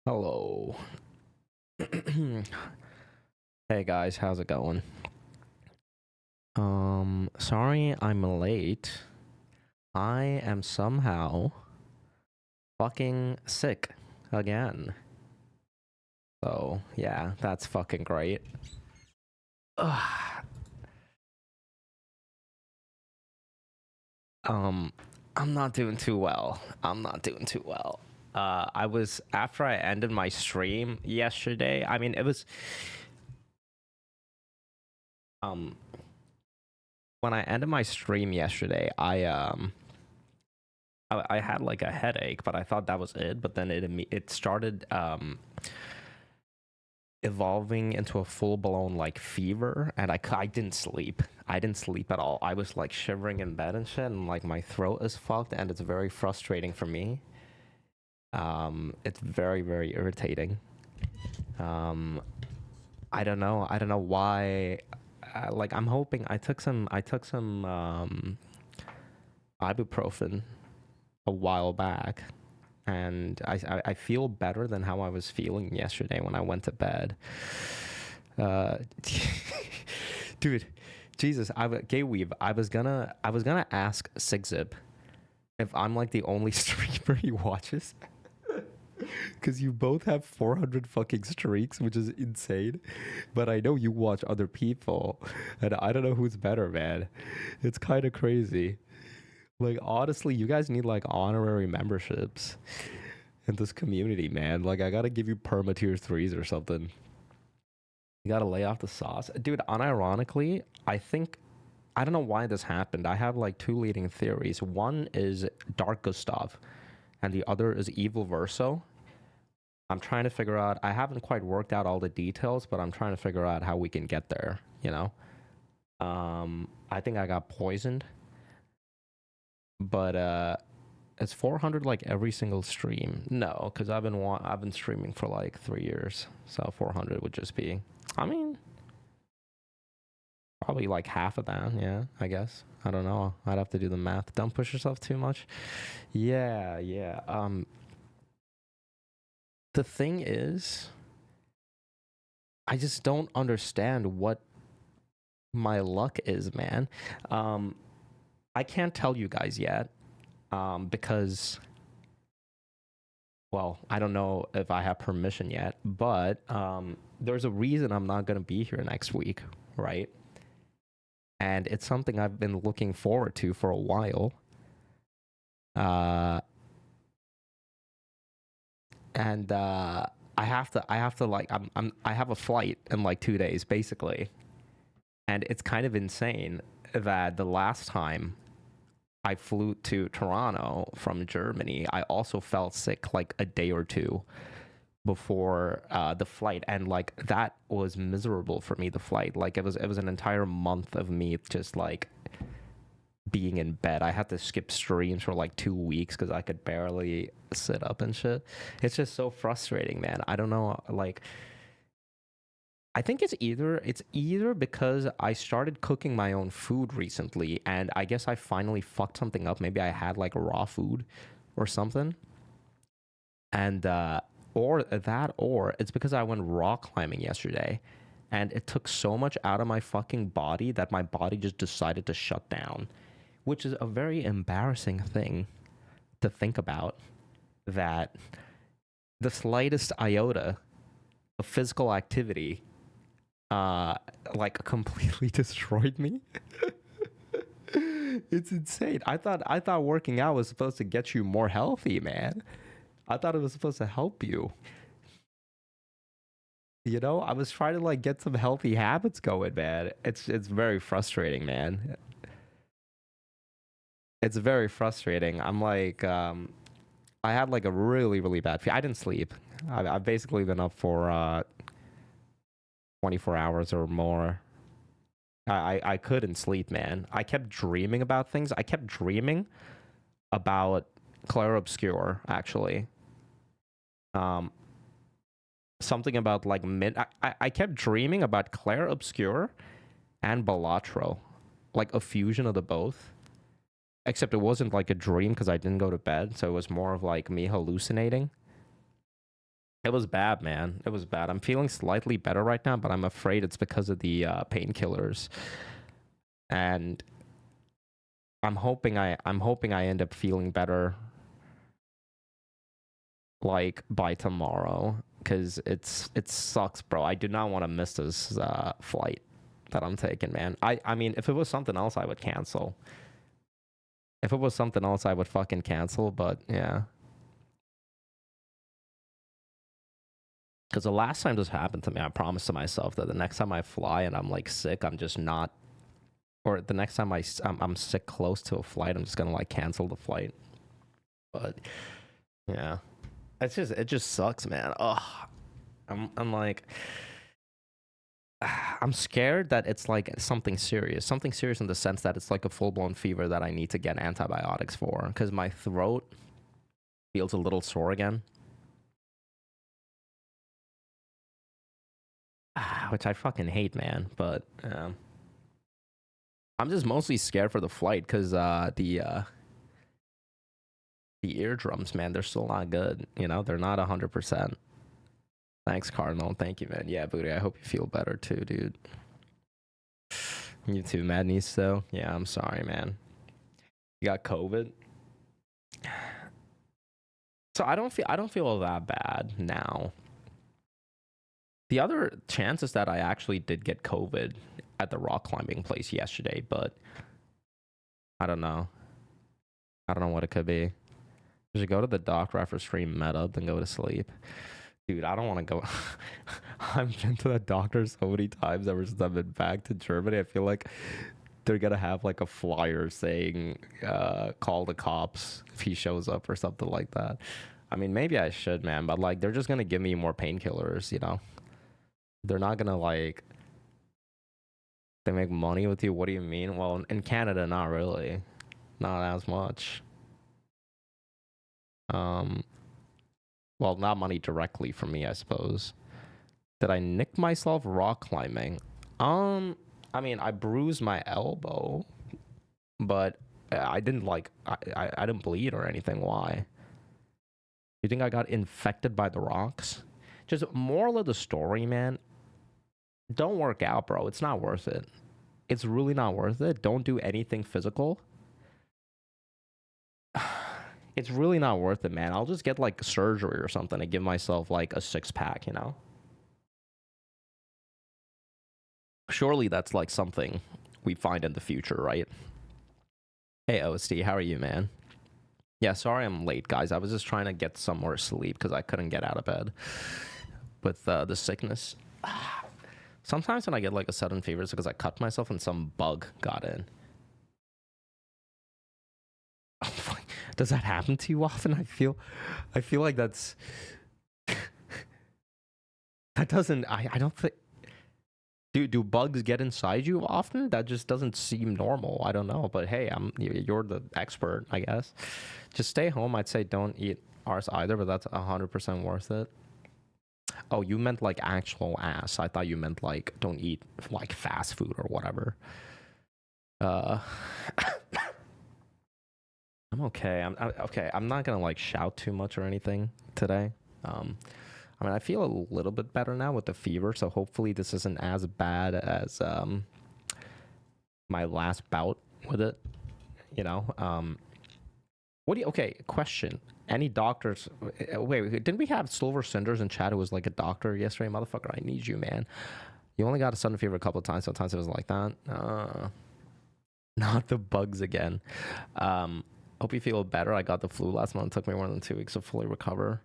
Hello. Hey guys, how's it going? Sorry I'm late. I am somehow fucking sick again. So, yeah, that's fucking great. Ugh. Um, I'm not doing too well. I was after I ended my stream yesterday. I mean, it was um when I ended my stream yesterday, I had like a headache, but I thought that was it. But then it started evolving into a full blown like fever, and I didn't sleep. I didn't sleep at all. I was like shivering in bed and shit, and like my throat is fucked, and it's very frustrating for me. It's very irritating. Um, I don't know. I don't know why. Like I'm hoping I took some ibuprofen a while back, and I feel better than how I was feeling yesterday when I went to bed. Uh, dude, Jesus, Gay Weave. I was gonna ask Sigzip if I'm like the only streamer he watches. Because you both have 400 fucking streaks, which is insane. But I know you watch other people, and I don't know who's better, man. It's kind of crazy. Like, honestly, you guys need like honorary memberships in this community, man. Like, I gotta give you perma tier threes or something. You gotta lay off the sauce. Dude, unironically, I don't know why this happened. I have like two leading theories. One is Dark Gustav, and the other is Evil Verso. I'm trying to figure out, I haven't quite worked out all the details, but I'm trying to figure out how we can get there, you know? I think I got poisoned, but it's 400 like every single stream. No, because I've been streaming for like 3 years, so 400 would just be, I mean, probably like half of that. Yeah, I guess. I don't know. I'd have to do the math. Don't push yourself too much. Yeah, yeah. The thing is, I just don't understand what my luck is, man. Um, I can't tell you guys yet, because, well, I don't know if I have permission yet, but there's a reason I'm not gonna be here next week, right? And it's something I've been looking forward to for a while. Uh, and I have to like, I have a flight in like 2 days, basically, and it's kind of insane that the last time I flew to Toronto from Germany, I also felt sick like a day or two before the flight, and like that was miserable for me. The flight, like it was an entire month of me just like being in bed. I had to skip streams for like 2 weeks because I could barely sit up and shit. It's just so frustrating, man. I don't know, like. I think it's either because I started cooking my own food recently, and I guess I finally fucked something up. Maybe I had like raw food or something, and or it's because I went rock climbing yesterday, and it took so much out of my fucking body that my body just decided to shut down, which is a very embarrassing thing to think about. That the slightest iota of physical activity uh like completely destroyed me. It's insane. I thought working out was supposed to get you more healthy, man. I thought it was supposed to help you. You know, I was trying to like get some healthy habits going, man. It's very frustrating, man. It's very frustrating. I'm like, I had like a really bad I didn't sleep. I've basically been up for 24 hours or more. I couldn't sleep, man. I kept dreaming about things. I kept dreaming about Clair Obscur, actually. Um, Something about like I kept dreaming about Clair Obscur and Balatro, like a fusion of the both. Except it wasn't like a dream because I didn't go to bed, so it was more of like me hallucinating. It was bad, man. It was bad. I'm feeling slightly better right now, but I'm afraid it's because of the painkillers. And I'm hoping I end up feeling better like by tomorrow, because it sucks, bro. I do not want to miss this flight that I'm taking, man. I mean, if it was something else, I would cancel. If it was something else, I would fucking cancel. But yeah, because the last time this happened to me, I promised to myself that the next time I fly and I'm like sick, I'm just not. Or the next time I'm sick close to a flight, I'm just gonna like cancel the flight. But yeah, it just sucks, man. Oh, I'm like, I'm scared that it's like something serious in the sense that it's like a full blown fever that I need to get antibiotics for, because my throat feels a little sore again, which I fucking hate, man. But I'm just mostly scared for the flight because the eardrums, man, they're still not good. You know, they're not 100%. Thanks, Cardinal. Thank you, man. Yeah, Booty, I hope you feel better too, dude. You too, Madness, though. Yeah, I'm sorry, man. You got COVID? So I don't feel that bad now. The other chance is that I actually did get COVID at the rock climbing place yesterday, but I don't know. I don't know what it could be. I should go to the doctor after stream med up, then go to sleep. Dude, I don't want to go. I've been to the doctor so many times ever since I've been back to Germany. I feel like they're gonna have like a flyer saying, call the cops if he shows up or something like that. I mean, maybe I should, man, but like they're just gonna give me more painkillers, you know? They're not gonna like they make money with you. What do you mean? Well, in Canada, not really. Not as much. Um, well, not money directly from me, I suppose. Did I nick myself rock climbing? I mean, I bruised my elbow, but I didn't like I didn't bleed or anything. Why? You think I got infected by the rocks? Just moral of the story, man. Don't work out, bro. It's not worth it. It's really not worth it. Don't do anything physical. It's really not worth it, man. I'll just get like surgery or something to give myself like a six pack, you know? Surely that's like something we find in the future, right? Hey, OST, how are you, man? Yeah, sorry I'm late, guys. I was just trying to get some more sleep because I couldn't get out of bed with the sickness. Sometimes when I get like a sudden fever, it's because I cut myself and some bug got in. Does that happen to you often? I feel like that doesn't. I don't think. Do bugs get inside you often? That just doesn't seem normal. I don't know, but hey, you're the expert, I guess. Just stay home. I'd say don't eat ours either, but that's 100% worth it. Oh, you meant like actual ass. I thought you meant like don't eat like fast food or whatever. Uh, I'm okay. I'm okay. I'm not gonna like shout too much or anything today. I mean, I feel a little bit better now with the fever, so hopefully this isn't as bad as my last bout with it. You know. What do you? Okay, question. Any doctors? Wait, didn't we have Silver Cinders in chat who was like a doctor yesterday? Motherfucker, I need you, man. You only got a sudden fever a couple of times. Sometimes it was like that. Not the bugs again. Hope you feel better. I got the flu last month. It took me more than 2 weeks to fully recover.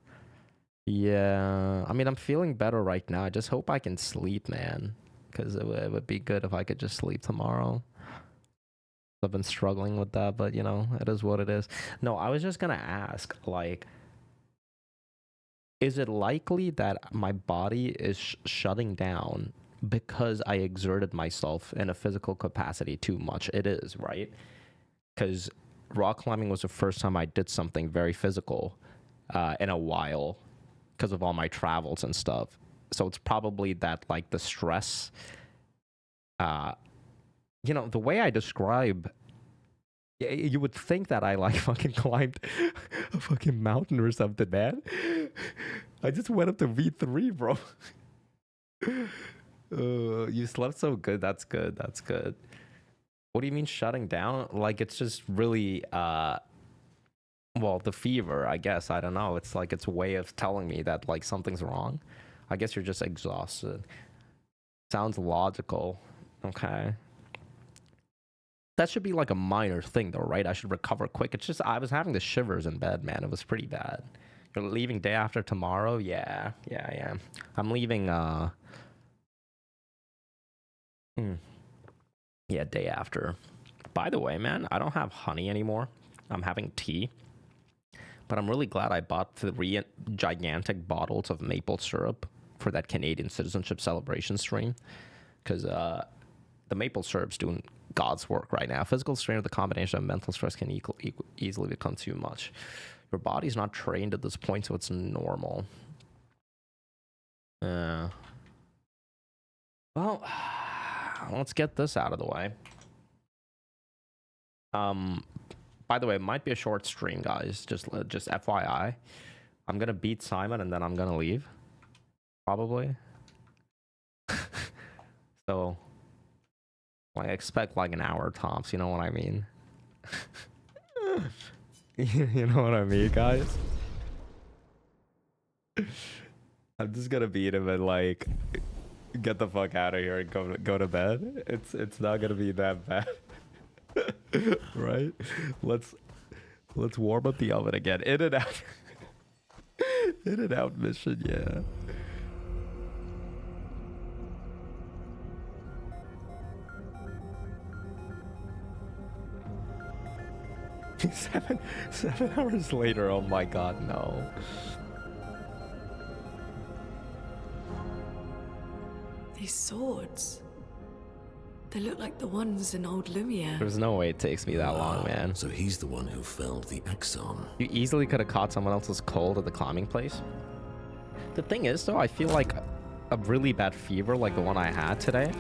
Yeah, I mean, I'm feeling better right now. I just hope I can sleep, man, because it would be good if I could just sleep tomorrow. I've been struggling with that, but you know, it is what it is. No, I was just gonna ask, like, is it likely that my body is shutting down because I exerted myself in a physical capacity too much? It is, right? Because rock climbing was the first time I did something very physical in a while because of all my travels and stuff. So it's probably that like the stress, you know, the way I describe, you would think that I like fucking climbed a fucking mountain or something, man. I just went up to V3, bro. You slept so good. That's good. That's good. What do you mean shutting down? Like, it's just really, well, the fever, I guess. I don't know. It's like it's a way of telling me that, like, something's wrong. I guess you're just exhausted. Sounds logical. Okay. That should be like a minor thing, though, right? I should recover quick. It's just, I was having the shivers in bed, man. It was pretty bad. You're leaving day after tomorrow? Yeah. I'm leaving, yeah, day after. By the way, man, I don't have honey anymore. I'm having tea. But I'm really glad I bought 3 gigantic bottles of maple syrup for that Canadian citizenship celebration stream. Because the maple syrup's doing God's work right now. Physical strain or the combination of mental stress can easily become too much. Your body's not trained at this point, so it's normal. Well, let's get this out of the way. By the way, it might be a short stream, guys. Just FYI. I'm gonna beat Simon and then I'm gonna leave. Probably. So I expect like an hour tops, you know what I mean? You know what I mean, guys? I'm just gonna beat him and like get the fuck out of here and go to bed. It's not gonna be that bad. Right? Let's warm up the oven again. In and out. In and out mission, yeah. Seven hours later, oh my god, no. These swords. They look like the ones in old Lumiere. There's no way it takes me that long, man. So he's the one who felled the Exxon. You easily could have caught someone else's cold at the climbing place. The thing is, though, I feel like a really bad fever like the one I had today.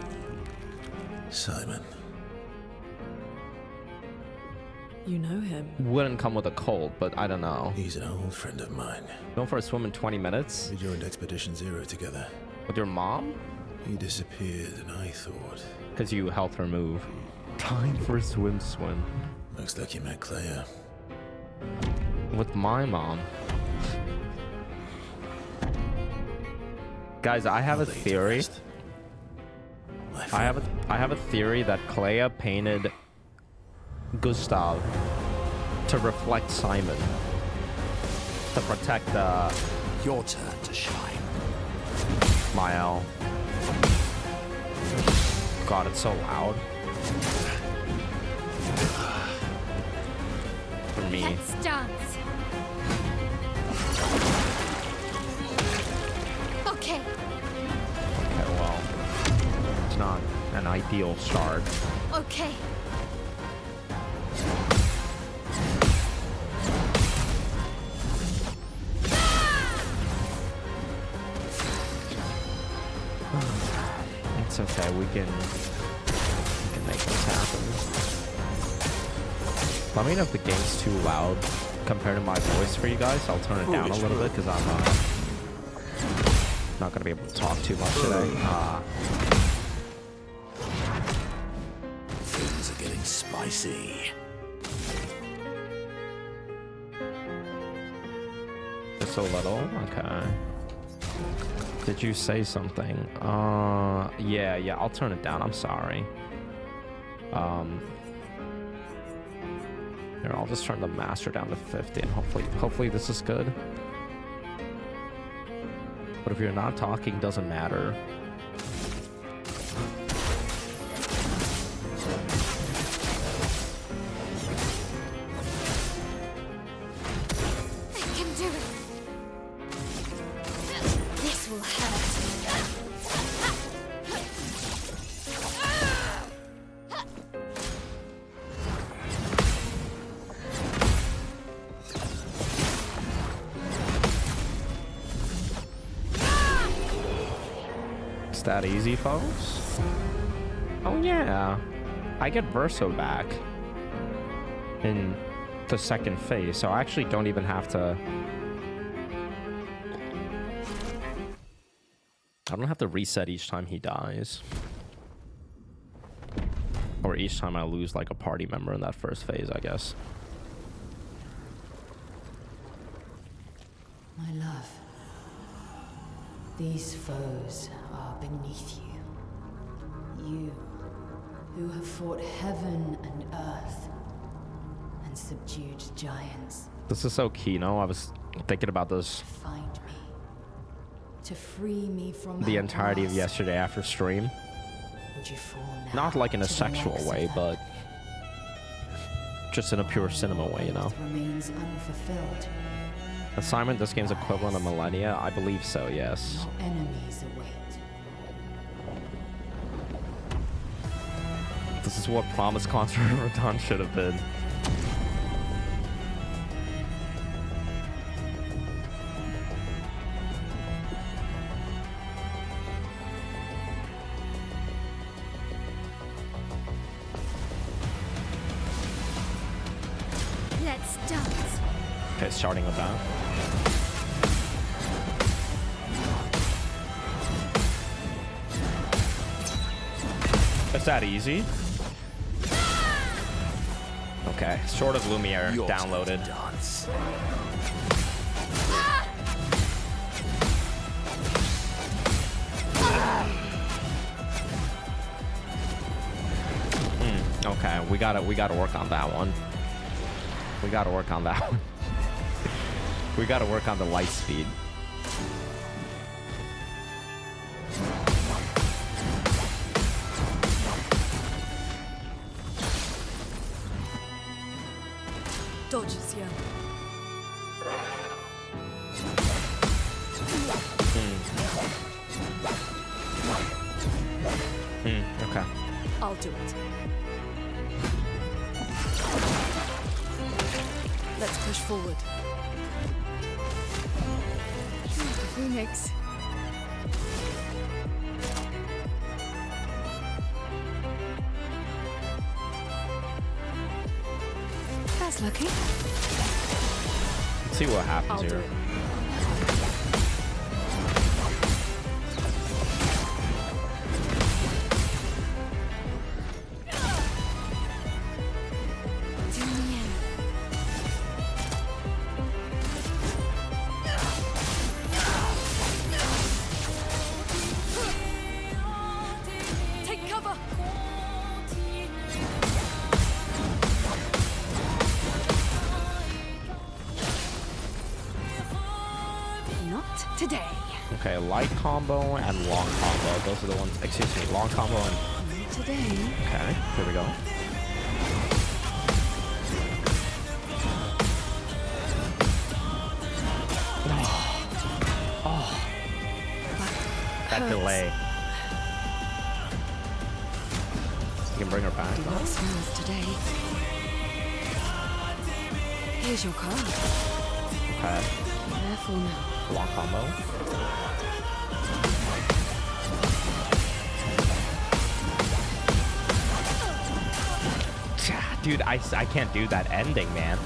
Simon. You know him. Wouldn't come with a cold, but I don't know. He's an old friend of mine. Going for a swim in 20 minutes? We joined Expedition Zero together. With your mom? He disappeared and I thought... Because you helped her move. Time for a swim. Looks like you met Clair. With my mom. Guys, I have a theory. I have a theory that Clair painted Gustav to reflect Simon. To protect your turn to shine. Mael. God, it's so loud. For me. Let's dance. Okay. Okay, well, it's not an ideal start. Okay. It's okay, we can make this happen. Let me know if the game's too loud compared to my voice for you guys. I'll turn it down a little bit because I'm not gonna be able to talk too much today. Things are getting spicy. Just a little, okay. Did you say something? Yeah, I'll turn it down. I'm sorry. Here, I'll just turn the master down to 50 and hopefully this is good. But if you're not talking, doesn't matter. I can do it. This will hurt. It's that easy, folks? Oh yeah. I get Verso back in the second phase, so I actually don't even have to I don't have to reset each time he dies. Or each time I lose like a party member in that first phase, I guess. My love, these foes are beneath you. You, who have fought heaven and earth and subdued giants. This is so Kino. I was thinking about this Find me. To free me from the her entirety of grasp. yesterday after stream. Would you fall now Not like in a to the sexual necks of way, her but just in a pure cinema way, you know. faith remains unfulfilled. Assignment, this game's equivalent of Millennia? I believe so, yes. Your enemies await. This is what Promise Concert of Radon should have been. Let's dance. Okay, starting with that. Is that easy? Okay, Sword of Lumiere Your turn to downloaded. dance. Okay, we gotta work on that one. We gotta work on that one. We gotta work on the light speed. Dodges, yeah. Okay. I'll do it. Let's push forward. Phoenix. That's lucky. Let's see what happens I'll do here. it. Take cover! Not today. Okay, light combo and long combo. Those are the ones. Excuse me, long combo and. Today. Okay, here we go. Oh, that hurts. delay. You can bring her back. Do not smooth today. Here's your card. Okay, Careful now. long combo. Dude, I can't do that ending, man.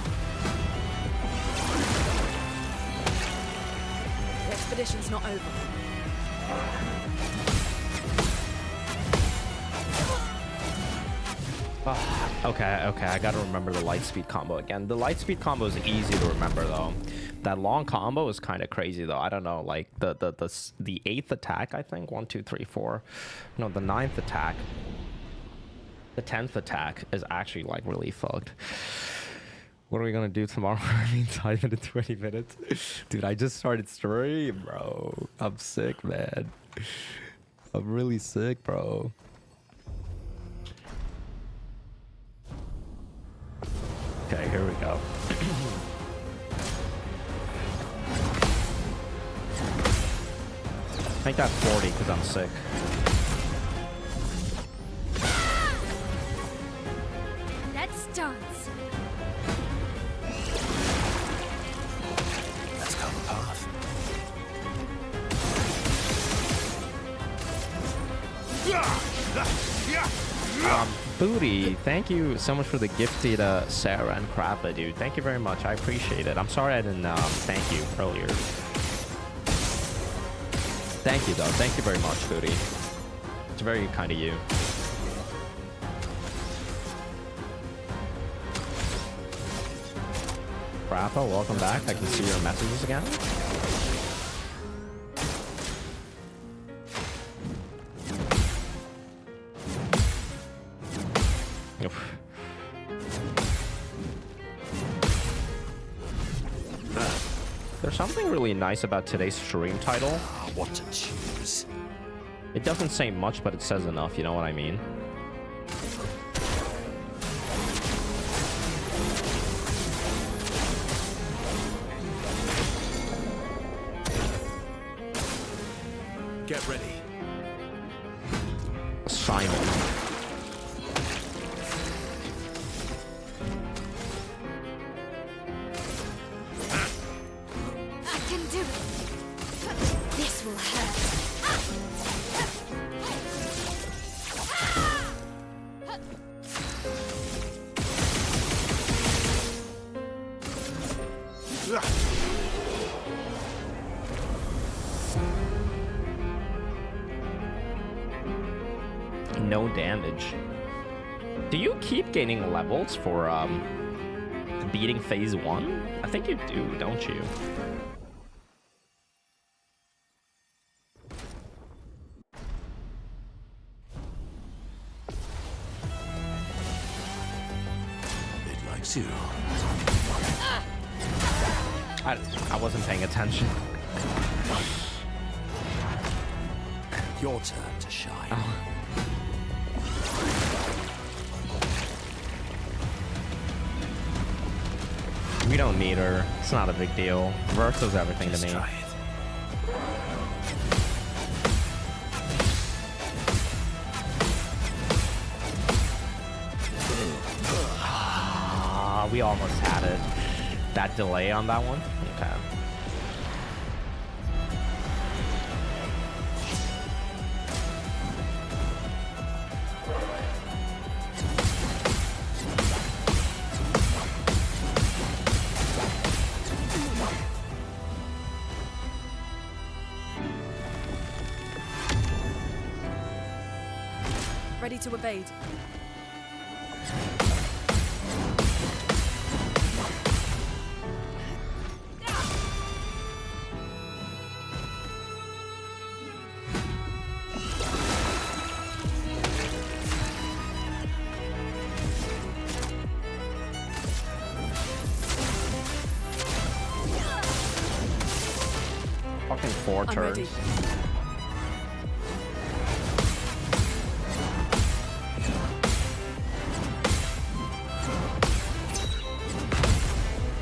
The expedition's not over. Okay, I gotta remember the light speed combo again. The light speed combo is easy to remember though. That long combo is kind of crazy though. I don't know, like the 8th attack, I think 1, 2, 3, 4. No, the 9th attack. The 10th attack is actually like really fucked. What are we gonna do tomorrow? I mean, 5 minutes, 20 minutes. Dude, I just started stream, bro. I'm sick, man. I'm really sick, bro. Okay, here we go. Make that 40 because I'm sick. Let's dance. Let's go the path. Booty, thank you so much for the gifted Sarah and Krappa, dude. Thank you very much. I appreciate it. I'm sorry I didn't thank you earlier. Thank you, though. Thank you very much, GOTY. It's very kind of you. Rappa, welcome back. I can see your messages again. Oof. There's something really nice about today's stream title. What to choose? It doesn't say much, but it says enough, you know what I mean? Get ready. Simon. I can do it. This will hurt. No damage. Do you keep gaining levels for beating phase 1? I think you do, don't you? It likes you. I wasn't paying attention. Your turn to shine. We don't need her. It's not a big deal. Verse does everything to me. Try it. We almost had it. That delay on that one? Okay. Ready to evade. Fucking 4 I'm turns. ready.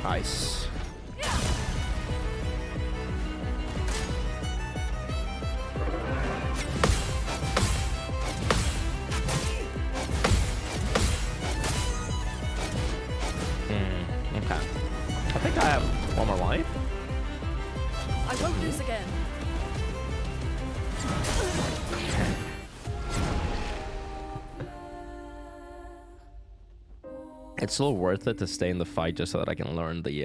Nice. Okay. I think I have one more life. I won't lose again. It's still worth it to stay in the fight just so that I can learn the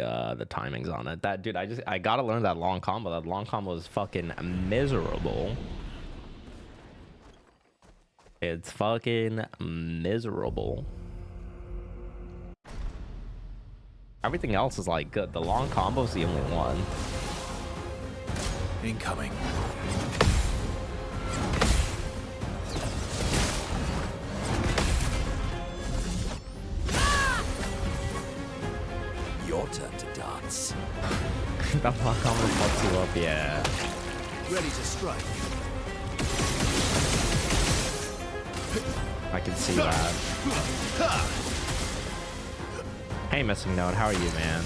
timings on it. That dude, I gotta learn that long combo. That long combo is fucking miserable. It's fucking miserable. Everything else is like good. The long combo is the only one. Incoming. Your turn to dance. That long combo fucks you up, yeah. Ready to strike. I can see that. Hey, Missing Note, how are you, man?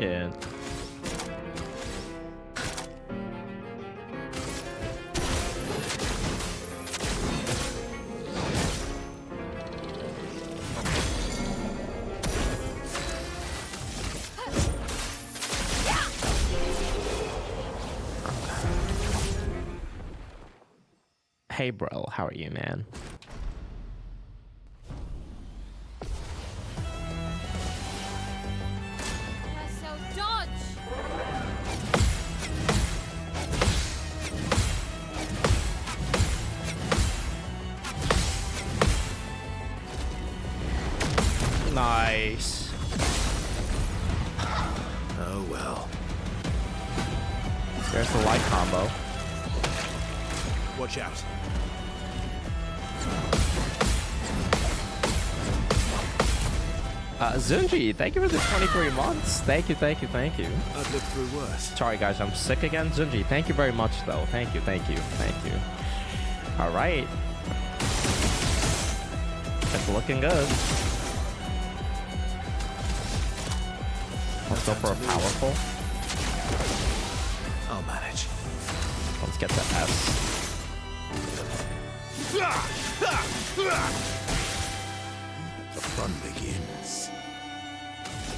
shit. Hey bro, how are you, man? So dodge! Nice. Oh well. There's the light combo. Watch out. Zunji, thank you for the 23 months. Thank you, thank you, thank you. I've lived through worse. Sorry guys, I'm sick again. Zunji, thank you very much though. Thank you, thank you, thank you. All right. It's looking good. Let's go for a powerful. I'll manage. Let's get the S. The fun begins.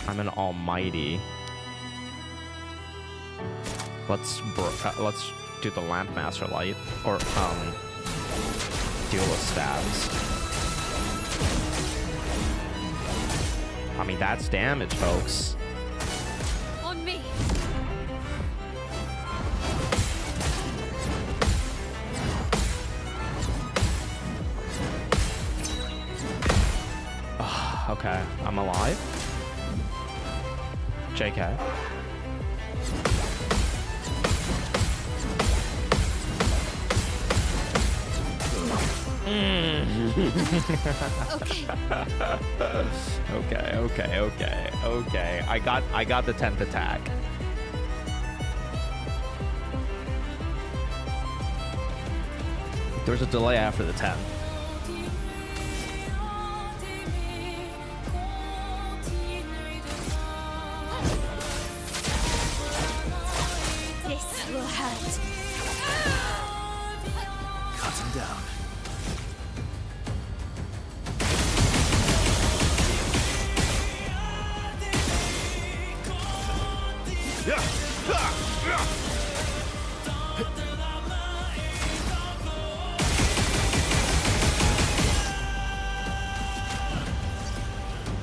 I'm an almighty. Let's do the Lampmaster Light or deal with stabs. I mean that's damage, folks. On me! Okay, I'm alive. JK. Okay. I got the 10th attack. There's a delay after the 10th. This will hurt. Cut him down.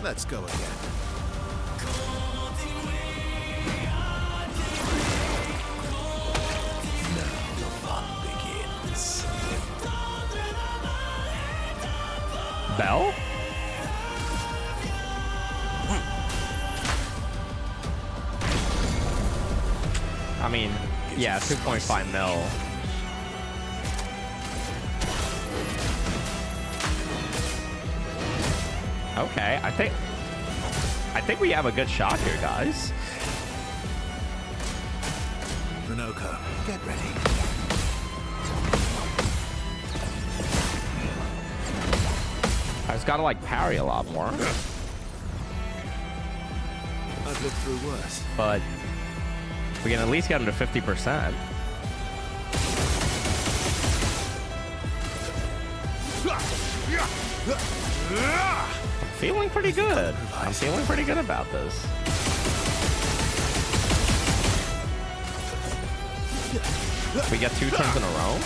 Let's go again. Now the fun begins. Bell? I mean, yeah, 2.5 mil. Okay, I think we have a good shot here, guys. Runoko, get ready. I just gotta like parry a lot more, I've lived through worse. but we can at least get him to 50%. Feeling pretty good. I'm feeling pretty good about this. We get 2 turns in a row.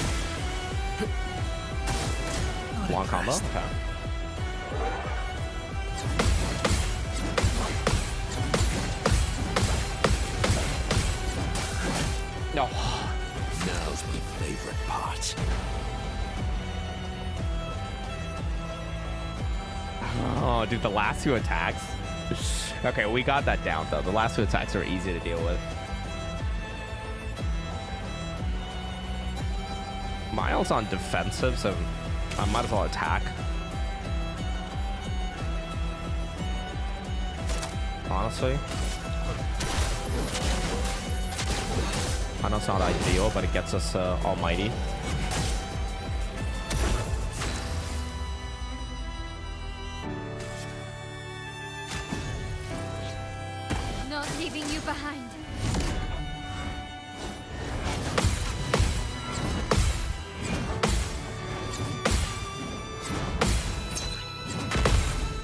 Long combo. Okay. No. Now's my favorite part. Oh, dude, the last 2 attacks. Okay, we got that down though. The last 2 attacks are easy to deal with. Miles on defensive, so I might as well attack. Honestly. I know it's not ideal, but it gets us almighty. Not the leaving you behind.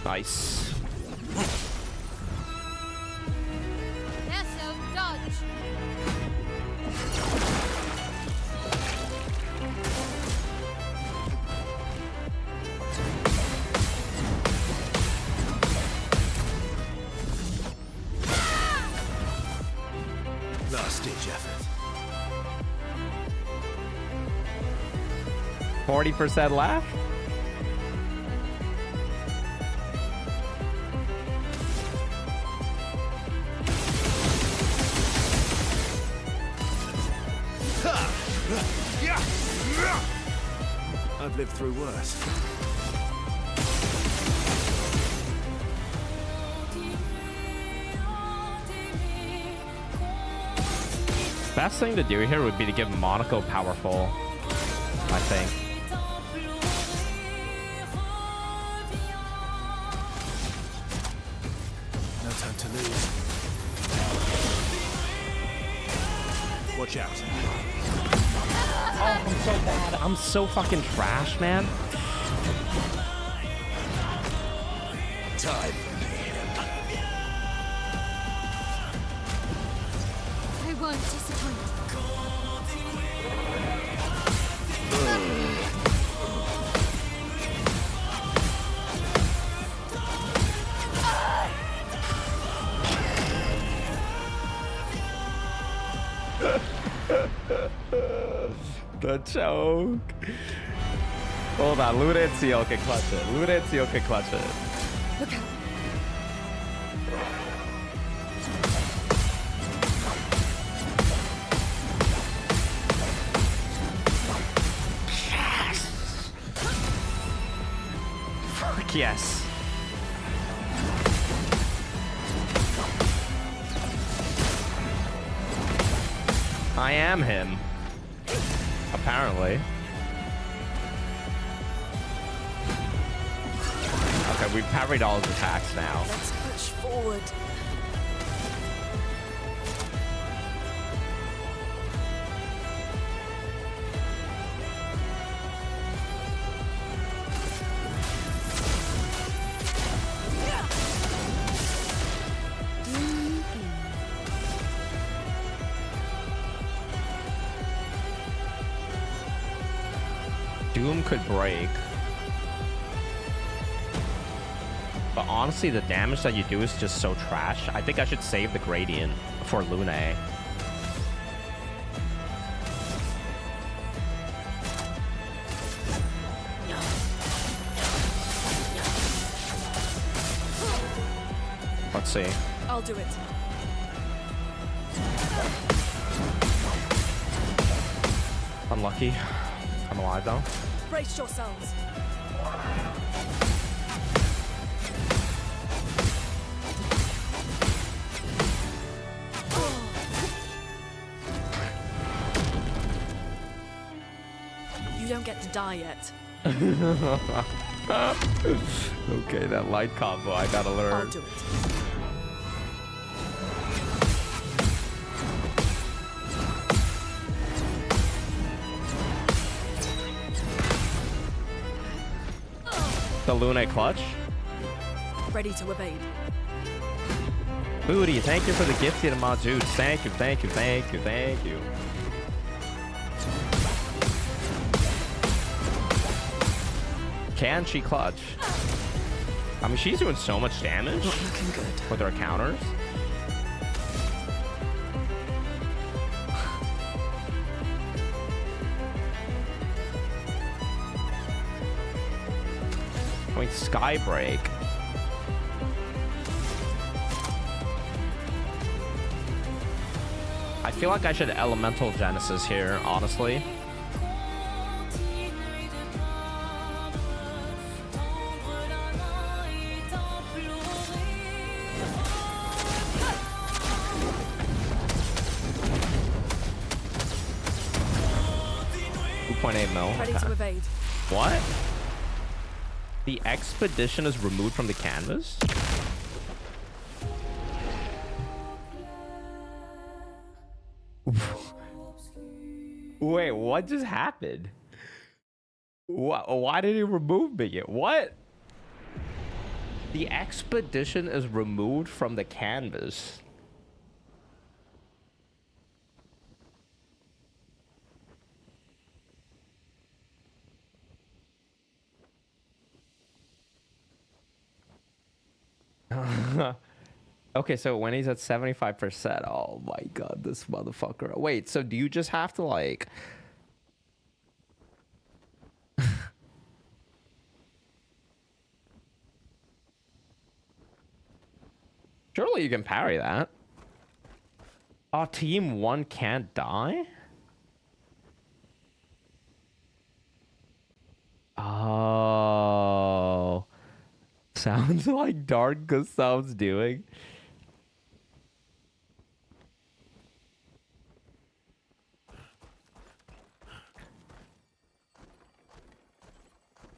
Nice. Eso, dodge. Last ditch effort. 40% left? I've lived through worse. Best thing to do here would be to give Monaco powerful, I think. No time to lose. Watch out. Oh, I'm so bad. I'm so fucking trash, man. Time for mayhem. I won't disappoint. The choke. Hold on, Ludencio can clutch it. Ludencio can clutch it. Look out. Fuck yes. I am him. Apparently. Okay, we've parried all his attacks now. Let's push forward. Doom could break. But honestly, the damage that you do is just so trash. I think I should save the gradient for Lune. Let's see. I'll do it. Unlucky. I'm alive though. Brace yourselves. You don't get to die yet. Okay, that light combo, I gotta I'll learn. do it. The Lune clutch. Ready to evade. Booty, thank you for the gift to my dudes. Thank you, thank you, thank you, thank you. Can she clutch? I mean, she's doing so much damage Not looking good. with her counters. I mean, Skybreak. I feel like I should Elemental Genesis here, honestly. $2.8 mil. Ready Okay. to evade. What? The expedition is removed from the canvas? Wait, what just happened? Why did he remove me? What? The expedition is removed from the canvas. Okay, so when he's at 75%, oh my god, this motherfucker. Wait, so do you just have to like... Surely you can parry that. Oh, team 1 can't die? Oh. Sounds like Dark Gustav's doing.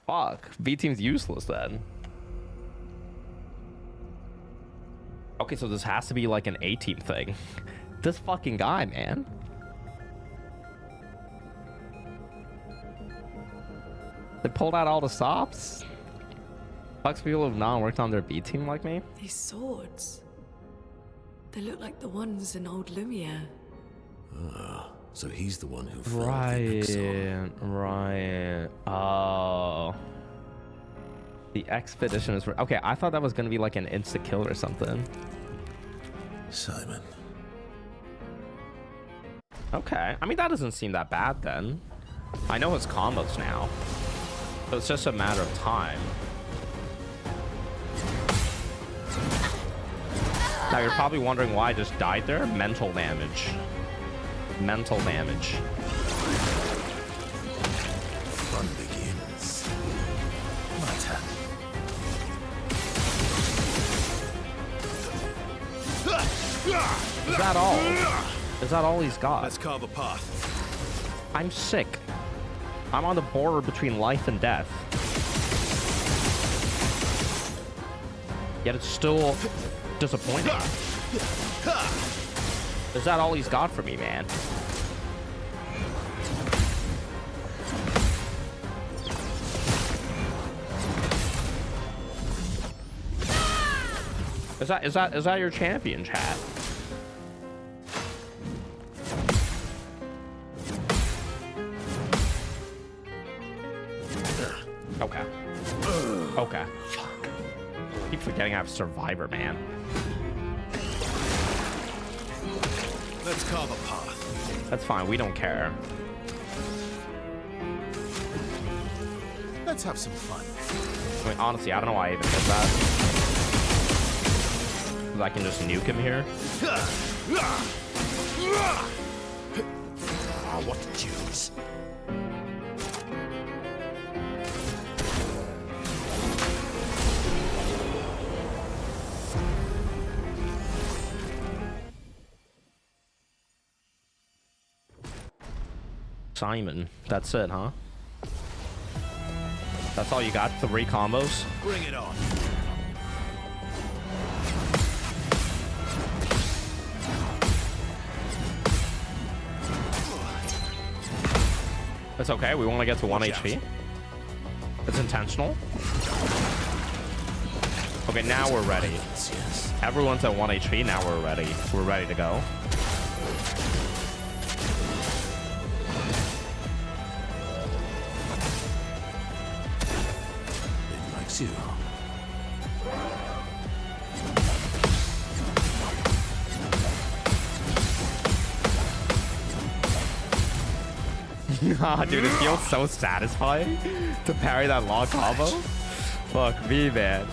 Fuck. B team's useless then. Okay, so this has to be like an A team thing. This fucking guy, man. They pulled out all the stops. Fucks people who've not worked on their B team like me. These swords. They look like the ones in old Lumiere. Ah, so he's the one who fell with the Right, exile. right. Oh. The expedition is... Okay, I thought that was going to be like an insta-kill or something. Simon. Okay. I mean, that doesn't seem that bad then. I know his combos now. So it's just a matter of time. Now you're probably wondering why I just died there. Mental damage. Mental damage. Fun begins. My turn. Is that all? Is that all he's got? Let's carve a path. I'm sick. I'm on the border between life and death. Yet it's still disappointing. Is that all he's got for me, man? Is that your champion, chat? Okay. Okay. Fuck. Keep forgetting I have Survivor, man. Let's carve a path. That's fine. We don't care. Let's have some fun. I mean, honestly, I don't know why I even did that. 'Cause I can just nuke him here. Ah, what to choose? Simon. That's it, huh? That's all you got? 3 combos? Bring it on. It's okay. We want to get to 1 Watch HP. out. It's intentional. Okay, now we're ready. Yes. Everyone's at 1 HP. Now we're ready. We're ready to go. It likes you. Nah, dude, it feels so satisfying to parry that long combo. Fuck me, man.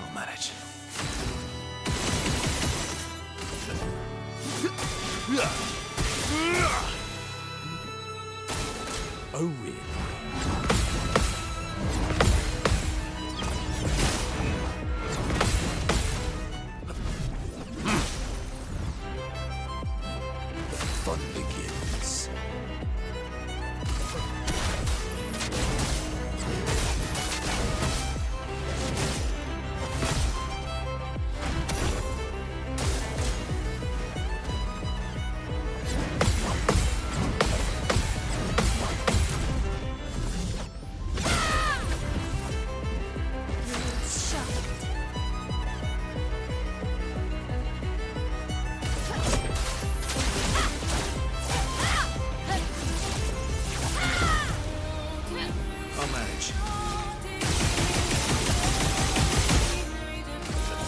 I'll manage. Oh, really? Fun begins.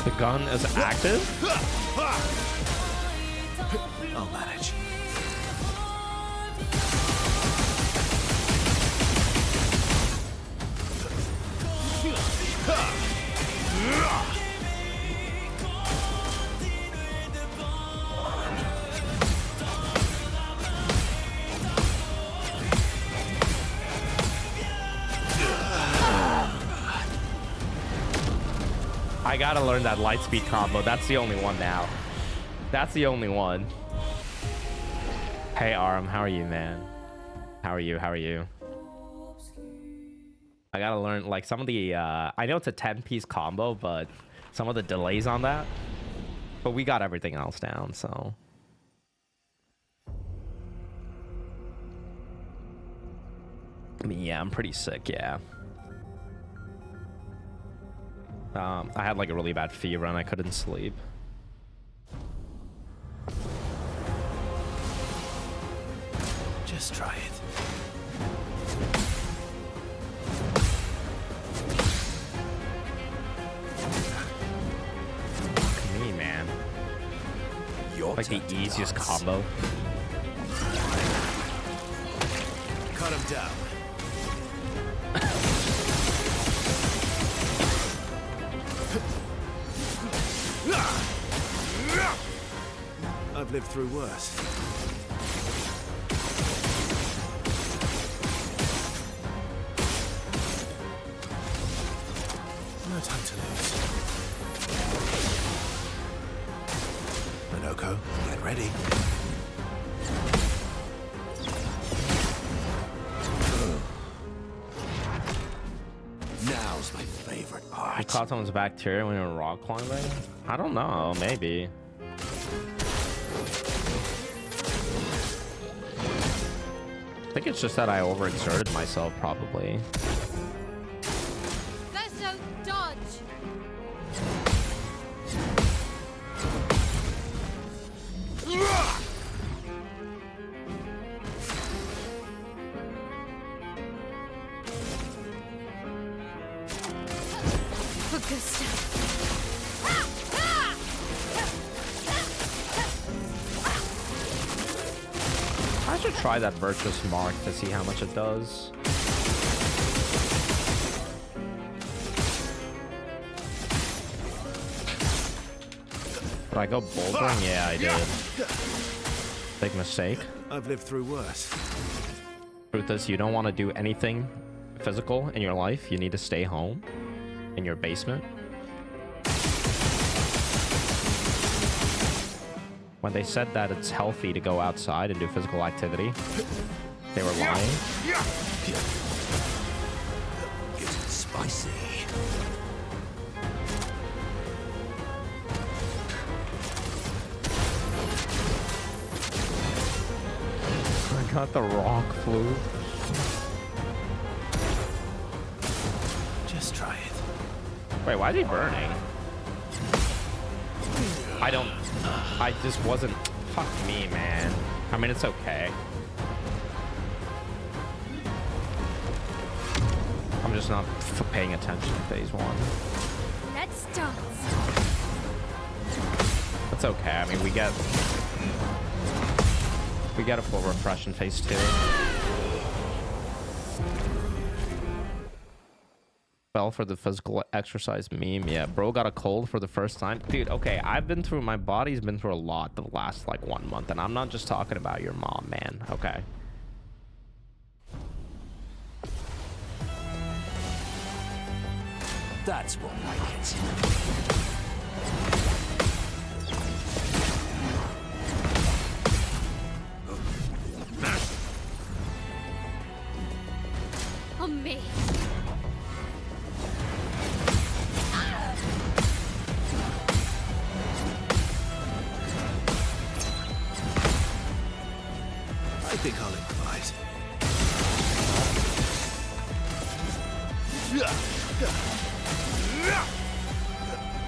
The gun is active? I'll manage. I gotta learn that light speed combo. That's the only one now. That's the only one. Hey Arm, how are you, man? How are you? How are you? I gotta learn like some of the I know it's a 10-piece combo, but some of the delays on that. But we got everything else down, so. I mean, yeah, I'm pretty sick, yeah. I had like a really bad fever and I couldn't sleep. Just try it. Fuck me, man. Your Like the turn to easiest dance. combo. Cut him down. I've lived through worse. No time to lose. Minoko, get ready. Now's my favorite I part. caught someone's bacteria when you were rock climbing? I don't know, maybe. I think it's just that I overexerted myself, probably. Verso dodge. For Gustav. I should try that Virtuous Mark to see how much it does. Did I go bouldering? Yeah, I did. Big mistake. I've lived through worse. Truth is, you don't want to do anything physical in your life. You need to stay home in your basement. When they said that it's healthy to go outside and do physical activity, they were lying. Getting spicy. I got the rock flu. Just try it. Wait, why is he burning? I just wasn't. Fuck me, man. I mean, it's okay. I'm just not paying attention to phase one. Let's dance. It's okay. I mean, we get a full refresh in phase two. Fell for the physical exercise meme. Yeah, bro got a cold for the first time. Dude, okay, my body's been through a lot the last like 1 month, and I'm not just talking about your mom, man. Okay. That's more like it. On me. I think I'll improvise.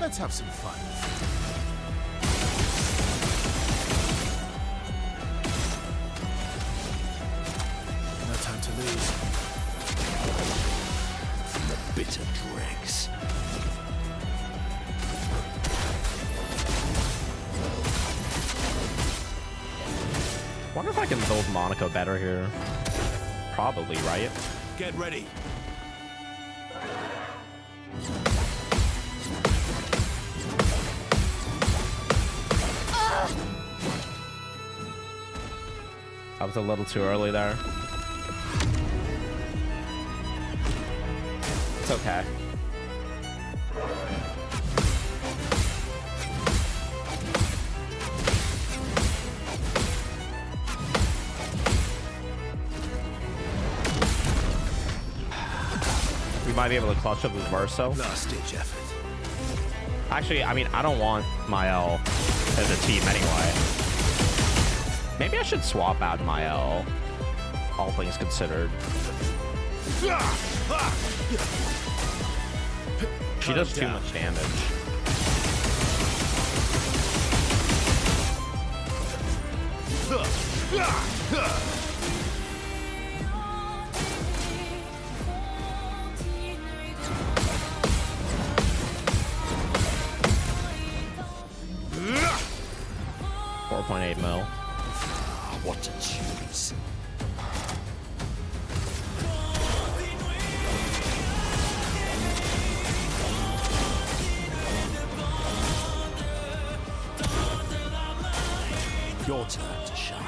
Let's have some fun. No time to lose. From the bitter dregs. Wonder if I can build Monaco better here. Probably, right? Get ready. I was a little too early there. It's okay. We might be able to clutch up with Verso. Last ditch effort. Actually, I mean, I don't want Mael as a team anyway. Maybe I should swap out Mael, all things considered. She does too much damage. $4.8 mil. What to choose? Your turn to shine.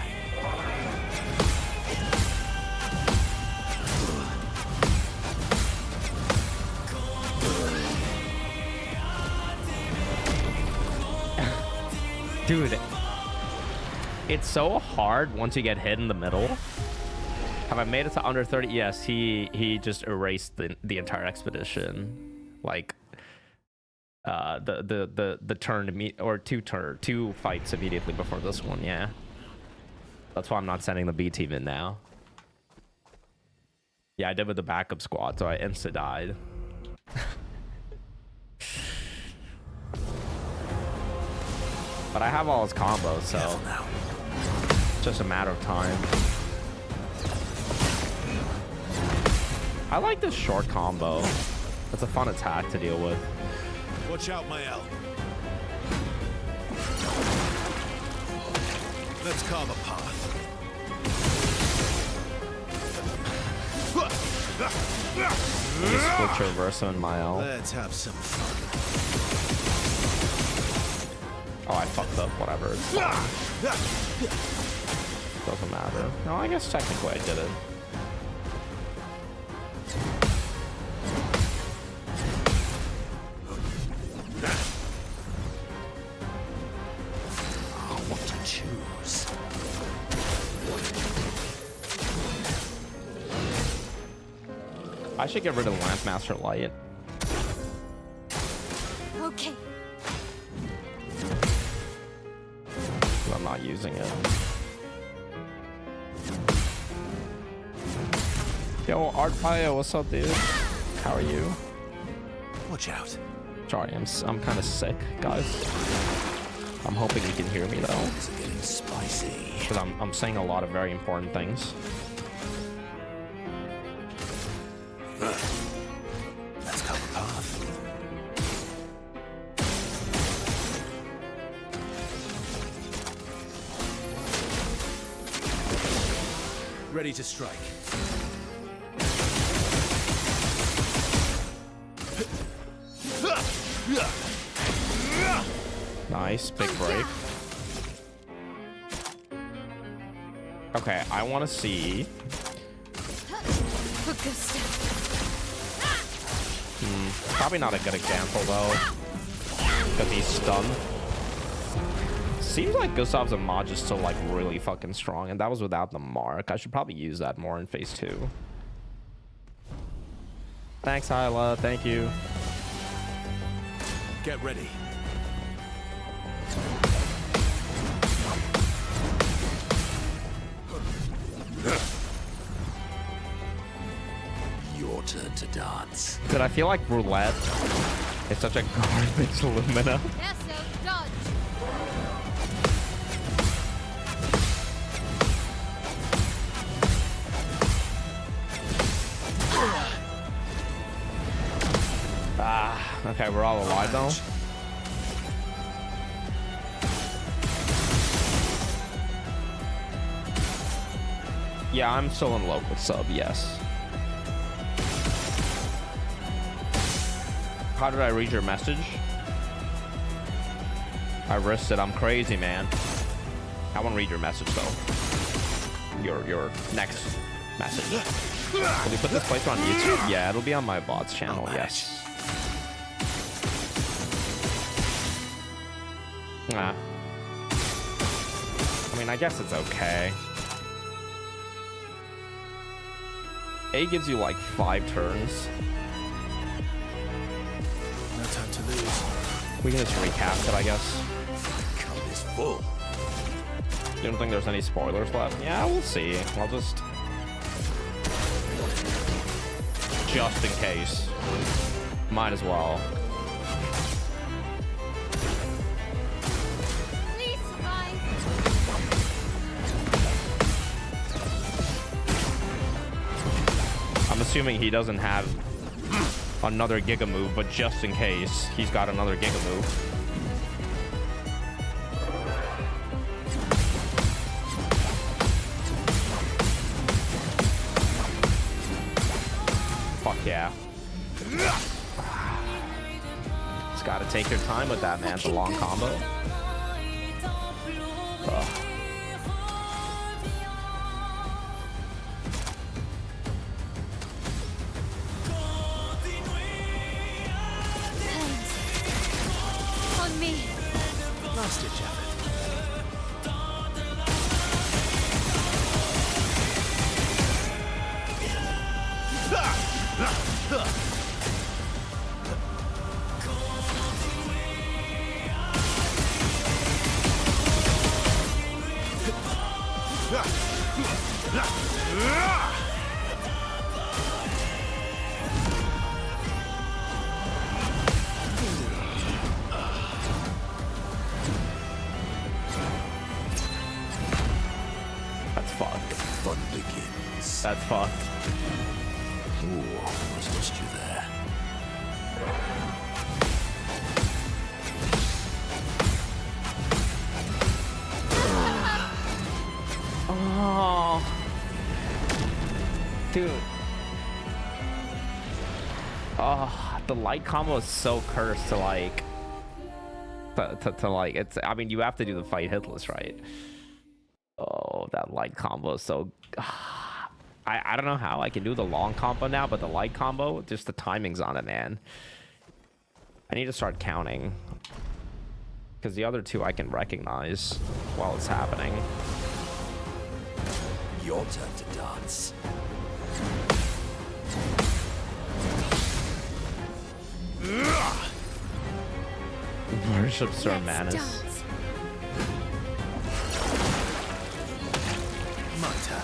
Dude, it's so hard once you get hit in the middle. Have I made it to under 30? Yes, he just erased the entire expedition. Like the turn to meet, or two fights immediately before this one. Yeah, that's why I'm not sending the B team in now. Yeah, I did with the backup squad, so I insta died. But I have all his combos, so it's just a matter of time. I like this short combo. It's a fun attack to deal with. Watch out, Mael. Let's carve a path. Split your Verso and Mael. Let's have some fun. Oh, I fucked up. Whatever. It's fine. Doesn't matter. No, I guess technically I did it. What to choose? I should get rid of Lampmaster Light. Okay. I'm not using it. Yo, Art Bio, what's up, dude? How are you? Watch out. Sorry, I'm kind of sick, guys. I'm hoping you can hear me though, It's getting spicy. because I'm saying a lot of very important things. Let's carve a path. Ready to strike. Nice, big break. Okay, I want to see. Probably not a good example though, because he's stunned. Seems like Gustav's Amaj is still like really fucking strong, and that was without the mark. I should probably use that more in phase 2. Thanks, Hyla. Thank you. Get ready. Your turn to dance. Dude, I feel like Roulette is such a garbage Lumina. Okay, we're all alive though. Yeah, I'm still in love with sub, yes. How did I read your message? I risked it. I'm crazy, man. I won't read your message, though. Your next message. Will you put this playthrough on YouTube? Yeah, it'll be on my bot's channel, yes. Nah. I mean, I guess it's okay. A gives you like 5 turns. No time to lose. We can just recast it, I guess. Cup is full. You don't think there's any spoilers left? Yeah, we'll see. I'll just in case. Might as well. Please survive. I'm assuming he doesn't have another Giga move, but just in case, he's got another Giga move. Fuck yeah. Just gotta take your time with that, man. It's a long combo. Ugh. On me. Last ditch effort. That's fucked. Fun begins. That's fucked. Ooh, almost lost you there. Oh, dude. Oh, the light combo is so cursed to like. To like, it's. I mean, you have to do the fight hitless, right? Oh, that light combo is so. I don't know how I can do the long combo now, but the light combo, just the timing's on it, man. I need to start counting. Because the other two I can recognize while it's happening. Your turn to dance. Worship Sir Let's Manus. dance. My turn.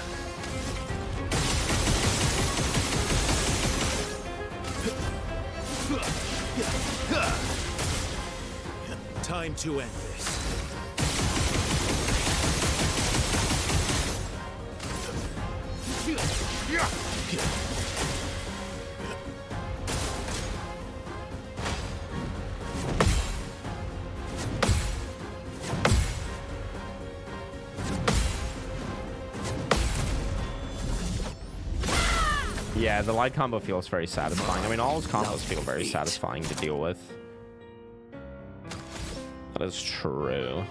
Time to end this. Yeah, the light combo feels very satisfying. I mean, all his combos feel very satisfying to deal with. That is true.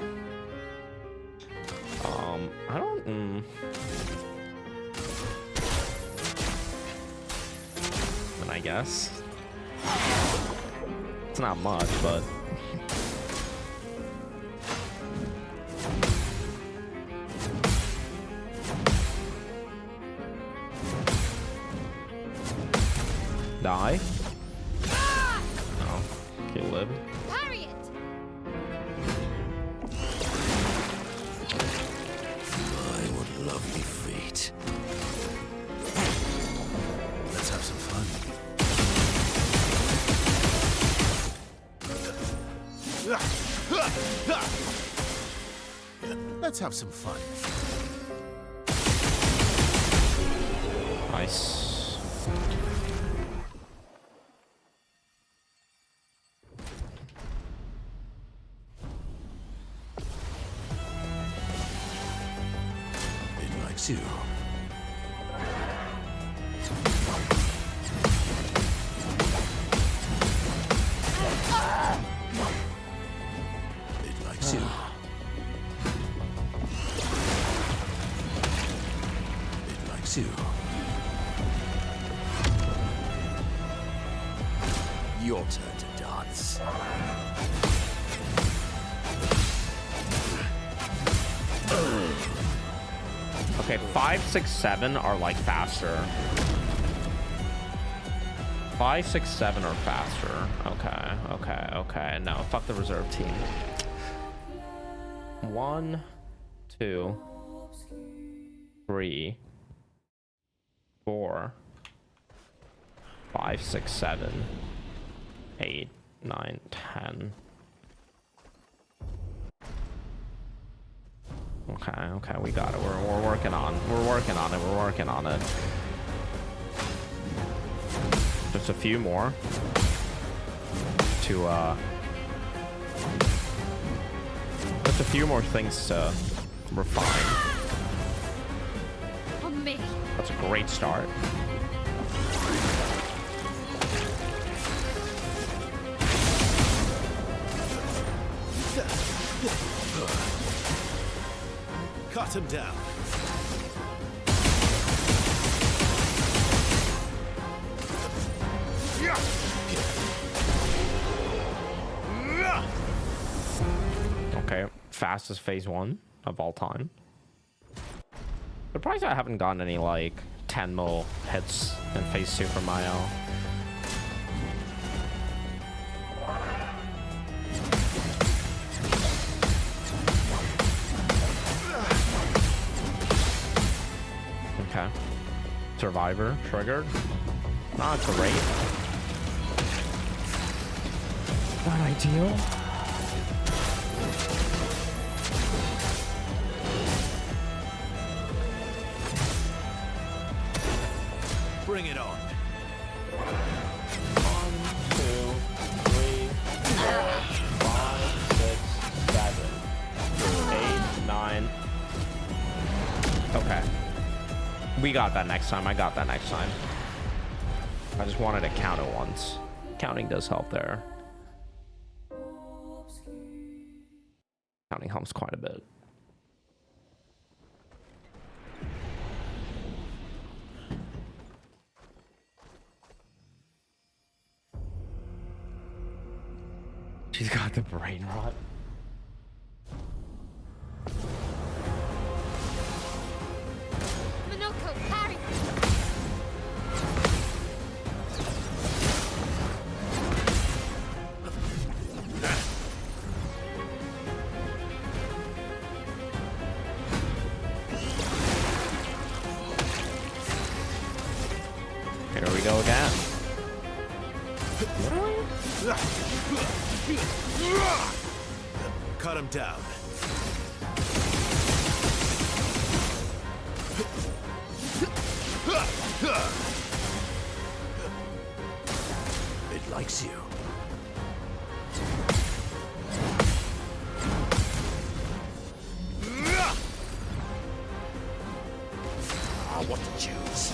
I don't... And I guess. It's not much, but... Die? Oh, he lived. Parry it. My, what lovely feet. Let's have some fun. Let's have some fun. Nice. It likes you. likes you. Your turn to dance. Okay, 5, 6, 7 are like faster. 5, 6, 7 are faster. Okay. No, fuck the reserve team. 1, 2, 3, 4, 5, 6, 7, 8, 9, 10. Okay, we got it. We're working on it. Just a few more to just a few more things to refine. On me. That's a great start. Cut him down. Okay, fastest phase 1 of all time. Surprised I haven't gotten any like 10 mil hits in phase 2 for Mayo. Okay. Survivor triggered. Not great. Not ideal. Bring it on. 1, 2, 3, 4, 5, 6, 7, 8, 9. Okay. We got that next time. I got that next time. I just wanted to count it once. Counting does help there. Counting helps quite a bit. She's got the brain rot. Minoko, parry. Here we go again. Cut him down. It likes you. What to choose?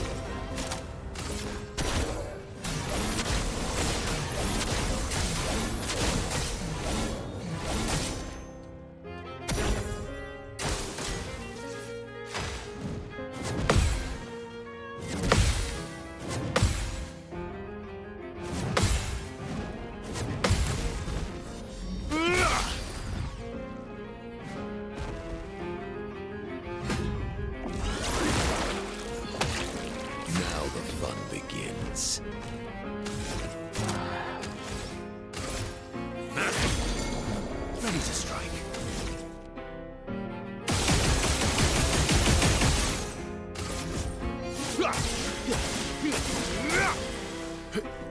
Ready to strike.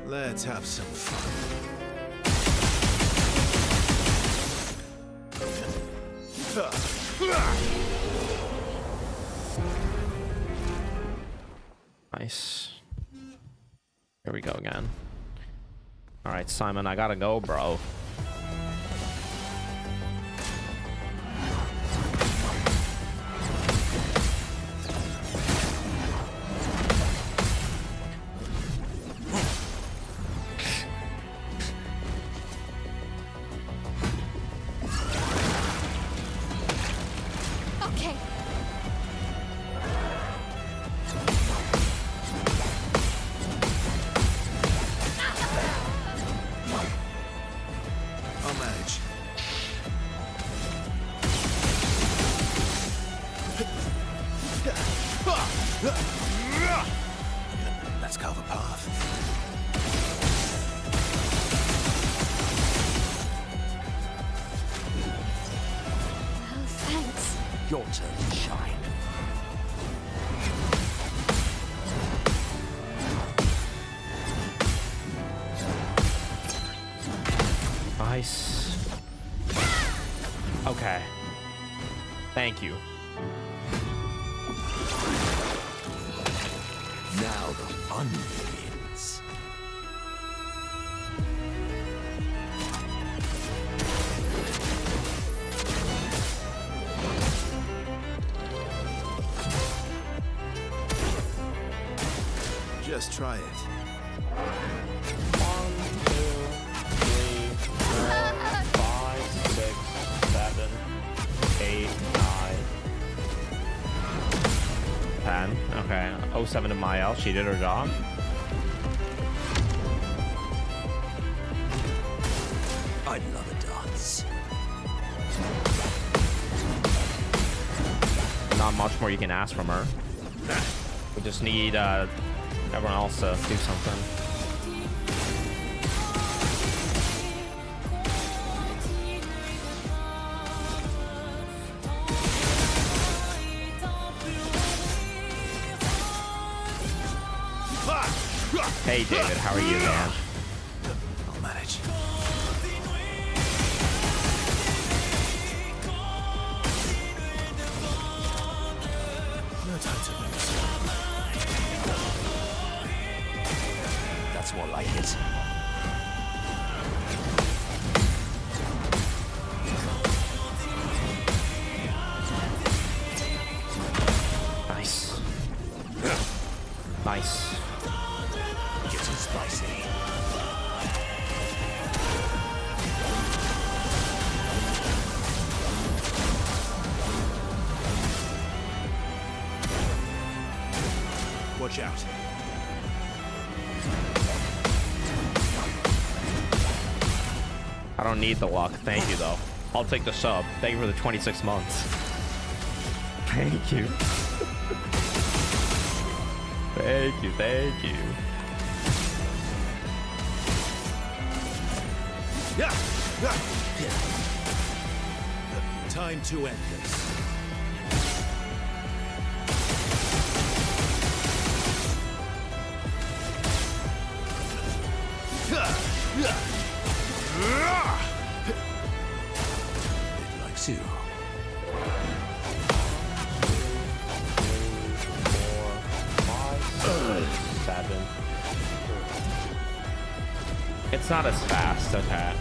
Let's have some fun. Nice. Here we go again. All right, Simon, I gotta go, bro. Okay. Let's carve a path. Oh, thanks. Your turn to shine. Nice. Okay. Thank you. Now the fun begins. Just try it. 1, 2, 3, 4, 5, 6, 7, 8, 9, 10. Okay. 07 to Mael. She did her job. I'd love a dance. Not much more you can ask from her. We just need everyone else to do something. Hey David, how are you, man? I'll manage. No time to lose. That's more like it. Nice. Nice. Getting spicy. Watch out. I don't need the luck. Thank you, though. I'll take the sub. Thank you for the 26 months. Thank you. Thank you, thank you. Time to end this. It likes you. 7. It's not as fast, okay.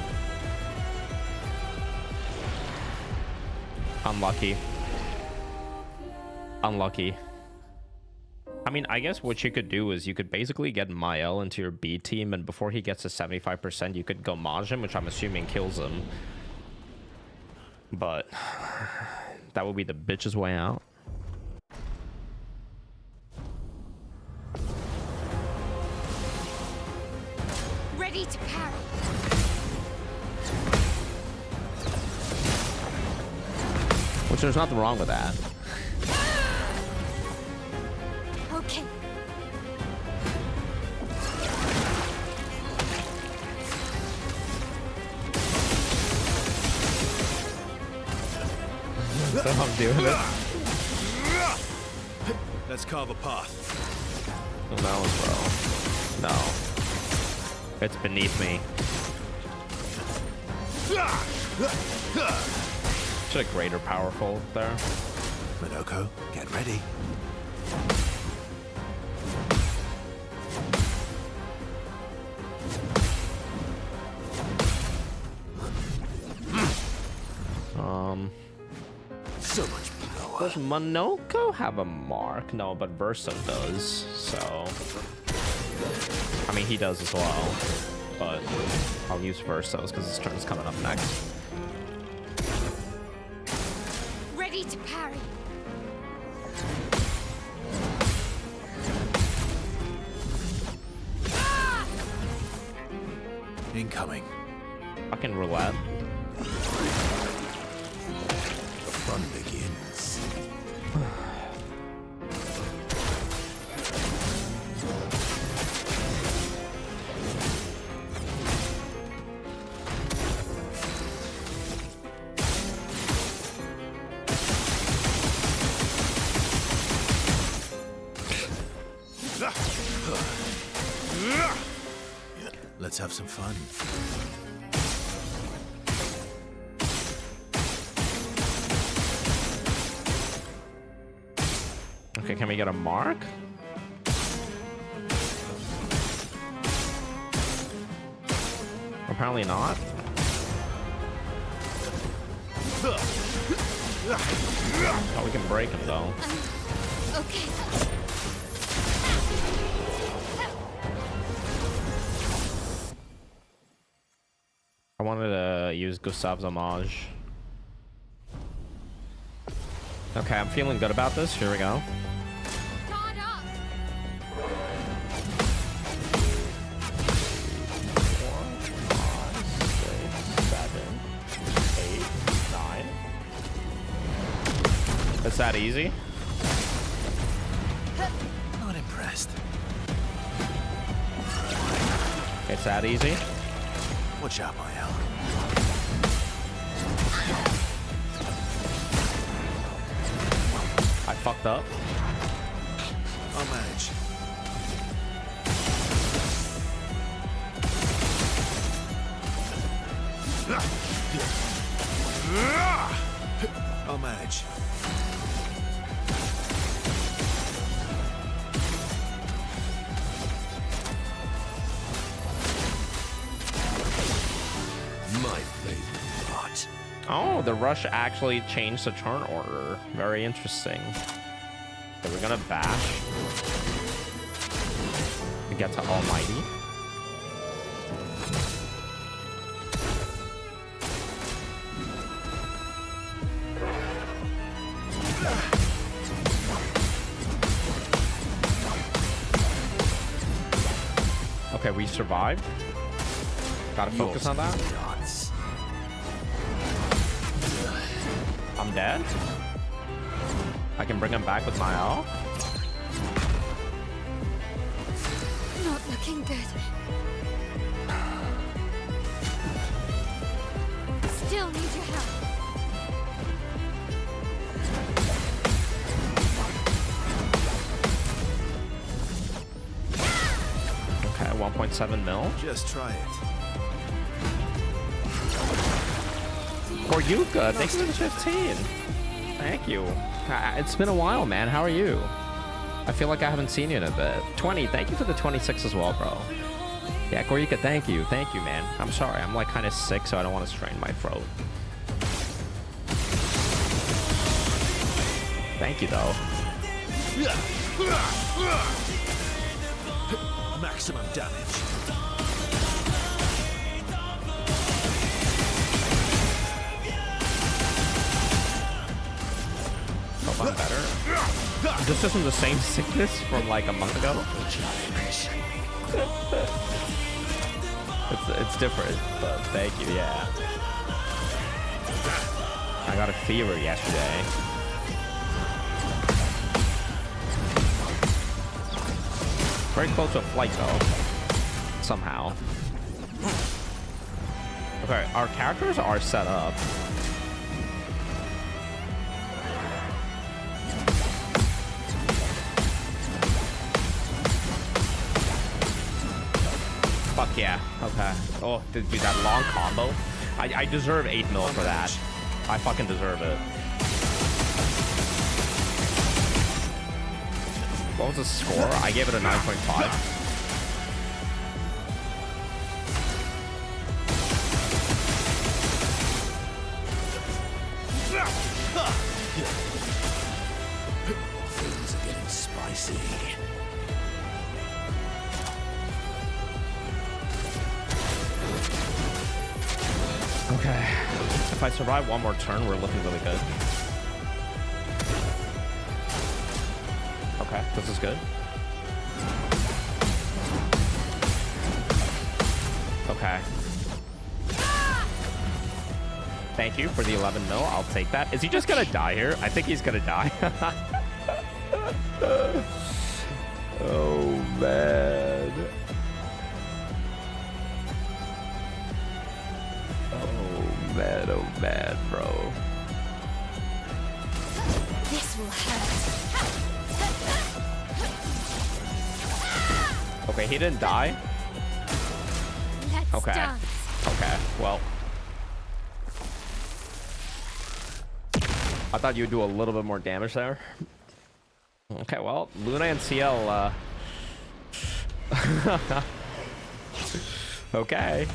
Unlucky. Unlucky. I mean, I guess what you could do is you could basically get Mael into your B team, and before he gets to 75%, you could go Maj him, which I'm assuming kills him. But that would be the bitch's way out. Ready to parry. Which there's nothing wrong with that. Okay. So I'm doing it. Let's carve a path. No, bro. No. It's beneath me. Should have greater powerful there. Minoko, get ready. So much power. Does Minoko have a mark? No, but Verso does, so... I mean, he does as well, but I'll use Verso's because his turn's coming up next. Ready to parry. Incoming. Fucking roulette. The fun begins. Let's have some fun. Okay, can we get a mark? Apparently not. Oh, we can break him though. Okay. I wanted to use Gustav's homage. Okay, I'm feeling good about this. Here we go. Guard up. 4, 5, 6, 7, 8, 9. Is that easy? Not impressed. It's that easy? Watch out, my Al. I fucked up. I'll manage. I'll manage. My favorite part. Oh, the rush actually changed the turn order. Very interesting. Okay, we're gonna bash. We get to Almighty. Okay, we survived. Gotta focus on that. I'm dead. I can bring him back with my L. Not looking good. Still need your help. Okay, 1.7 mil. Just try it. For you, good. Thank you for the 15. Thank you. It's been a while, man. How are you? I feel like I haven't seen you in a bit. 20. Thank you for the 26 as well, bro. Yeah, Gorika, thank you. Thank you, man. I'm sorry. I'm like kind of sick, so I don't want to strain my throat. Thank you, though. Maximum damage. Hope I'm better. This isn't the same sickness from like a month ago. It's different, but thank you, yeah. I got a fever yesterday. Very close to a flight though. Somehow. Okay, our characters are set up. Fuck yeah. Okay. Oh, dude, that long combo. I deserve 8 mil for that. I fucking deserve it. What was the score? I gave it a 9.5. Things are getting spicy. Okay. If I survive one more turn, we're looking really good. Okay, this is good. Okay. Thank you for the 11 mil. I'll take that. Is he just gonna die here? I think he's gonna die. Oh, man. Oh, man, bro. This will hurt. Okay, he didn't die. Okay. dance. Okay. Well, I thought you'd do a little bit more damage there. Okay. Well, Luna and CL. Okay.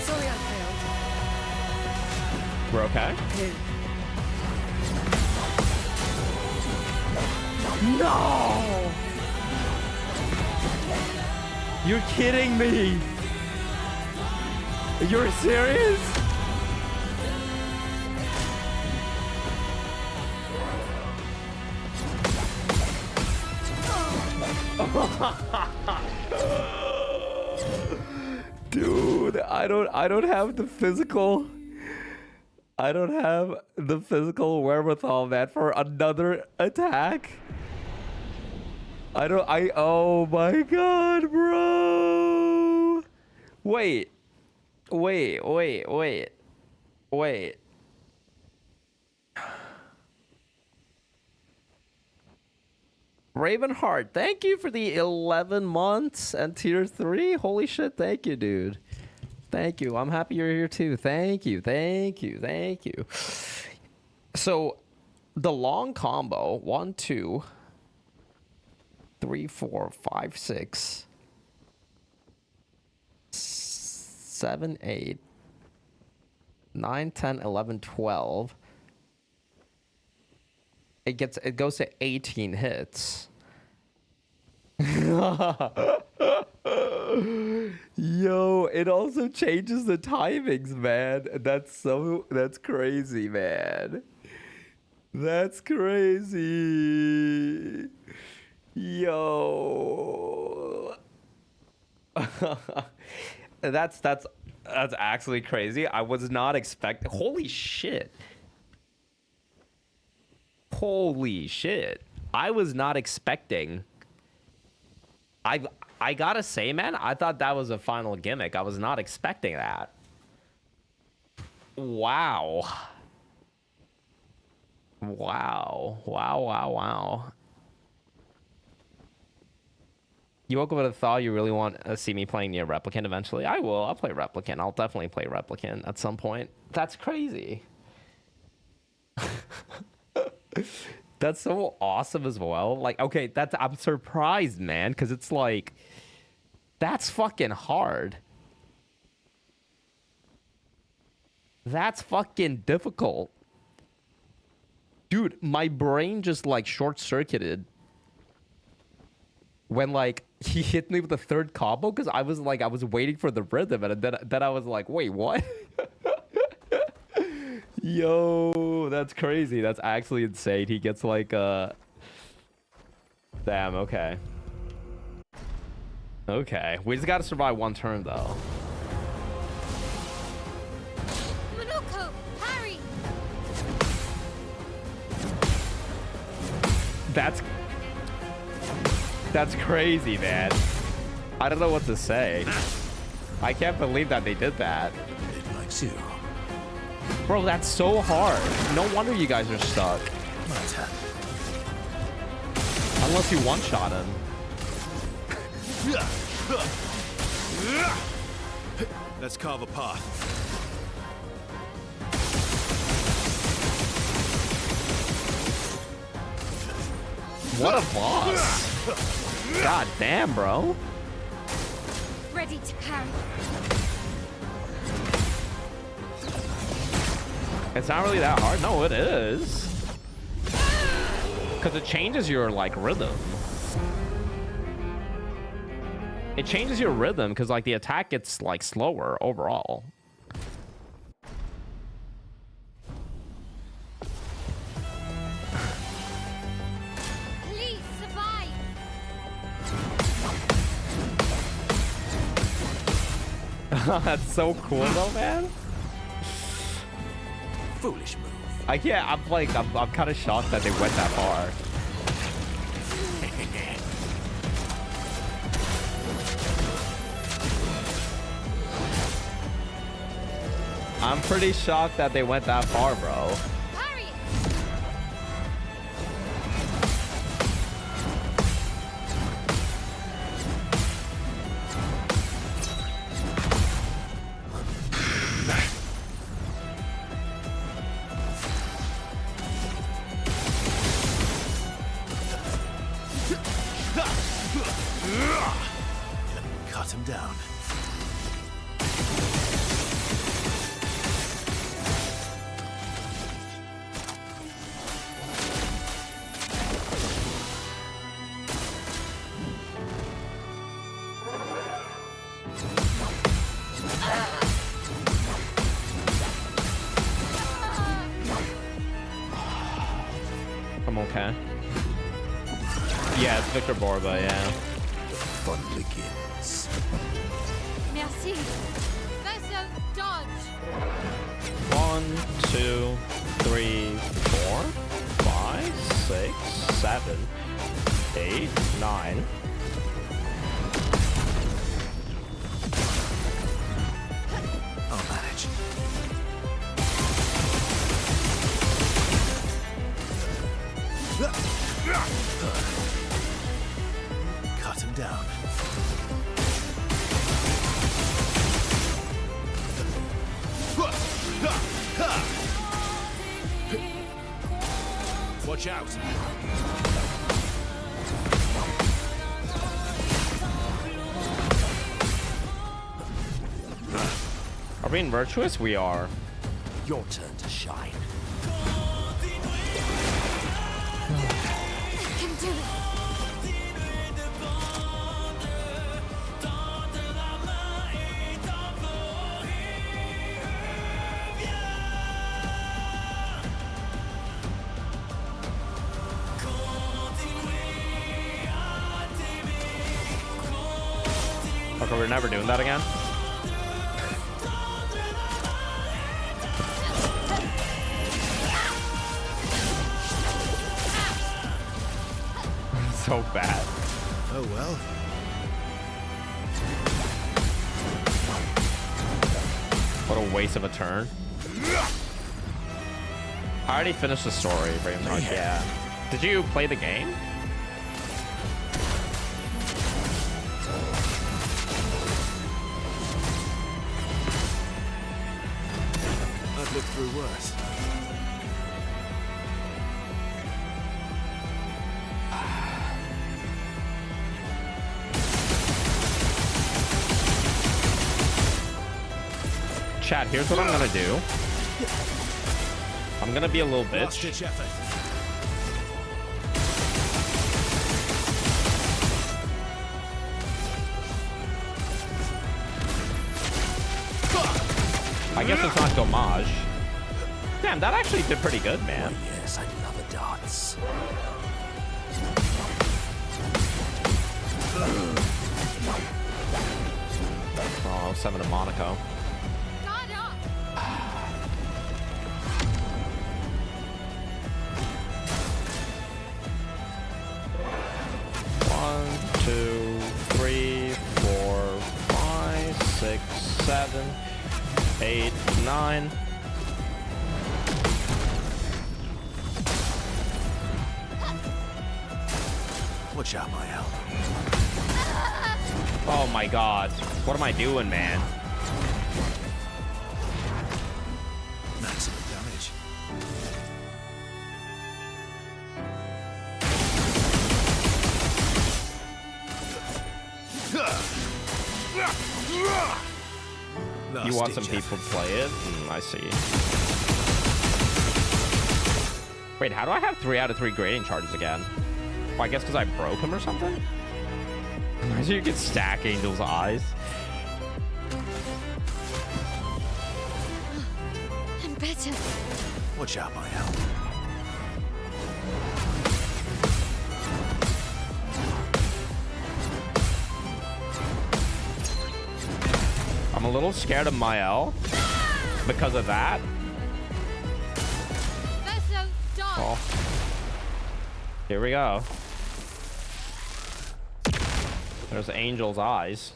Sorry I failed. We're okay. No! You're kidding me! You're serious? Dude, I don't have the physical. I don't have the physical wherewithal, man, for another attack. Oh my god, bro. Wait. Ravenheart, thank you for the 11 months and tier 3. Holy shit, thank you, dude. Thank you. I'm happy you're here too. Thank you. So, the long combo 1, 2, 3, 4, 5, 6, 7, 8, 9, 10, 11, 12. It goes to 18 hits. Yo, it also changes the timings, man. That's crazy, man. That's crazy. Yo. That's actually crazy. I was not expecting. Holy shit. I was not expecting. I gotta say, man, I thought that was a final gimmick. I was not expecting that. Wow. You woke up with a thought you really want to see me playing near Replicant eventually. I will. I'll play Replicant. I'll definitely play Replicant at some point. That's crazy. That's so awesome as well. Like, okay, I'm surprised, man, because it's like, that's fucking hard. That's fucking difficult. Dude, my brain just like short-circuited when like he hit me with the third combo because I was waiting for the rhythm and then I was like, wait, what? Yo, that's crazy. That's actually insane. He gets like damn, okay. Okay. We just gotta survive one turn though. Monoko, Harry. That's crazy, man. I don't know what to say. I can't believe that they did that. It likes you. Bro, that's so hard. No wonder you guys are stuck. My turn. Unless you one-shot him. Let's carve a path. What a boss. God damn, bro. Ready to carry. It's not really that hard. No, it is. Because it changes your, like, rhythm. It changes your rhythm because, like, the attack gets, like, slower overall. Please survive. That's so cool, though, man. Foolish move. I'm kind of shocked that they went that far. I'm pretty shocked that they went that far, bro. Parry it! Cut him down. I'm okay. Yeah, it's Victor Borba, yeah. Fun begins. Merci. Vessel dodge. 1, 2, 3, 4, 5, 6, 7, 8, 9. I'll manage. Cut him down. Watch out. Are we being virtuous? We are. Your turn to shine. I can do it. Okay, we're never doing that again. So bad. Oh well. What a waste of a turn. I already finished the story, pretty much. Yeah. Did you play the game? I've lived through worse. Chat, here's what I'm gonna do. I'm gonna be a little Last bitch. ditch effort. I guess it's not Gomage. Damn, that actually did pretty good, man. Yes, I love a dance. Oh, 7 to Monaco. Guard up. One, 2, 3, 4, 5, 6, 7, 8, 9. Watch out, Mael. Oh my god. What am I doing, man? Maximum damage. You watch some ditch people effort. play it? I see. Wait, how do I have 3 out of 3 grading charges again? Well, I guess because I broke him or something? Imagine you could stack Angel's eyes. I'm better. Watch out, Mael. I'm a little scared of Mael because of that. Vessel dodge. Oh. Here we go. There's Angel's eyes.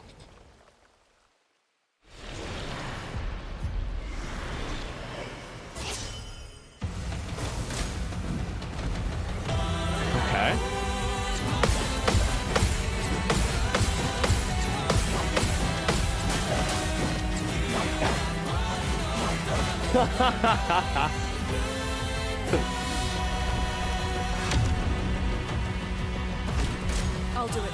I'll do it.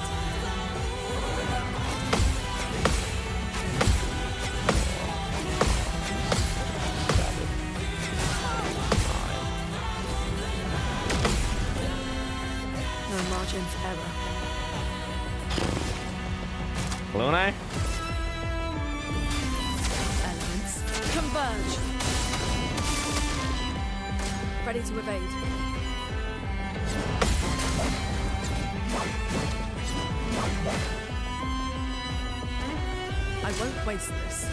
No margin for error. Luna? Elements converge. Ready to evade. I won't waste this.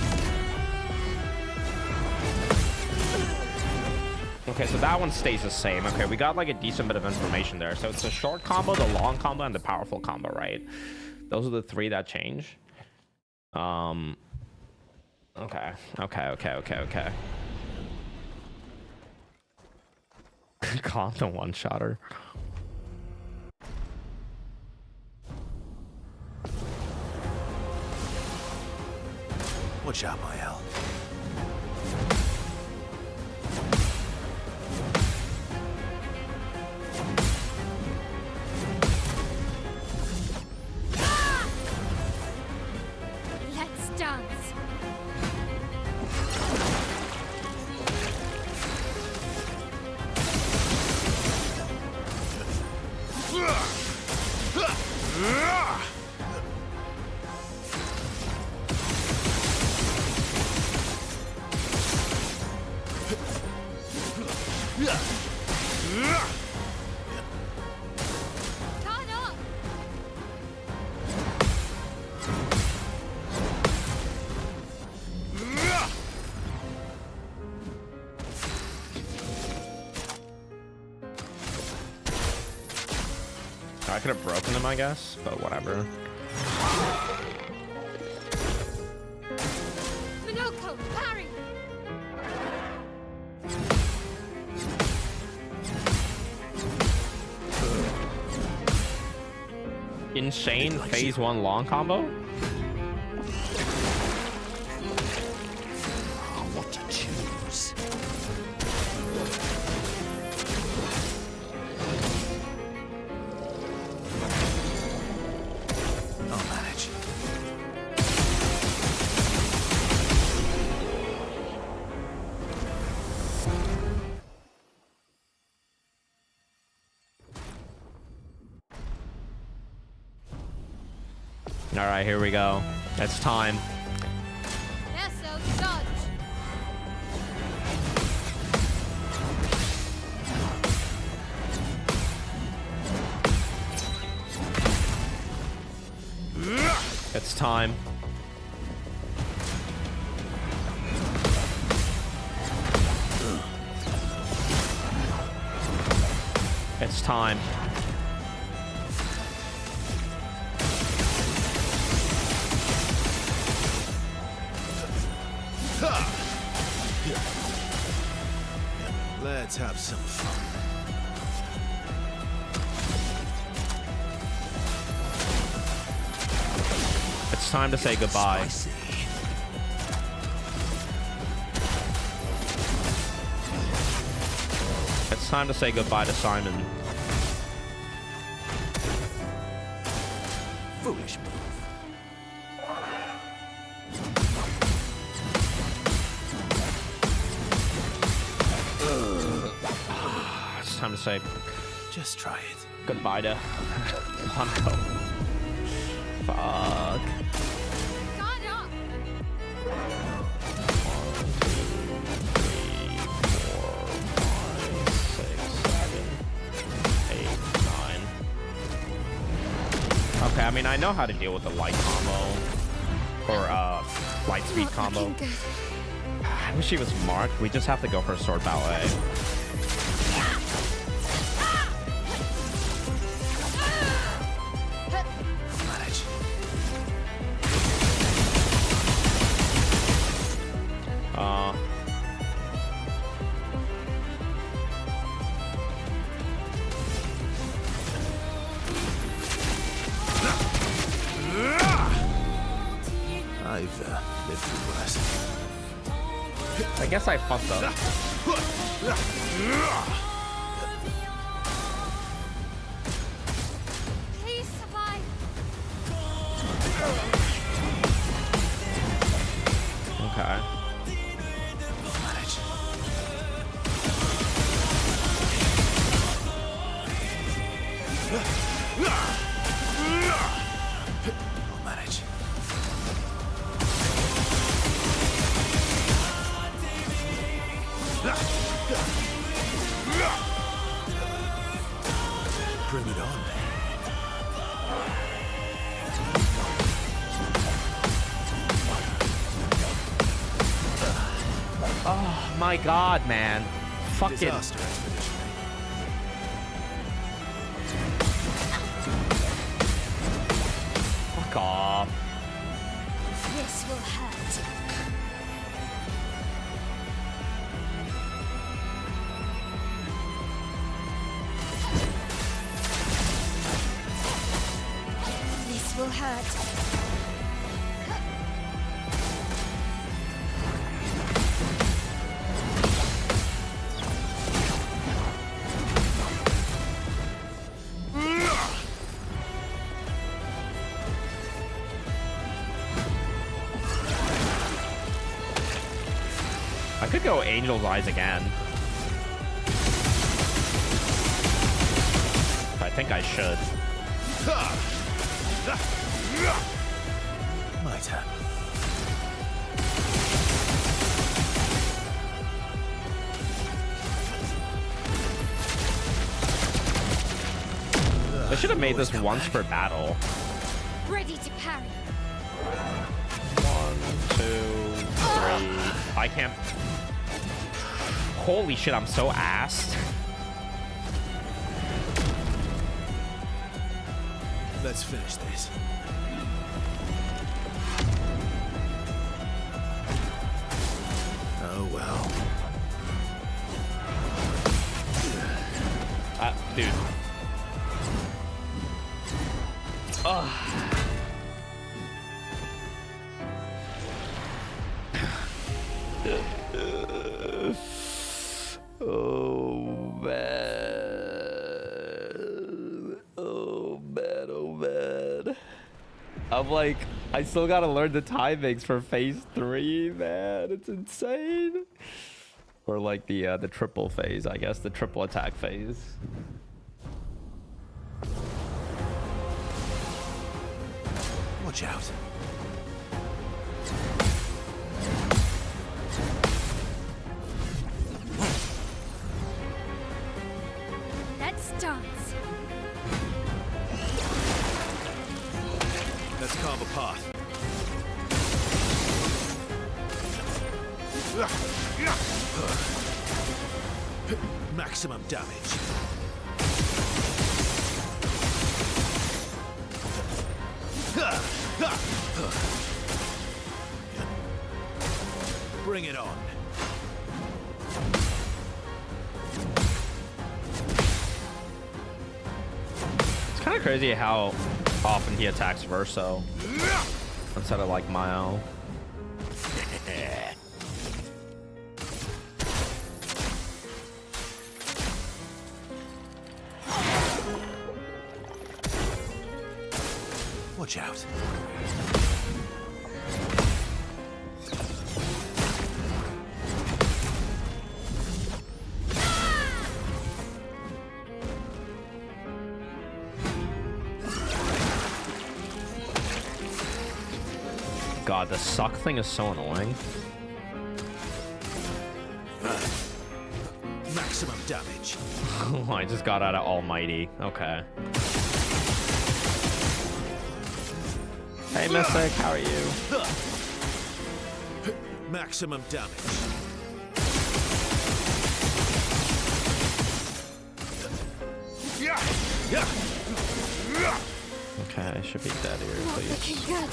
Okay, so that one stays the same. Okay, we got like a decent bit of information there. So it's the short combo, the long combo, and the powerful combo, right? Those are the three that change. Okay. Calm the one-shotter. Watch out, my L. Let's dance. Turn up. I could have broken them, I guess, but whatever. Minoko, parry. Insane phase 1 long combo? What to choose? I'll manage. All right, here we go. It's time. Nesso, dodge. It's time. It's time. Let's have some fun. It's time to say goodbye. Spicy. It's time to say goodbye to Simon. Foolish move. It's time to say Just try it. goodbye to Blanco. Fuck. Guard up. 1, 2, 3, 4, 5, 6, 7, 8, 9. Okay, I mean, I know how to deal with the light combo. Or, light speed Not combo. looking good. I wish he was marked. We just have to go for a sword ballet. I'll manage. I've lived through worse. I guess I fucked up. Please survive. Okay. Manage. I'll manage. Bring it on. Oh my god, man. Fucking. Disaster expedition. Fuck off. This will hurt. This will hurt. I could go Angel's Eyes again. I think I should. My turn. I should have made this once per battle. Ready to parry. 1, 2, 3. I can't. Holy shit, I'm so assed. Let's finish this. Oh well. Dude. Ugh. Oh man. Oh man, oh man. I'm like, I still gotta learn the timings for phase 3, man. It's insane. Or like the triple phase, I guess, the triple attack phase. Watch out. Let's dance. Let's carve a path. Maximum damage. Bring it on. It's kind of crazy how often he attacks Verso instead of like Mile. Watch out. God, the suck thing is so annoying. Maximum damage. I just got out of Almighty. Okay. Hey, Mystic, how are you? Maximum damage. Okay, I should be dead here, Not please. looking good.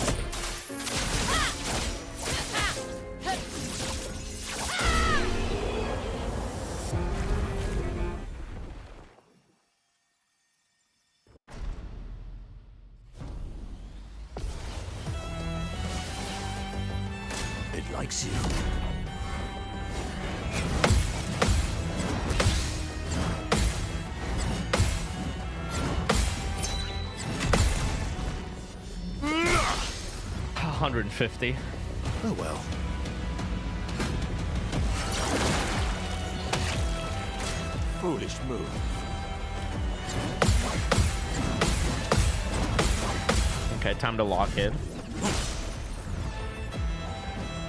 It likes you. 150. Oh well. Foolish move. Okay, time to lock in.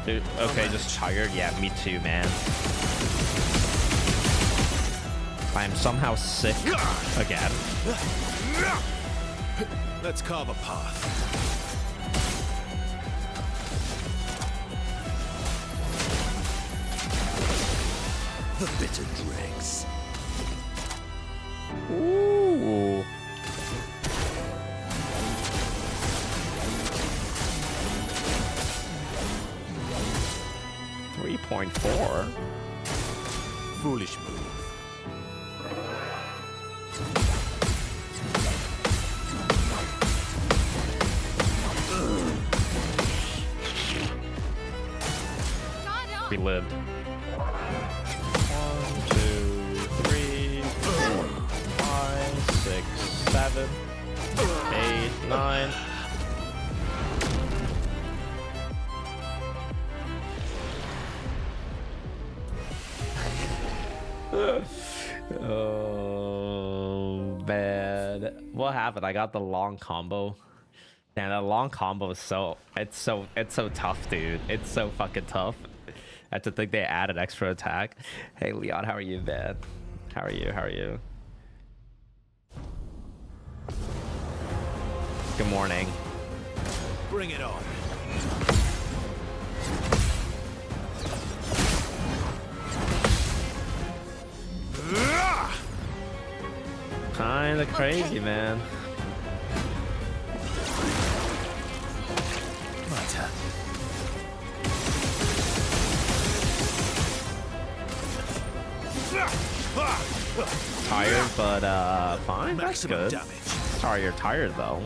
Dude, okay, just tired. Yeah, me too, man. I am somehow sick again. Let's carve a path. The bitter dregs. Ooh. .4. Foolish move. We lived. 1, 2, 3, 4, 5, 6, 7, 8, 9. Oh man, what happened? I got the long combo. Man, that long combo is so tough, dude. It's so fucking tough. I have to think they added extra attack. Hey Leon, how are you, man? How are you? How are you? Good morning. Bring it on. Kinda crazy, man. Right. Tired, but fine. That's Maximum good. damage. Sorry, you're tired though.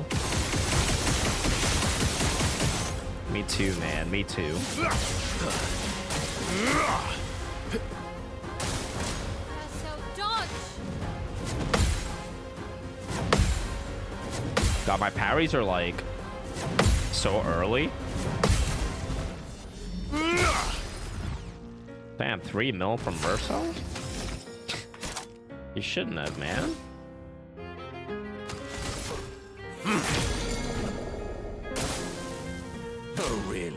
Me too, man. Me too. God, my parries are like so early. Damn, 3 mil from Verso? You shouldn't have, man. Oh, really?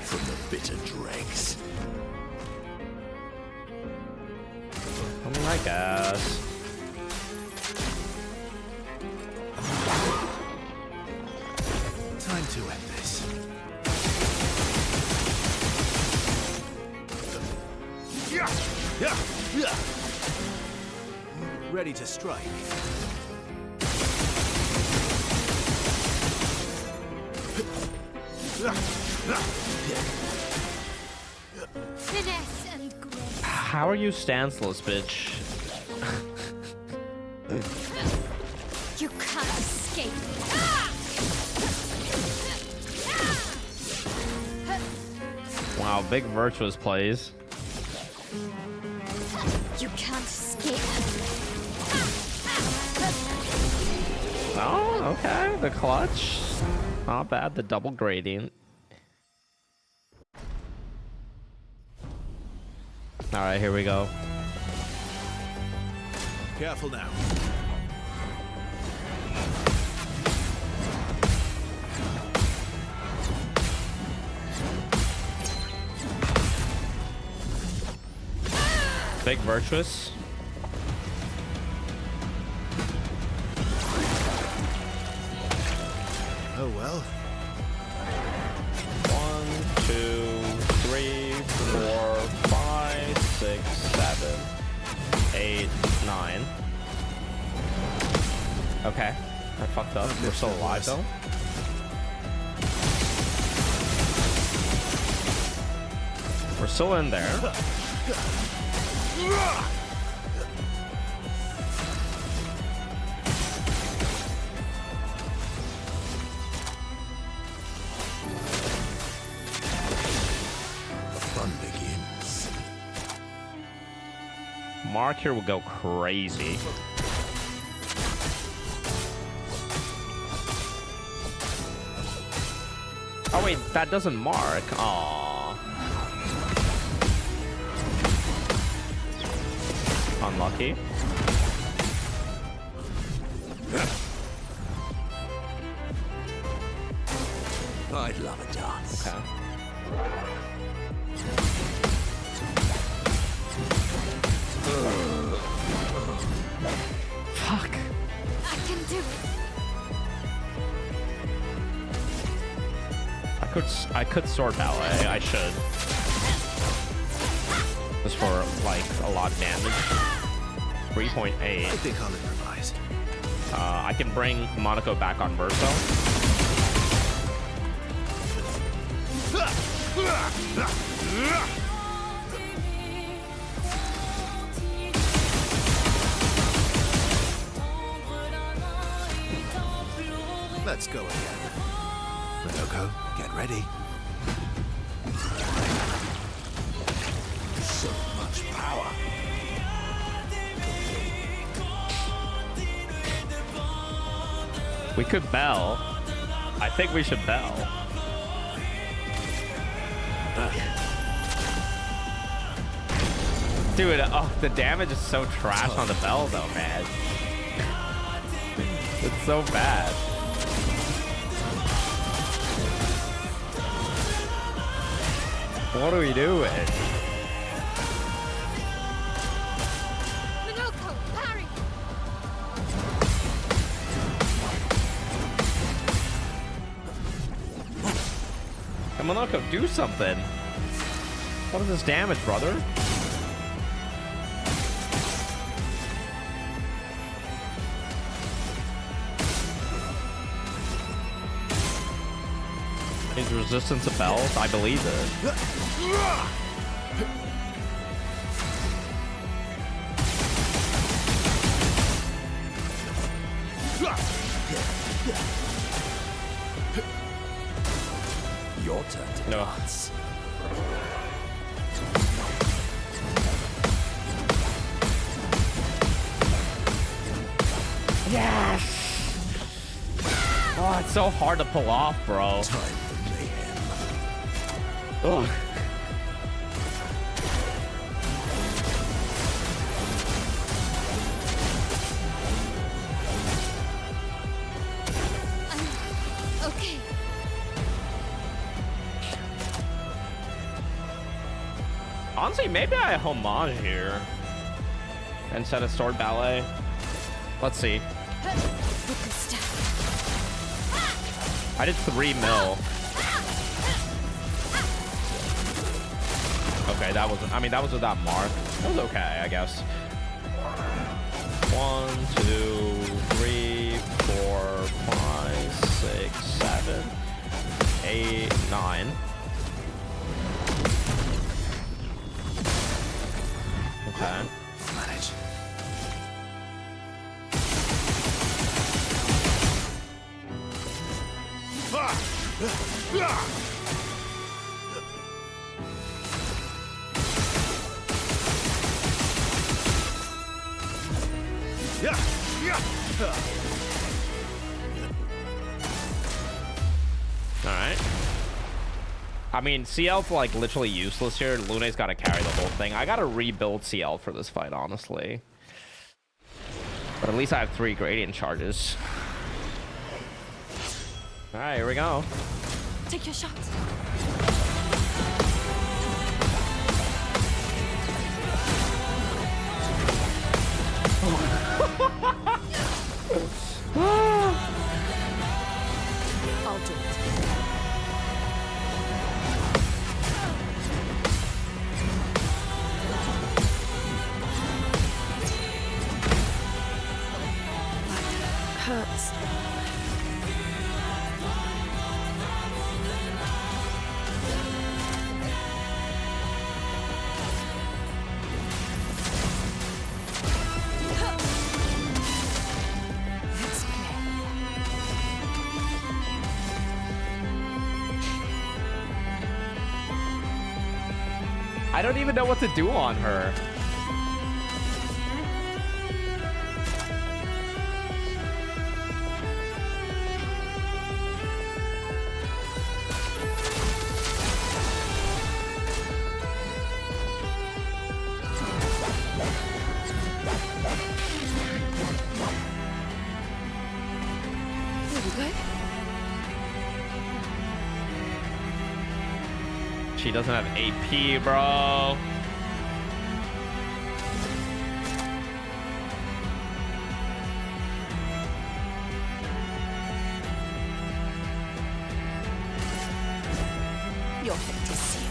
From the bitter dregs. I mean, I guess. Time to end this. Ready to strike. Finesse and grace. How are you stanceless, bitch? You can't escape. Wow, big virtuous plays. You can't escape. Oh, okay. The clutch. Not bad. The double gradient. All right, here we go. Careful now. Big virtuous. Oh well. 1, 2, 3, 4, 5, 6, 7, 8, 9. Okay, I fucked up. We're still alive though. We're still in there. Fun begins. Mark here will go crazy. Oh wait, that doesn't mark. Aww. Unlucky. I'd love a dance. Okay. Fuck. I can do it. I could sword ballet. I should. Just for like a lot of damage. 3.8. I think I'll improvise. I can bring Monaco back on Verso. Let's go again. Monaco, get ready. So much power. We could bell. I think we should bell. Dude, oh, the damage is so trash on the bell though, man. It's so bad. What are we doing? Minoko, parry! Come on, Monaco, do something. What is this damage, brother? Is resistance to bells? I believe it. Your turn to No. dance. Yes! Oh, it's so hard to pull off, bro. Time for mayhem. Ugh. Okay. Honestly, maybe I homage here instead of sword ballet. Let's see. Wicked step. I did 3 mil. Okay, that was, I mean, that was without mark. That was okay, I guess. 1, 2, 3, 4, 5, 6, 7, 8, 9. Okay. Manage. All right. I mean, CL's like literally useless here. Lune's got to carry the whole thing. I got to rebuild CL for this fight, honestly. But at least I have 3 gradient charges. All right, here we go. Take your shot. I'll do it. Hurts. Let's play. I don't even know what to do on her. Clair? She doesn't have AP, bro. Your fate is sealed.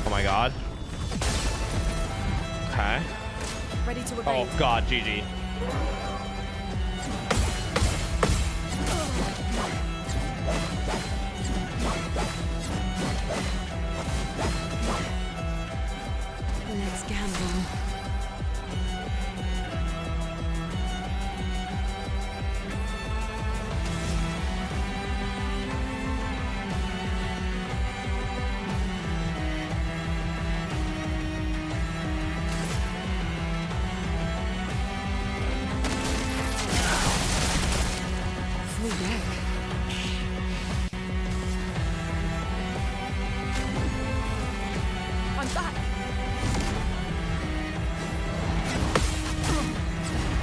Oh my god. Okay. Ready to evade. Oh god, GG. Let's gamble. Full deck. I'm back.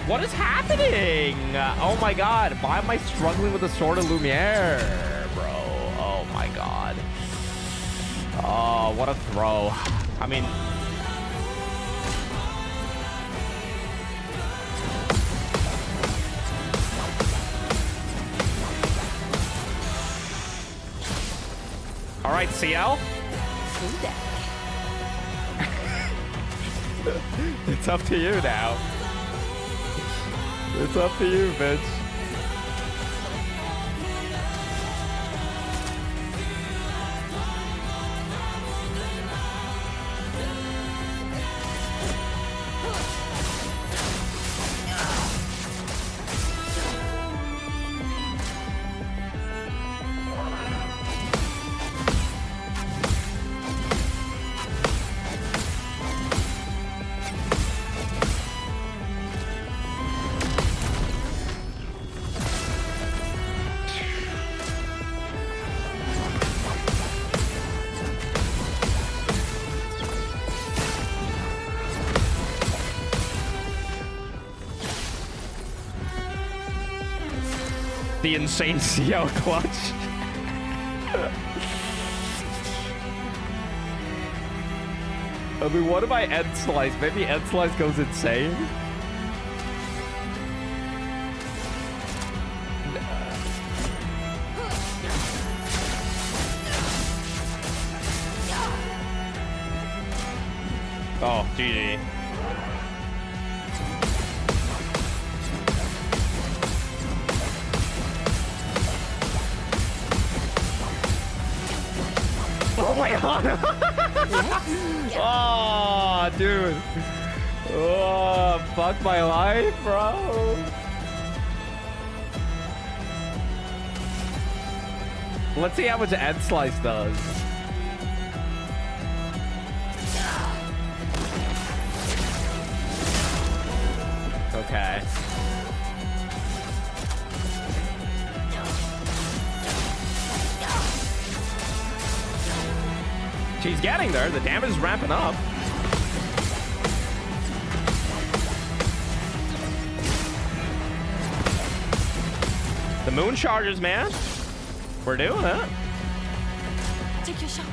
What is happening? Oh my god. Why am I struggling with the Sword of Lumiere, bro? Oh my god. Oh, what a throw. I mean... Alright, CL. Full deck. It's up to you now. It's up to you, bitch. The insane CL clutch. I mean, what if I end slice? Maybe end slice goes insane. Oh, GG. Oh my god! Oh, dude. Oh, fuck my life, bro. Let's see how much End Slice does. Okay. She's getting there. The damage is ramping up. The moon charges, man. We're doing it. Take your shot.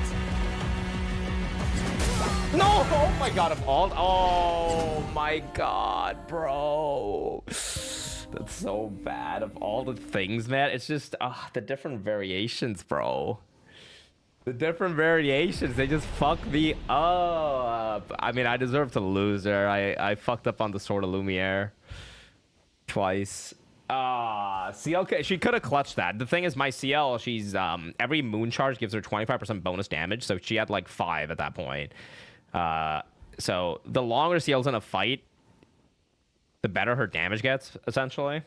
No! Oh my god, of all... Oh my god, bro. That's so bad. Of all the things, man. It's just... the different variations, bro. The different variations, they just fuck me up. I mean, I deserve to lose there. I fucked up on the Sword of Lumiere twice. CL, she could have clutched that. The thing is, my CL, she's every moon charge gives her 25% bonus damage, so she had like 5 at that point. So the longer CL's in a fight, the better her damage gets, essentially.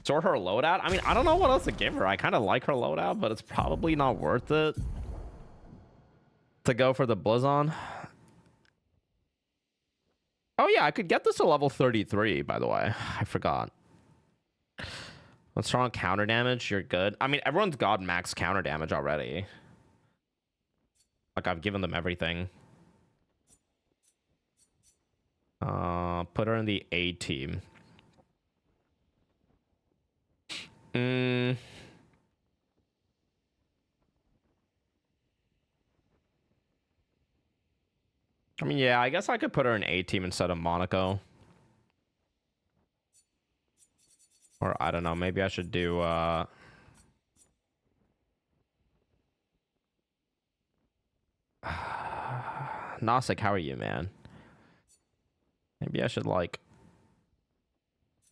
Sort her loadout. I mean, I don't know what else to give her. I kind of like her loadout, but it's probably not worth it to go for the Blizzon. Oh yeah, I could get this to level 33, by the way. I forgot. With strong counter damage, you're good. I mean, everyone's got max counter damage already. Like, I've given them everything. Put her in the A team. I mean, yeah, I guess I could put her in A team instead of Monaco. Or I don't know, maybe I should do Nosik, how are you, man? Maybe I should like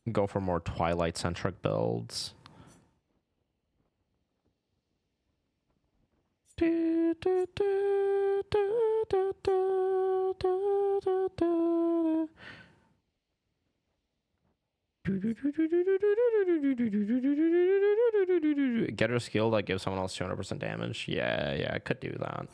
go for more Twilight centric builds. Get her skill that gives someone else 200% damage. Yeah, I could do that.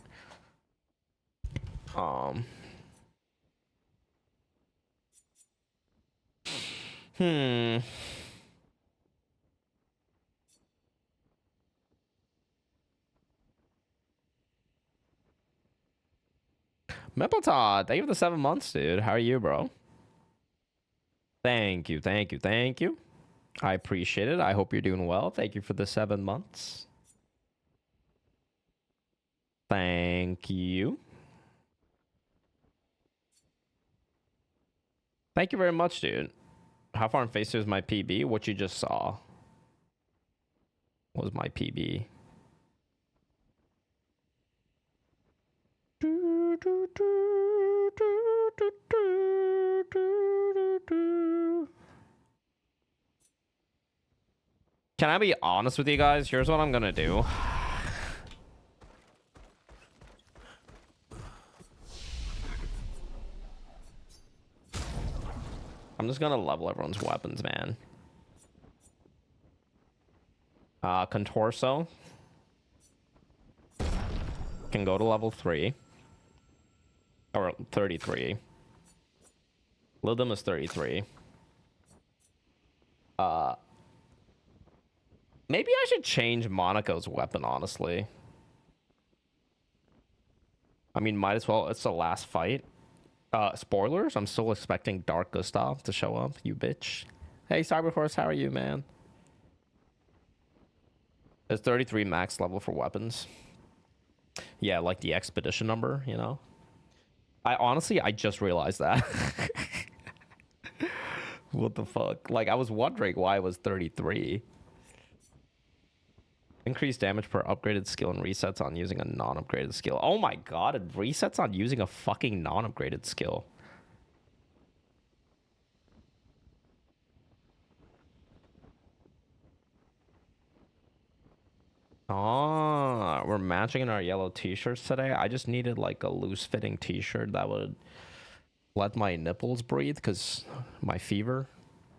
Mepeltod, thank you for the 7 months, dude. How are you, bro? Thank you. I appreciate it. I hope you're doing well. Thank you for the 7 months. Thank you. Thank you very much, dude. How far in face is my PB? What you just saw was my PB. Can I be honest with you guys? Here's what I'm gonna do. I'm just gonna level everyone's weapons, man. Contorso can go to level 3 or 33. Lidum is 33. Maybe I should change Monaco's weapon, honestly. I mean, might as well. It's the last fight. Spoilers, I'm still expecting Dark Gustav to show up, you bitch. Hey, Cyberhorse, how are you, man? There's 33 max level for weapons. Yeah, like the expedition number, you know? I just realized that. What the fuck? Like, I was wondering why it was 33. Increased damage per upgraded skill and resets on using a non-upgraded skill. Oh my god, it resets on using a fucking non-upgraded skill. Oh, we're matching in our yellow t-shirts today. I just needed like a loose-fitting t-shirt that would let my nipples breathe because my fever.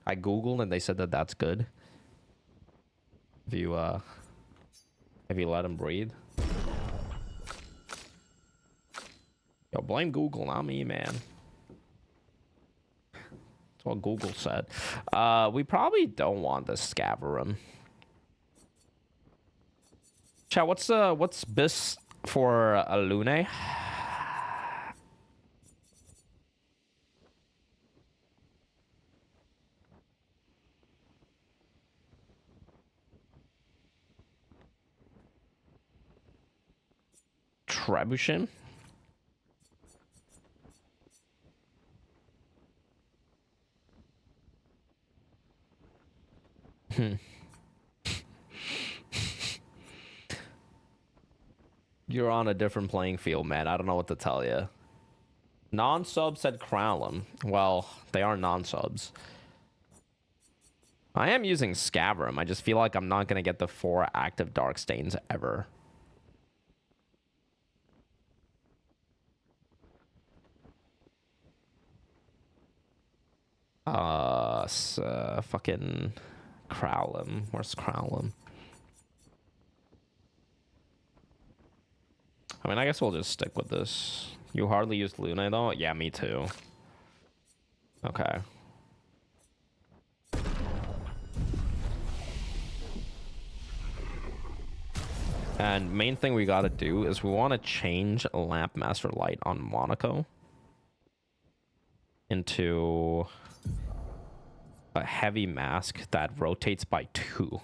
I googled and they said that that's good. If you let them breathe. Yo, blame Google, not me, man. That's what Google said. We probably don't want this Scaverum. Chat, what's bis for a Lune? Trebuchet. You're on a different playing field, man. I don't know what to tell you. Non-sub said Crowlem. Well, they are non-subs. I am using Scaverum. I just feel like I'm not going to get the 4 active Dark Stains ever. Fucking Crowlem. Where's Crowlem? I mean, I guess we'll just stick with this. You hardly used Lune, though? Yeah, me too. Okay. And main thing we gotta do is we want to change Lamp Master Light on Monaco into a heavy mask that rotates by 2.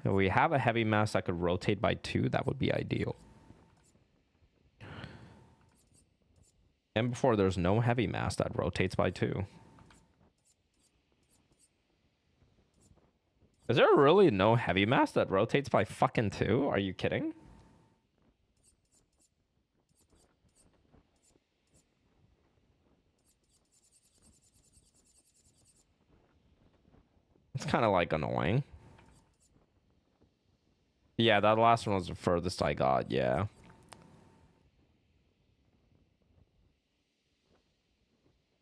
If we have a heavy mask that could rotate by 2, that would be ideal. And before, there's no heavy mask that rotates by 2. Is there really no heavy mask that rotates by fucking 2? Are you kidding? It's kind of like annoying. Yeah, that last one was the furthest I got, yeah.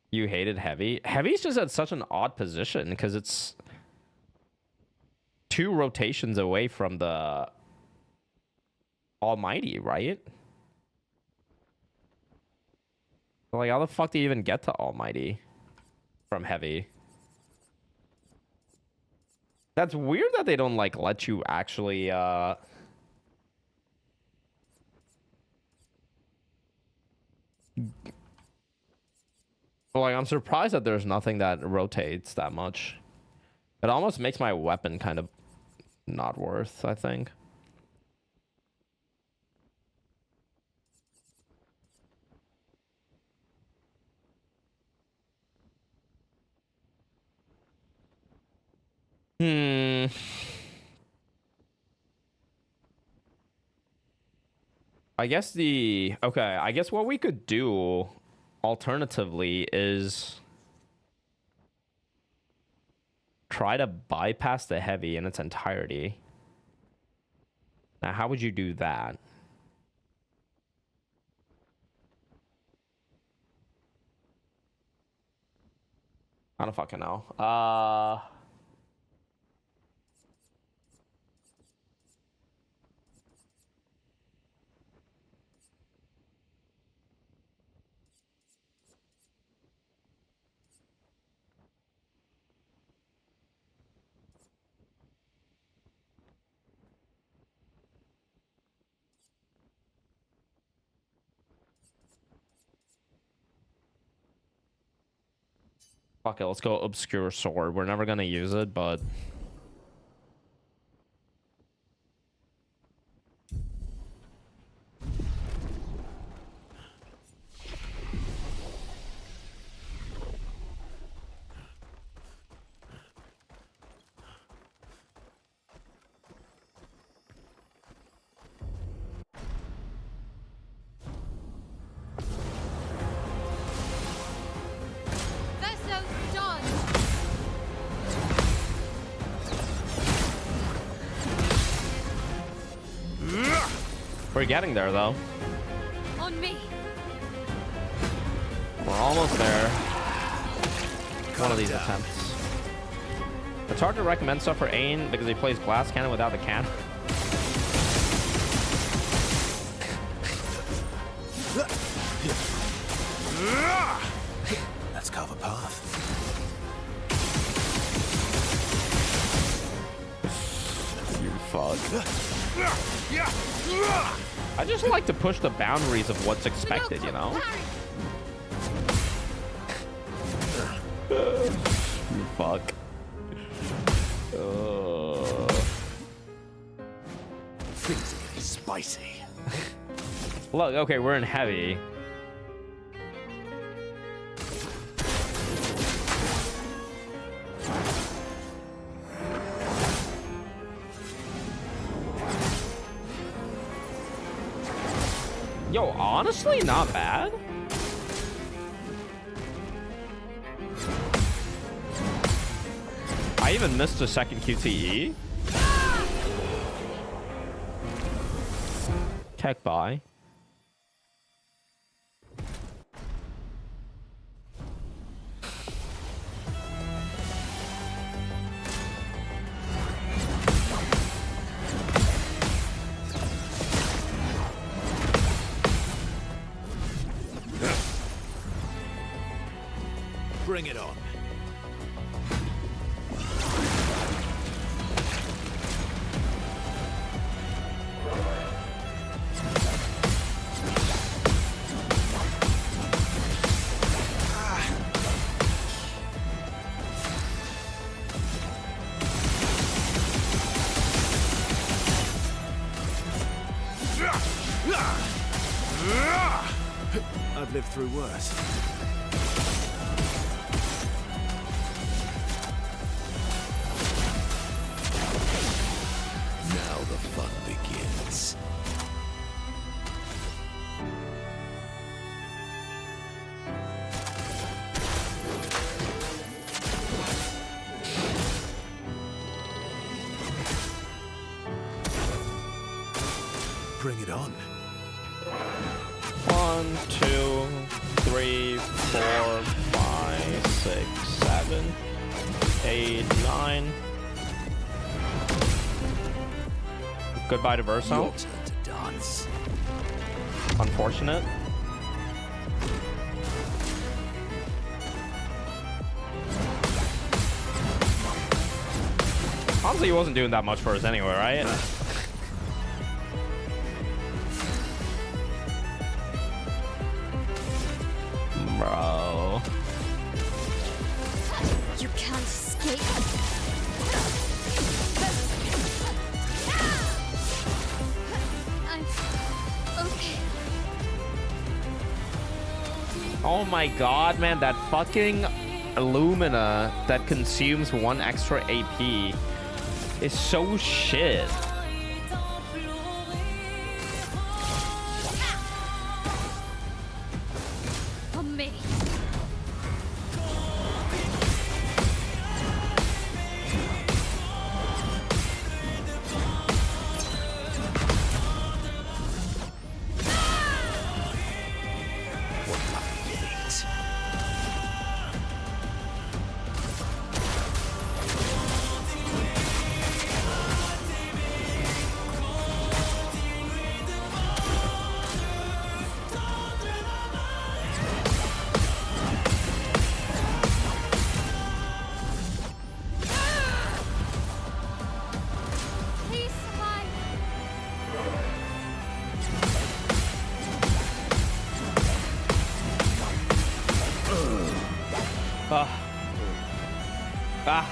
You hated heavy? Heavy's just at such an odd position because it's 2 rotations away from the Almighty, right? Like, how the fuck do you even get to Almighty from heavy? That's weird that they don't, like, let you actually, But, like, I'm surprised that there's nothing that rotates that much. It almost makes my weapon kind of not worth, I think. I guess I guess what we could do alternatively is try to bypass the heavy in its entirety. Now, how would you do that? I don't fucking know. Fuck it, let's go Obscure Sword. We're never gonna use it, but... We're getting there, though. On me. We're almost there. One of these attempts. It's hard to recommend stuff for Ain because he plays glass cannon without the cannon. Let's carve a path. You fuck. I just like to push the boundaries of what's expected, you know? You fuck. Things are getting spicy. Look, okay, we're in heavy. Yo, honestly, not bad. I even missed a second QTE. Tech by. Bring it on. I've lived through worse. Now the fun begins. Bring it on. 1, 2, 3, 4, 5, 6, 7, 8, 9. Goodbye to Verso. Your turn to dance. Unfortunate. Honestly, he wasn't doing that much for us anyway, right? Bro. You can't escape. I'm okay. Oh my god, man, that fucking Illumina that consumes 1 extra AP is so shit. For me. Please survive. Ah. Ah.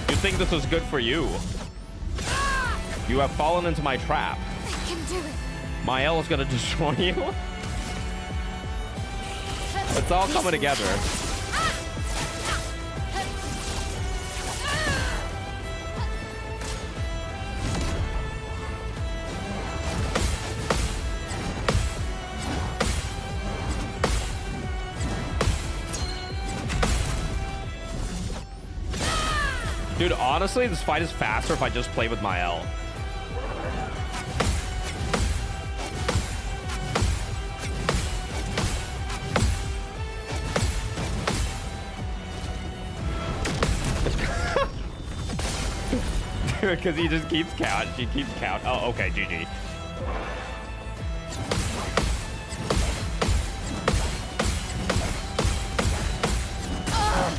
You think this was good for you? You have fallen into my trap. I can do it. Mael is gonna destroy you. It's all coming together. Dude, honestly, this fight is faster if I just play with Mael. Because he just keeps count. She keeps count. Oh, okay, GG.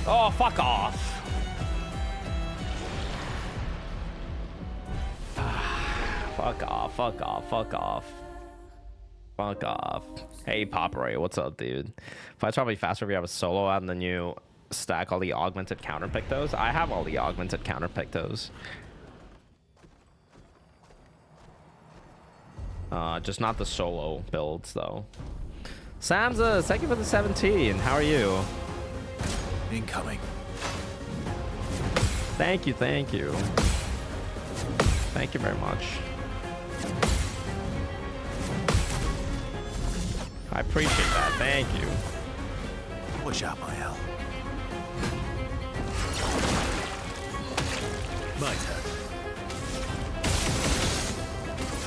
Oh, fuck off. Fuck off, fuck off, fuck off. Fuck off. Hey, Popray, what's up, dude? Fight's probably faster if you have a solo out and then you stack all the augmented counter pictos. I have all the augmented counter pictos. Just not the solo builds, though. Samza, thank you for the 17. How are you? Incoming. Thank you, thank you. Thank you very much. I appreciate that. Thank you. Watch out, Mael. My turn.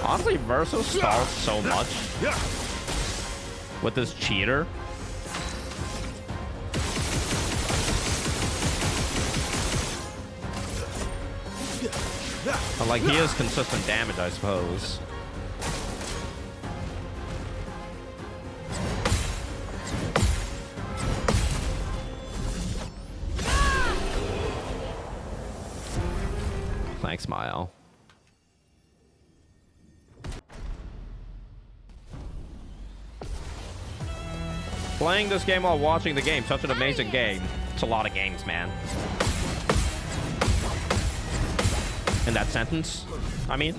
Honestly, Verso stalls so much with this cheater. But, like, he has consistent damage, I suppose. Thanks, Mael. Playing this game while watching the game. Such an amazing game. It's a lot of games, man. In that sentence, I mean.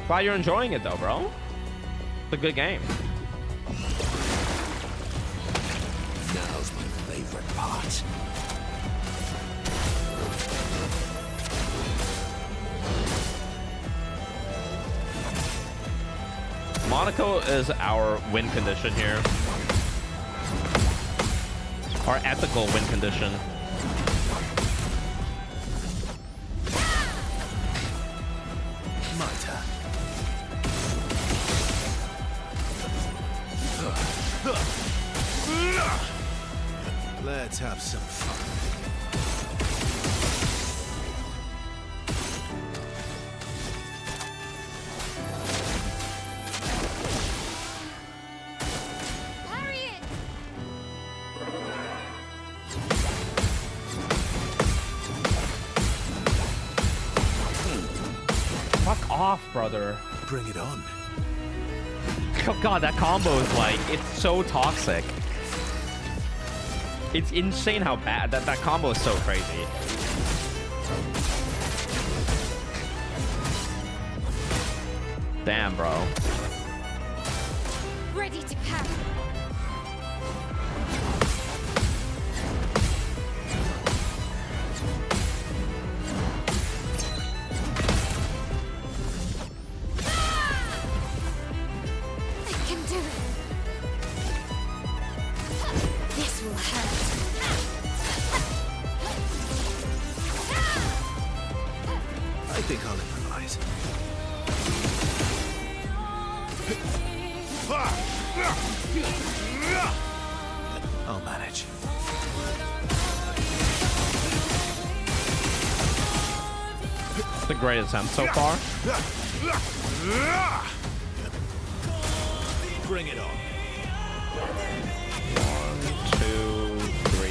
Glad you're enjoying it, though, bro. It's a good game. Now's my favorite part. Monaco is our win condition here. Our ethical win condition. My turn. Let's have some fun. Parry it! Fuck off, brother. Bring it on. Oh god, that combo is like, it's so toxic. It's insane how bad that combo is so crazy. Damn, bro. Ready to parry. I can do it. This will hurt. I think I'll improvise. I'll manage. The great attempt so far. Bring it on. 1, 2, 3,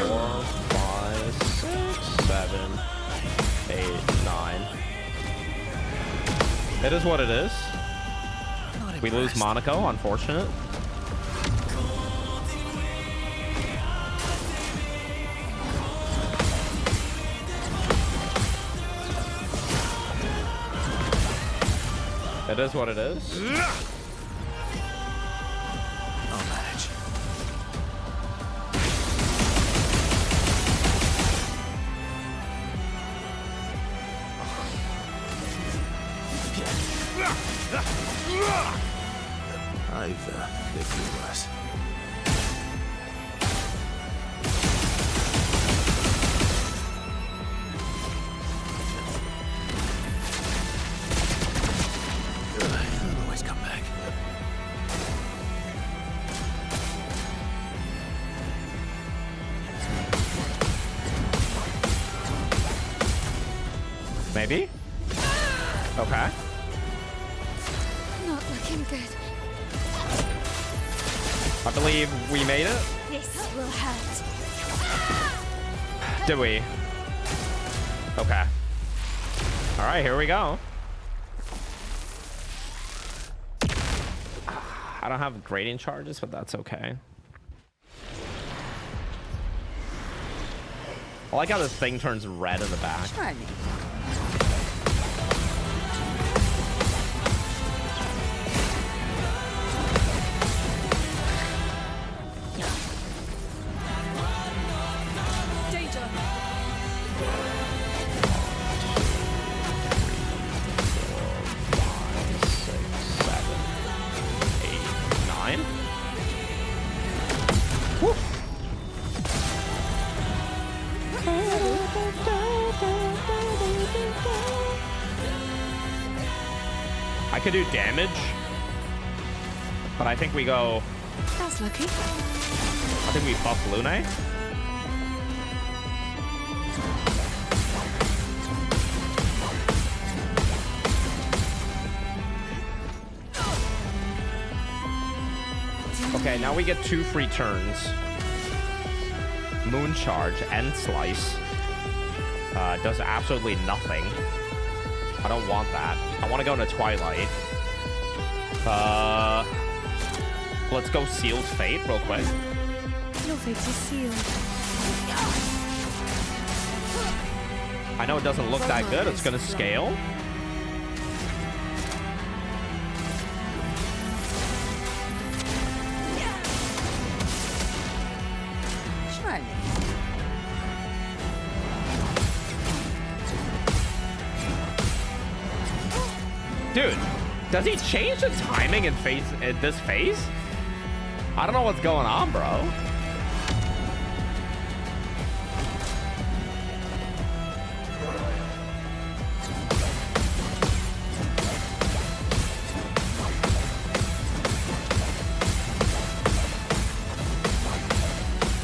4, 5, 6, 7, 8, 9. It is what it is. We lose Monaco, unfortunate. It is what it is. I'll manage. I've lived through worse. I'll always come back. Maybe? Okay. Not looking good. I believe we made it. This will hurt. Did we? Okay. All right, here we go. I don't have grading charges, but that's okay. I like how this thing turns red in the back. Try me. Danger! 9. Woo. I could do damage, but I think we go. That's lucky. I think we buff Lune. Okay, now we get 2 free turns. Moon Charge and Slice. Does absolutely nothing. I don't want that. I want to go into Twilight. Let's go Sealed Fate real quick. Your fate is sealed. I know it doesn't look that good. It's gonna scale. Try me. Dude, does he change the timing in this phase? I don't know what's going on, bro.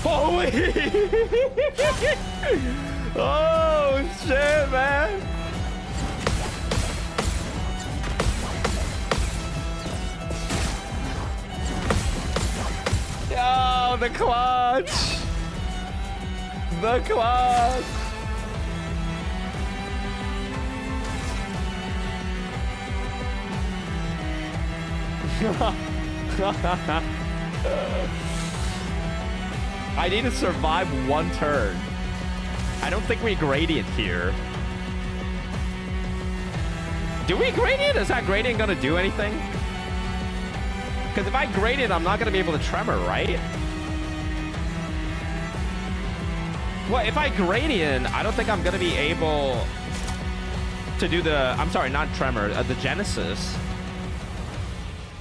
Holy! Oh shit, man! Yo, the clutch! The clutch! I need to survive one turn. I don't think we gradient here. Do we gradient? Is that gradient gonna do anything? Because if I gradient, I'm not gonna be able to tremor, right? Well, if I gradient, I don't think I'm gonna be able to do the... I'm sorry, not tremor, the Genesis.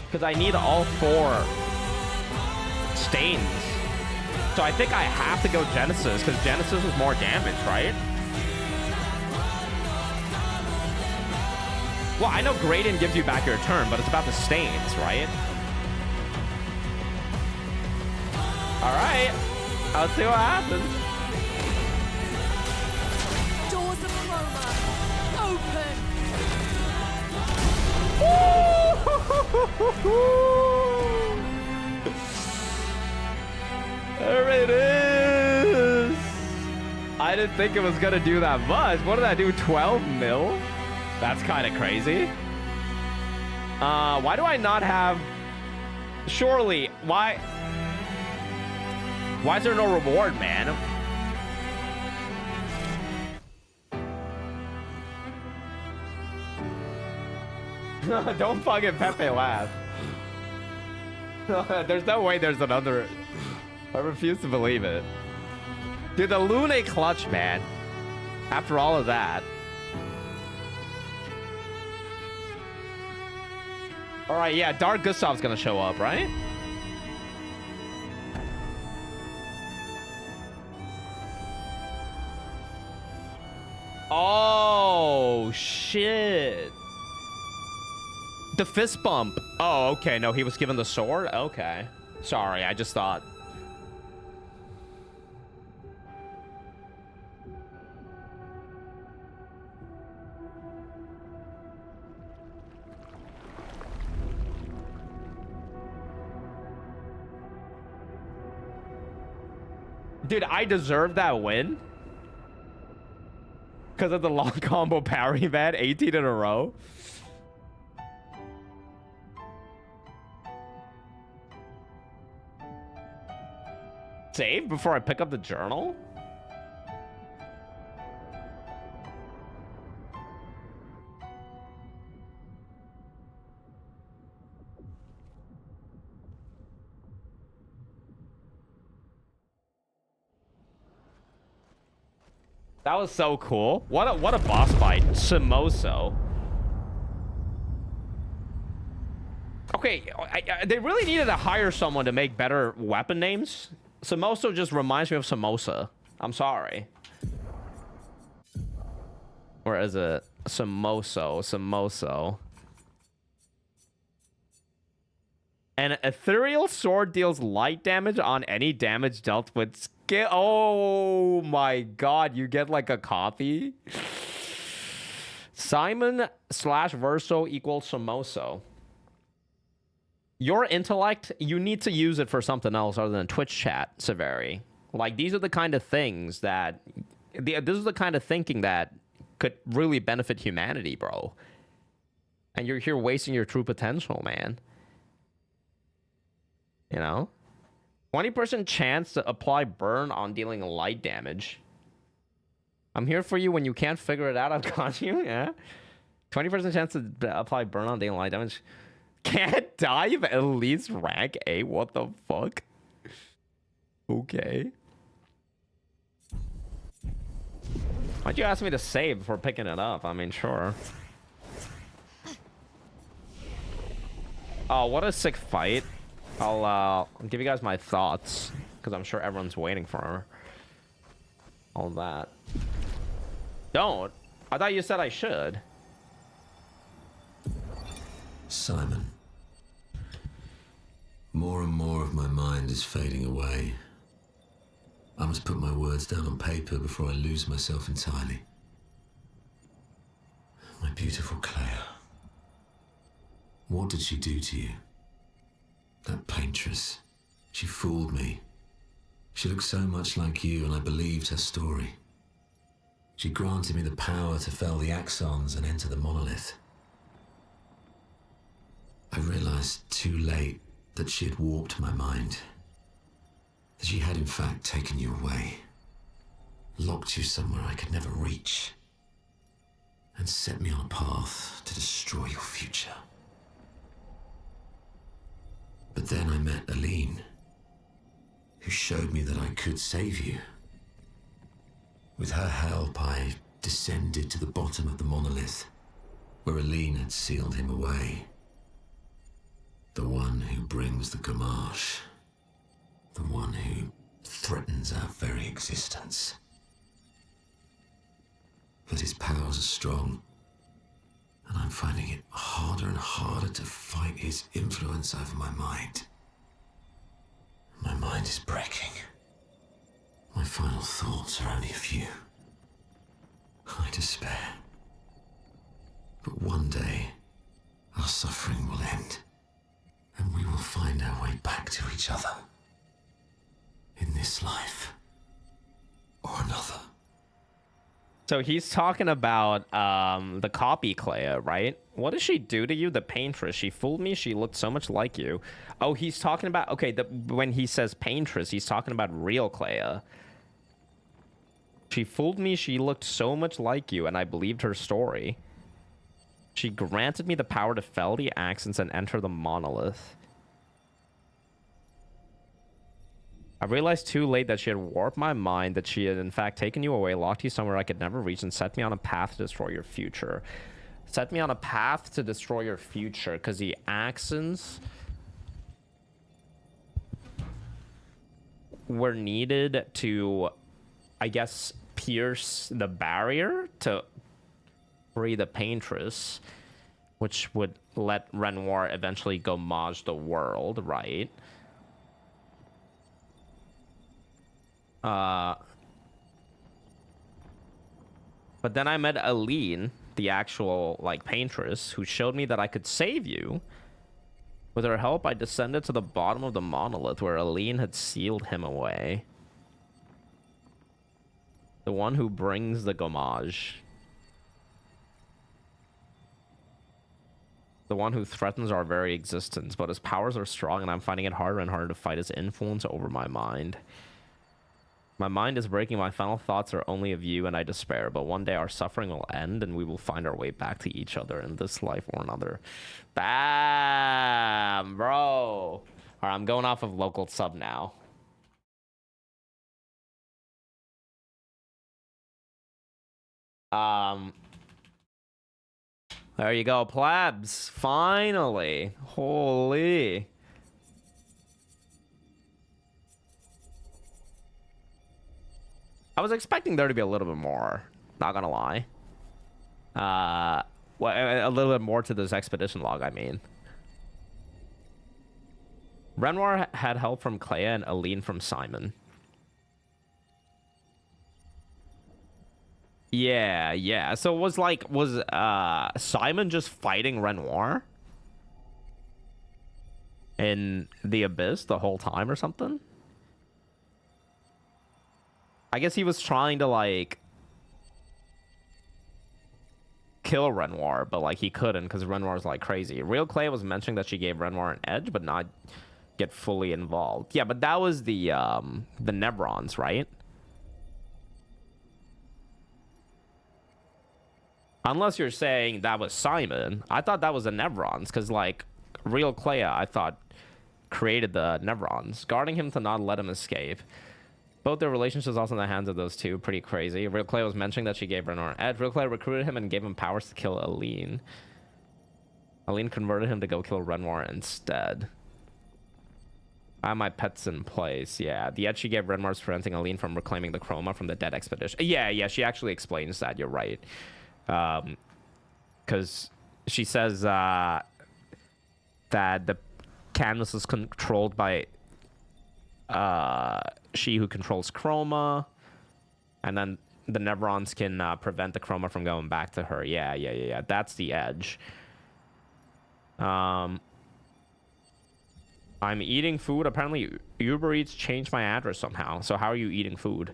Because I need all 4 stains. So I think I have to go Genesis, because Genesis is more damage, right? Well, I know Gradient gives you back your turn, but it's about the stains, right? Alright. Let's see what happens. Doors of chroma. Open. There it is. I didn't think it was gonna do that much. What did I do? 12 mil? That's kind of crazy. Why do I not have... Surely, why is there no reward, man? Don't fucking Pepe laugh. There's no way there's another... I refuse to believe it. Dude, the Lune clutch, man. After all of that. Alright, yeah, Dark Gustav's gonna show up, right? Oh, shit. The fist bump. Oh, okay. No, he was given the sword? Okay. Sorry, I just thought... Dude, I deserve that win. Because of the long combo parry, man. 18 in a row. Save before I pick up the journal? That was so cool. What a boss fight. Samoso. Okay, they really needed to hire someone to make better weapon names. Samoso just reminds me of samosa. I'm sorry. Or is it Samoso? An ethereal sword deals light damage on any damage dealt with skill. Oh my god, you get like a copy? Simon/Verso equals Samoso. Your intellect, you need to use it for something else other than Twitch chat, Severi. Like, these are the kind of things that... This is the kind of thinking that could really benefit humanity, bro. And you're here wasting your true potential, man. You know? 20% chance to apply burn on dealing light damage. I'm here for you when you can't figure it out. I've got you. Yeah. 20% chance to apply burn on dealing light damage. Can't die if at least rank A. What the fuck? Okay. Why'd you ask me to save before picking it up? I mean, sure. Oh, what a sick fight. I'll give you guys my thoughts, because I'm sure everyone's waiting for all that. Don't. I thought you said I should. Simon. More and more of my mind is fading away. I must put my words down on paper before I lose myself entirely. My beautiful Clair. What did she do to you? That paintress. She fooled me. She looked so much like you, and I believed her story. She granted me the power to fell the axons and enter the monolith. I realized too late that she had warped my mind. That she had in fact taken you away, locked you somewhere I could never reach, and set me on a path to destroy your future. But then I met Aline, who showed me that I could save you. With her help, I descended to the bottom of the monolith, where Aline had sealed him away. The one who brings the Gamage. The one who threatens our very existence. But his powers are strong, and I'm finding it harder and harder to fight his influence over my mind. My mind is breaking. My final thoughts are only a few. I despair. But one day, our suffering will end, and we will find our way back to each other. In this life, or another. So he's talking about the copy Clair, right? What does she do to you? The paintress. She fooled me. She looked so much like you. Oh, he's talking about... Okay, when he says paintress, he's talking about real Clair. She fooled me. She looked so much like you, and I believed her story. She granted me the power to fell the accents and enter the monolith. I realized too late that she had warped my mind, that she had in fact taken you away, locked you somewhere I could never reach, and set me on a path to destroy your future. Set me on a path to destroy your future, because the accents were needed to, I guess, pierce the barrier to free the paintress, which would let Renoir eventually Gamage the world, right? But then I met Aline, the actual, like, paintress, who showed me that I could save you. With her help, I descended to the bottom of the monolith where Aline had sealed him away. The one who brings the Gamage. The one who threatens our very existence, but his powers are strong and I'm finding it harder and harder to fight his influence over my mind. My mind is breaking. My final thoughts are only of you, and I despair. But one day our suffering will end, and we will find our way back to each other in this life or another. Bam, bro. All right, I'm going off of local sub now. There you go, plebs. Finally. Holy. I was expecting there to be a little bit more, not gonna lie. Well, a little bit more to this expedition log, I mean. Renoir had help from Clair and Aline from Simon. Yeah. So it was like, was Simon just fighting Renoir in the abyss the whole time or something? I guess he was trying to, like, kill Renoir, but, like, he couldn't because Renoir's, like, crazy. Real Clay was mentioning that she gave Renoir an edge, but not get fully involved. Yeah, but that was the Nevrons, right? Unless you're saying that was Simon. I thought that was the Nevrons, because, like, real Clair, I thought, created the Nevrons, guarding him to not let him escape. Both their relationships also in the hands of those two. Pretty crazy. Real Clair was mentioning that she gave Renor an edge. Real Clair recruited him and gave him powers to kill Aline. Aline converted him to go kill Renoir instead. I have my pets in place. Yeah, the edge she gave Renoir is preventing Aline from reclaiming the chroma from the dead expedition. Yeah, she actually explains that. You're right. Because she says that the canvas is controlled by she who controls chroma, and then the Nevrons can prevent the chroma from going back to her. Yeah. That's the edge. I'm eating food. Apparently, Uber Eats changed my address somehow. So how are you eating food?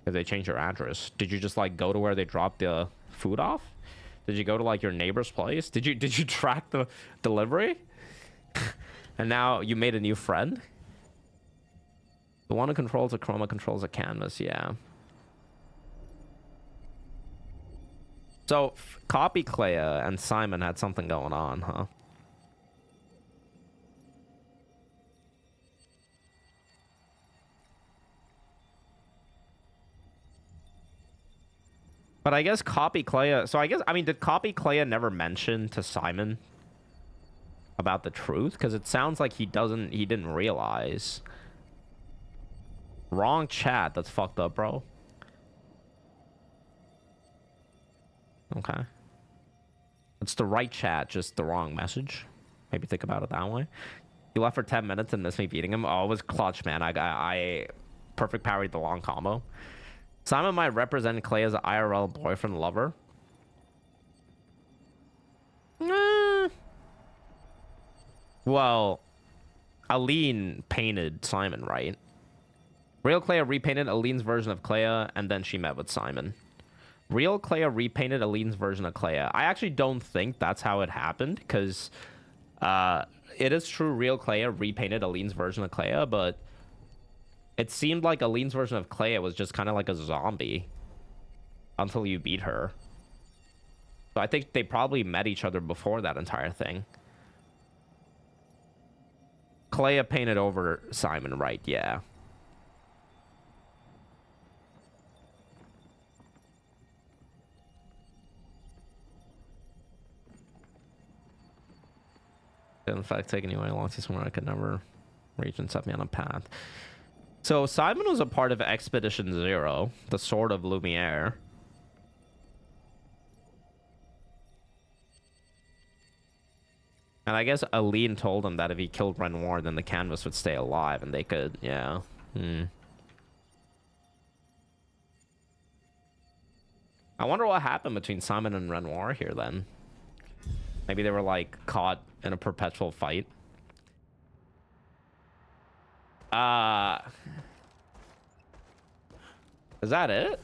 Did they change your address? Did you just like go to where they dropped the food off? Did you go to like your neighbor's place? Did you track the delivery? And now you made a new friend? The one who controls the chroma controls the canvas, yeah. So, Copy Clair and Simon had something going on, huh? But I guess Copy Clair... So I mean, did Copy Clair never mention to Simon about the truth? Because it sounds like he didn't realize. Wrong chat. That's fucked up, bro. Okay. It's the right chat, just the wrong message. Maybe think about it that way. You left for 10 minutes and missed me beating him. Oh, it was clutch, man. I perfect parried the long combo. Simon might represent Clay as an IRL boyfriend lover. Well, Aline painted Simon, right? Real Clair repainted Aline's version of Clair, and then she met with Simon. Real Clair repainted Aline's version of Clair. I actually don't think that's how it happened, because it is true Real Clair repainted Aline's version of Clair, but it seemed like Aline's version of Clair was just kind of like a zombie until you beat her. So I think they probably met each other before that entire thing. Clair painted over Simon, right? Yeah. In fact, taking you away along to somewhere I could never reach and set me on a path. So Simon was a part of Expedition Zero, the Sword of Lumiere. And I guess Aline told him that if he killed Renoir, then the canvas would stay alive and they could, yeah. I wonder what happened between Simon and Renoir here then. Maybe they were like caught in a perpetual fight. Is that it?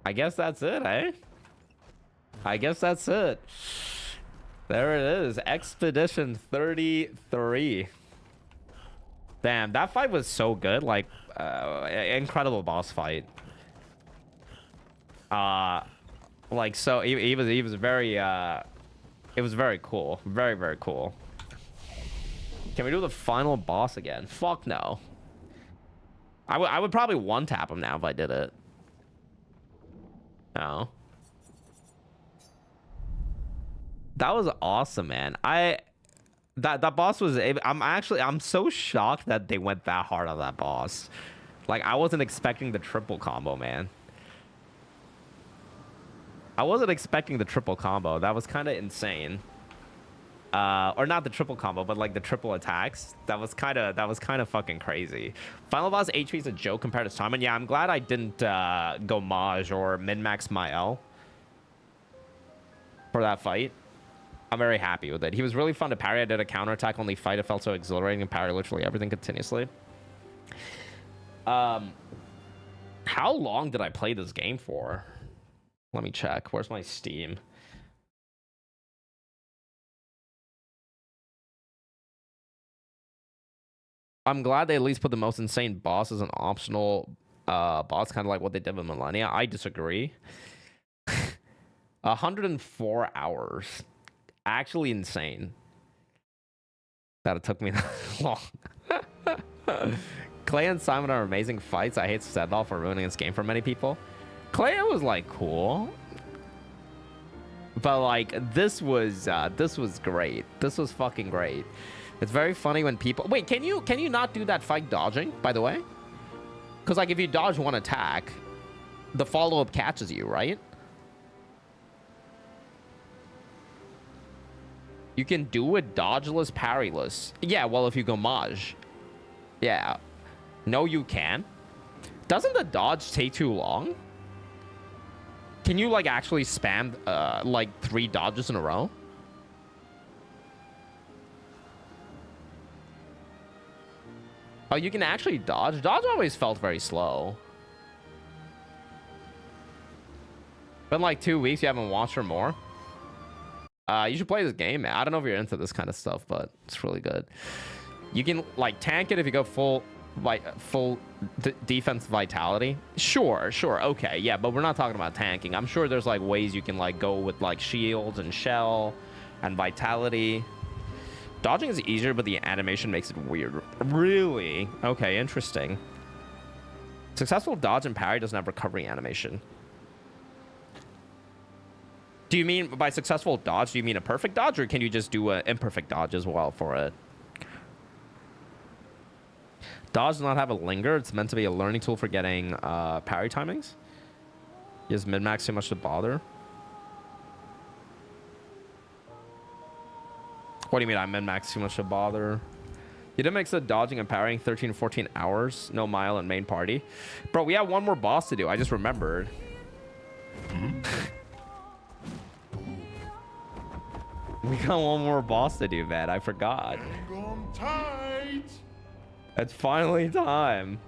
I guess that's it, eh? I guess that's it. There it is. Expedition 33. Damn, that fight was so good. Like, incredible boss fight. Like, so he was very it was very cool. Very, very cool. Can we do the final boss again? Fuck no. I would probably one tap him now if I did it. No. That was awesome, man. That boss was... I'm so shocked that they went that hard on that boss. Like, I wasn't expecting the triple combo, man. I wasn't expecting the triple combo. That was kind of insane. Or not the triple combo, but like the triple attacks. That was kind of fucking crazy. Final boss HP is a joke compared to Simon. Yeah, I'm glad I didn't go Maj or min-max my L for that fight. I'm very happy with it. He was really fun to parry. I did a counterattack only fight. It felt so exhilarating and parry literally everything continuously. How long did I play this game for? Let me check. Where's my Steam? I'm glad they at least put the most insane boss as an optional boss, kind of like what they did with Millennia. I disagree. 104 hours. Actually insane. That it took me that long. Clay and Simon are amazing fights. I hate Sedal for ruining this game for many people. Clay was like cool. But like this was great. This was fucking great. It's very funny when people wait, can you not do that fight dodging, by the way? Because like if you dodge one attack, the follow-up catches you, right? You can do it dodgeless, parryless. Yeah, well if you go Maj. Yeah. No, you can. Doesn't the dodge take too long? Can you like actually spam like 3 dodges in a row? Oh, you can actually dodge? Dodge always felt very slow. Been like 2 weeks you haven't watched or more? You should play this game, man. I don't know if you're into this kind of stuff, but it's really good. You can like tank it if you go full defense vitality. Sure, okay, yeah, but we're not talking about tanking. I'm sure there's like ways you can like go with like shields and shell and vitality. Dodging is easier, but the animation makes it weird. Really? Okay, interesting. Successful dodge and parry doesn't have recovery animation. Do you mean by successful dodge, do you mean a perfect dodge, or can you just do an imperfect dodge as well for it? Dodge does not have a linger. It's meant to be a learning tool for getting parry timings. Is min-max too much to bother? What do you mean I min-max too much to bother? You did mix the dodging and parrying 13 to 14 hours. No mile and main party. Bro, we have one more boss to do. I just remembered. We got one more boss to do, man. I forgot. It's finally time.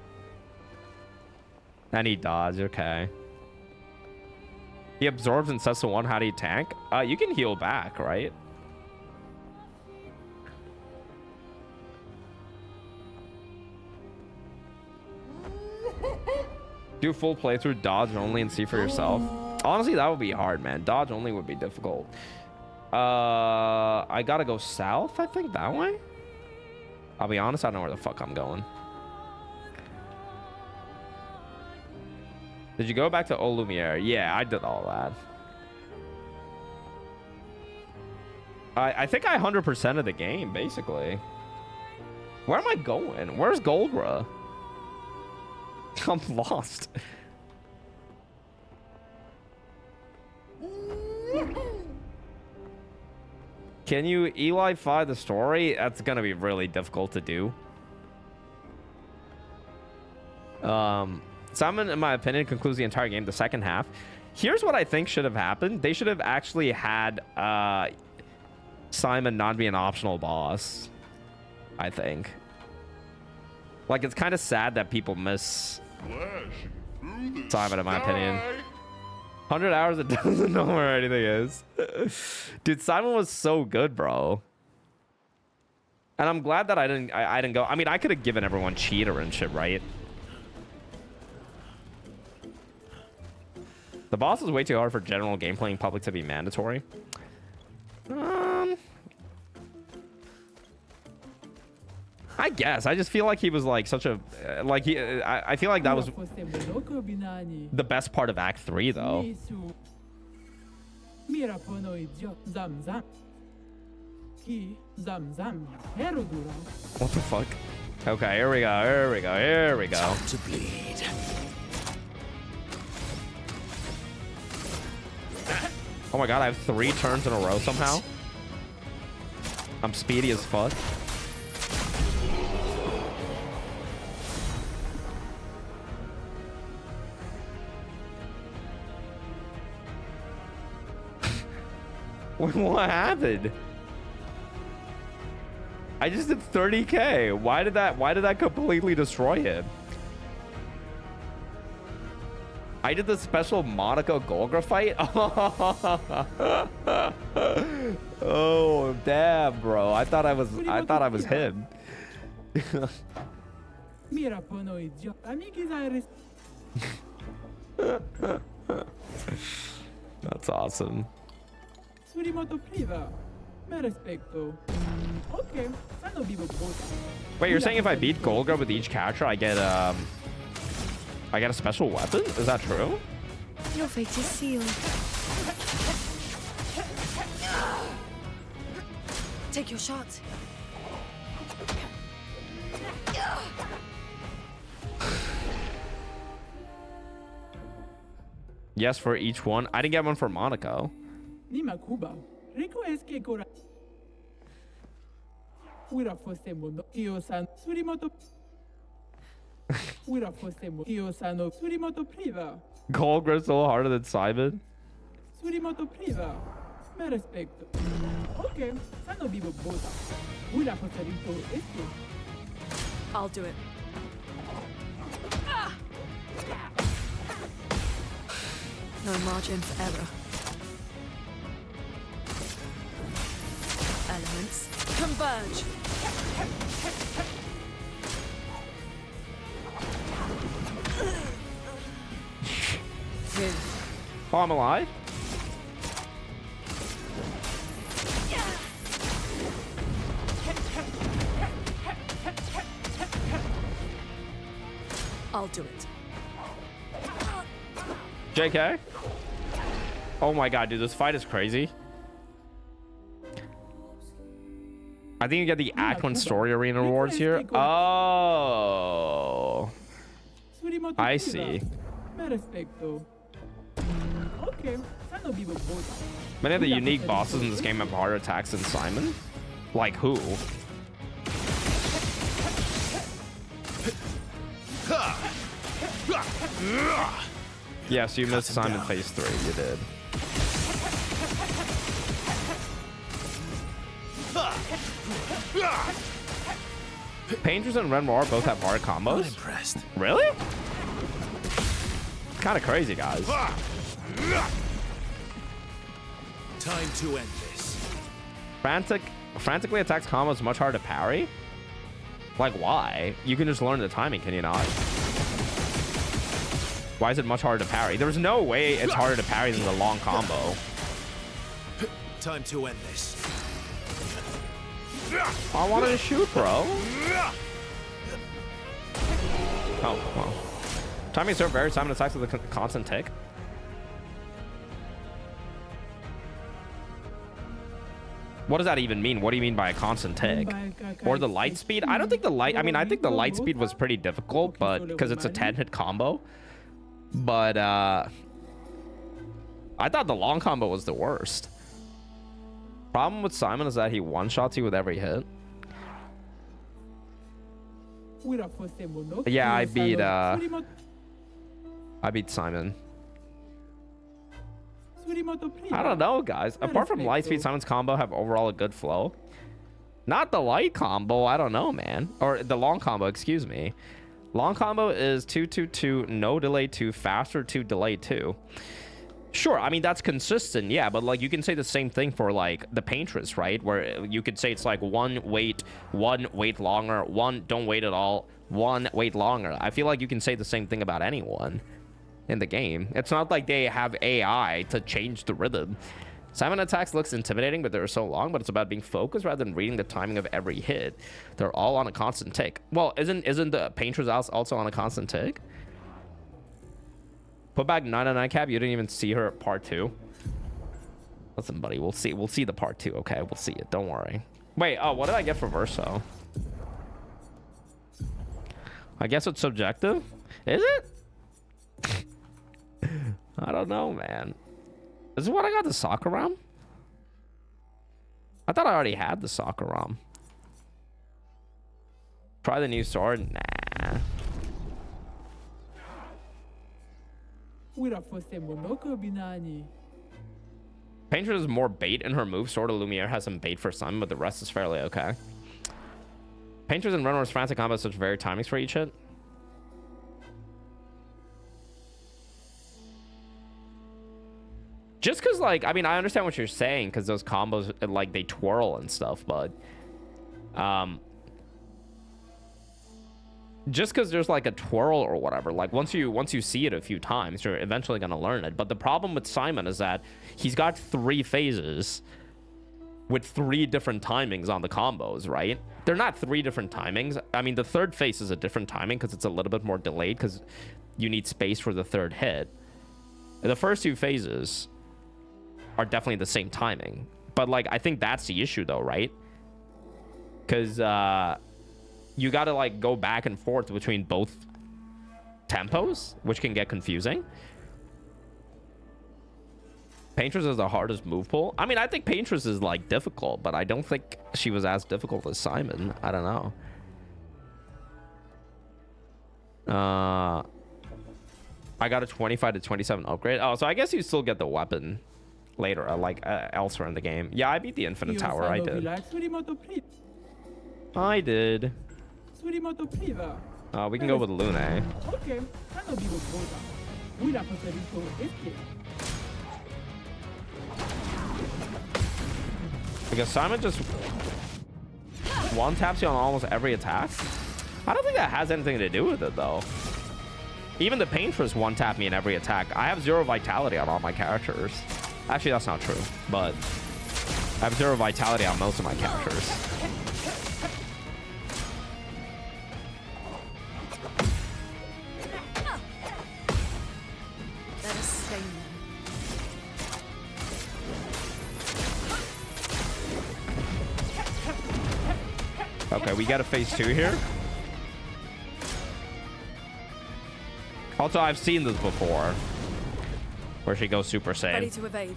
And he dodged. Okay. He absorbs and sets to 1. How do you tank? You can heal back, right? Do full playthrough dodge only and see for yourself. Honestly, that would be hard, man. Dodge only would be difficult. I gotta go south, I think, that way. I'll be honest, I don't know where the fuck I'm going. Did you go back to Old Lumiere? Yeah, I did all that. I think I 100%ed the game, basically. Where am I going? Where's Golgra? I'm lost. Can you Eli-fi the story? That's gonna be really difficult to do. Simon, in my opinion, concludes the entire game, the second half. Here's what I think should have happened. They should have actually had Simon not be an optional boss, I think. Like, it's kind of sad that people miss Simon, in my opinion. 100 hours, it doesn't know where anything is. Dude, Simon was so good, bro. And I'm glad that I didn't go. I mean, I could have given everyone cheater and shit, right? The boss is way too hard for general game playing public to be mandatory. I guess. I just feel like he was like such a like he. I feel like that was the best part of Act 3, though. What the fuck? Okay, here we go. Here we go. Here we go. Time to bleed. Oh my god, I have 3 turns in a row somehow. I'm speedy as fuck. What happened? I just did 30k. Why did that completely destroy him? I did the special Monaco Golgra fight. Oh damn, bro! I thought I was him. That's awesome. Wait, you're saying if I beat Golgra with each character, I get a special weapon? Is that true? Your fate is sealed. Take your shot. Yes, for each one. I didn't get one for Monaco. Golgra's a little harder than Simon. I'll do it. No margin for error. Elements converge. Oh, I'm alive? I'll do it. JK? Oh my god, dude, this fight is crazy. I think you get the Act 1 Story Arena rewards here. Oh. I see. Many of the unique bosses in this game have harder attacks than Simon. Like who? Yes, you missed Simon phase 3. You did. Painters and Renoir both have hard combos. Not impressed. Really? Kind of crazy, guys. Time to end this. Frantically attacks combos much harder to parry. Like why? You can just learn the timing, can you not? Why is it much harder to parry? There's no way it's harder to parry than the long combo. Time to end this. I wanted to shoot, bro. Oh, well. Timing is so very Simon attacks with a constant tick. What does that even mean? What do you mean by a constant tick? Or the light speed? I don't think the light... I mean, I think the light speed was pretty difficult, but because it's a 10-hit combo. But, I thought the long combo was the worst. Problem with Simon is that he one-shots you with every hit. Yeah, I beat Simon. I don't know, guys. Apart from light speed, Simon's combo have overall a good flow. Not the light combo. I don't know, man. Or the long combo, excuse me. Long combo is 2-2-2, no delay 2, faster 2, delay 2. Sure, I mean, that's consistent, yeah, but, like, you can say the same thing for, like, the Paintress, right? Where you could say it's, like, one, wait longer, one, don't wait at all, one, wait longer. I feel like you can say the same thing about anyone in the game. It's not like they have AI to change the rhythm. Simon attacks looks intimidating, but they're so long, but it's about being focused rather than reading the timing of every hit. They're all on a constant tick. Well, isn't the Paintress also on a constant tick? Put back 999 cap. You didn't even see her at part 2. Listen, buddy, we'll see the part 2. Okay, we'll see it. Don't worry. Wait, oh, what did I get for Verso? I guess it's subjective. Is it? I don't know, man. Is this what I got, the Sakura? I thought I already had the Sakura. Try the new sword? Nah. Painter has more bait in her move. Sword of Lumiere has some bait for some, but the rest is fairly okay. Painters and Renoir's frantic combos such very timings for each hit. Just because, like, I mean, I understand what you're saying because those combos, like, they twirl and stuff, but just because there's like a twirl or whatever, like once you see it a few times, you're eventually gonna learn it. But the problem with Simon is that he's got 3 phases with 3 different timings on the combos, right? They're not 3 different timings. I mean, the 3rd phase is a different timing because it's a little bit more delayed because you need space for the 3rd hit. The first 2 phases are definitely the same timing, but like I think that's the issue though, right? Because you got to like go back and forth between both tempos, which can get confusing. Paintress is the hardest move pool. I mean, I think Paintress is like difficult, but I don't think she was as difficult as Simon. I don't know. I got a 25 to 27 upgrade. Oh, so I guess you still get the weapon later, elsewhere in the game. Yeah, I beat the Infinite Tower. I did. I did. We can go with Lune. Because Simon just one taps you on almost every attack. I don't think that has anything to do with it though. Even the Paintress one tap me in every attack. I have 0 vitality on all my characters. Actually, that's not true, but I have 0 vitality on most of my characters. Okay, we got a phase 2 here. Also, I've seen this before, where she goes Super Saiyan. Ready to evade.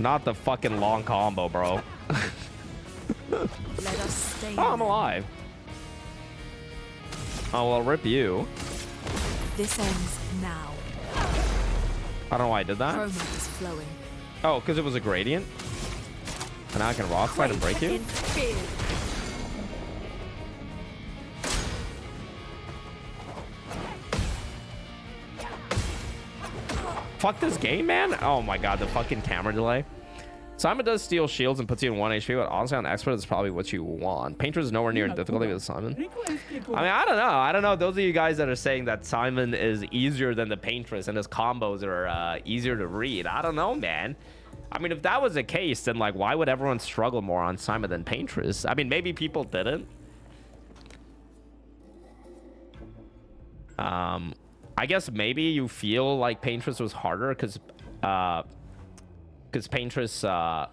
Not the fucking long combo, bro. Let us stay. Oh, I'm alive. Oh, well, rip you. This ends now. I don't know why I did that. Chroma is flowing. Oh, because it was a gradient? And now I can rock slide and break you? Fuck this game, man. Oh my god, the fucking camera delay. Simon does steal shields and puts you in 1 HP, but honestly on expert is probably what you want. Painter is nowhere near in difficulty with Simon. I mean, I don't know. I don't know. Those of you guys that are saying that Simon is easier than the Paintress and his combos are easier to read. I don't know, man. I mean, if that was the case, then like, why would everyone struggle more on Simon than Paintress? I mean, maybe people didn't. I guess maybe you feel like Paintress was harder because Paintress because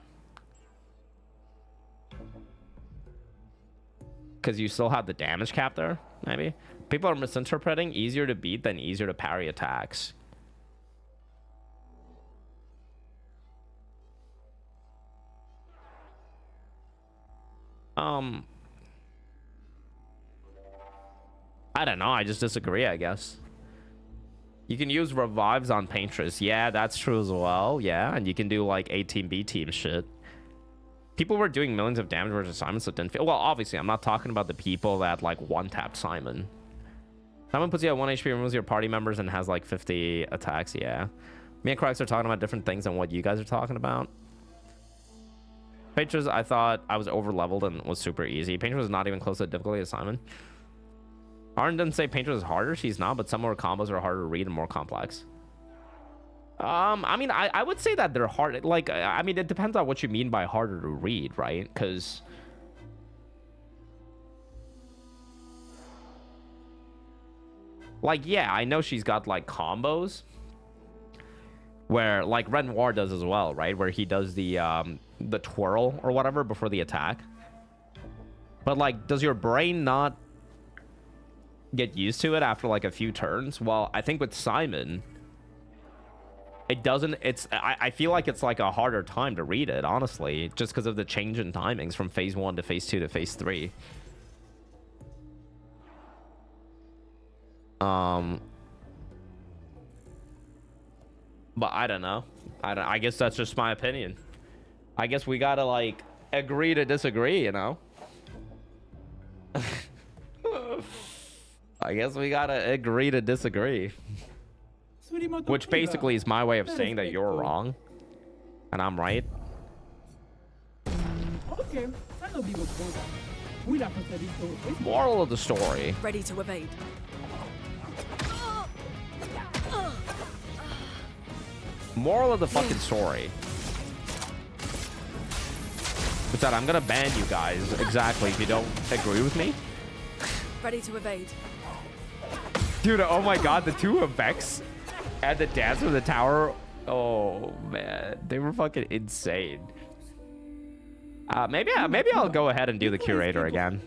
you still have the damage cap there. Maybe people are misinterpreting easier to beat than easier to parry attacks. I don't know. I just disagree, I guess. You can use revives on Paintress. Yeah, that's true as well. Yeah, and you can do like A team, B team shit. People were doing millions of damage versus Simon, so it didn't feel... Well, obviously, I'm not talking about the people that like one-tapped Simon. Simon puts you at 1 HP, removes your party members, and has like 50 attacks. Yeah. Me and Crux are talking about different things than what you guys are talking about. Paintress, I thought I was over-leveled and was super easy. Paintress was not even close to the difficulty as Simon. Arn didn't say Paintress is harder. She's not, but some more combos are harder to read and more complex. I mean, I would say that they're hard. Like, I mean, it depends on what you mean by harder to read, right? Because... like, yeah, I know she's got, like, combos. Where, like, Renoir does as well, right? Where he does the twirl or whatever before the attack. But, like, does your brain not get used to it after like a few turns? Well, I think with Simon it doesn't. I feel like it's like a harder time to read it, honestly, just because of the change in timings from phase 1 to phase 2 to phase 3. But I don't know. I guess that's just my opinion. I guess we gotta like agree to disagree, you know. I guess we gotta agree to disagree. Which basically is my way of saying that you're wrong. And I'm right. Moral of the story. Ready to evade. Moral of the fucking story. What's that? I'm gonna ban you guys. Exactly. If you don't agree with me. Ready to evade. Dude, oh my god, the two effects and the dance with the tower. Oh man, they were fucking insane. Maybe I'll go ahead and do the curator again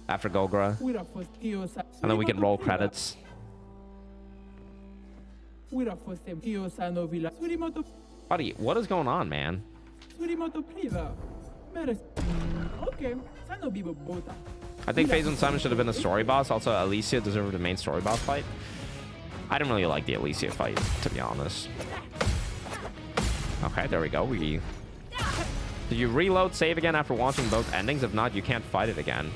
after Golgra, and then we can roll credits. Buddy, what is going on, man? I think Phase 1 Simon should have been a story boss. Also, Alicia deserved a main story boss fight. I didn't really like the Alicia fight, to be honest. Okay, there we go. Do you reload save again after watching both endings? If not, you can't fight it again.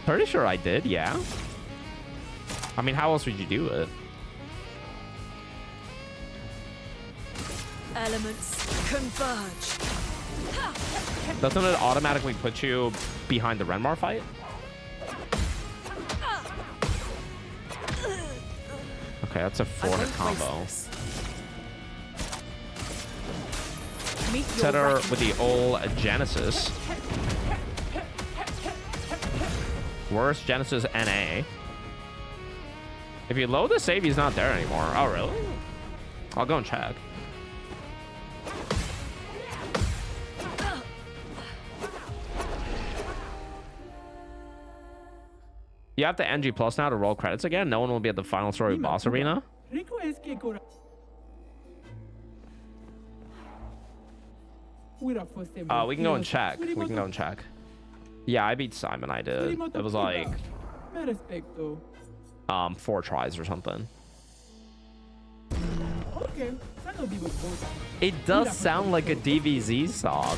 Pretty sure I did, yeah. I mean, how else would you do it? Elements converge. Doesn't it automatically put you behind the Renmar fight? Okay, that's a 4-hit combo. Set her with the old Genesis. Worst Genesis NA. If you load the save, he's not there anymore. Oh, really? I'll go and check. You have to NG Plus now to roll credits again? No one will be at the final story boss arena? We can go and check. We can go and check. Yeah, I beat Simon. I did. It was like 4 tries or something. It does sound like a DBZ song.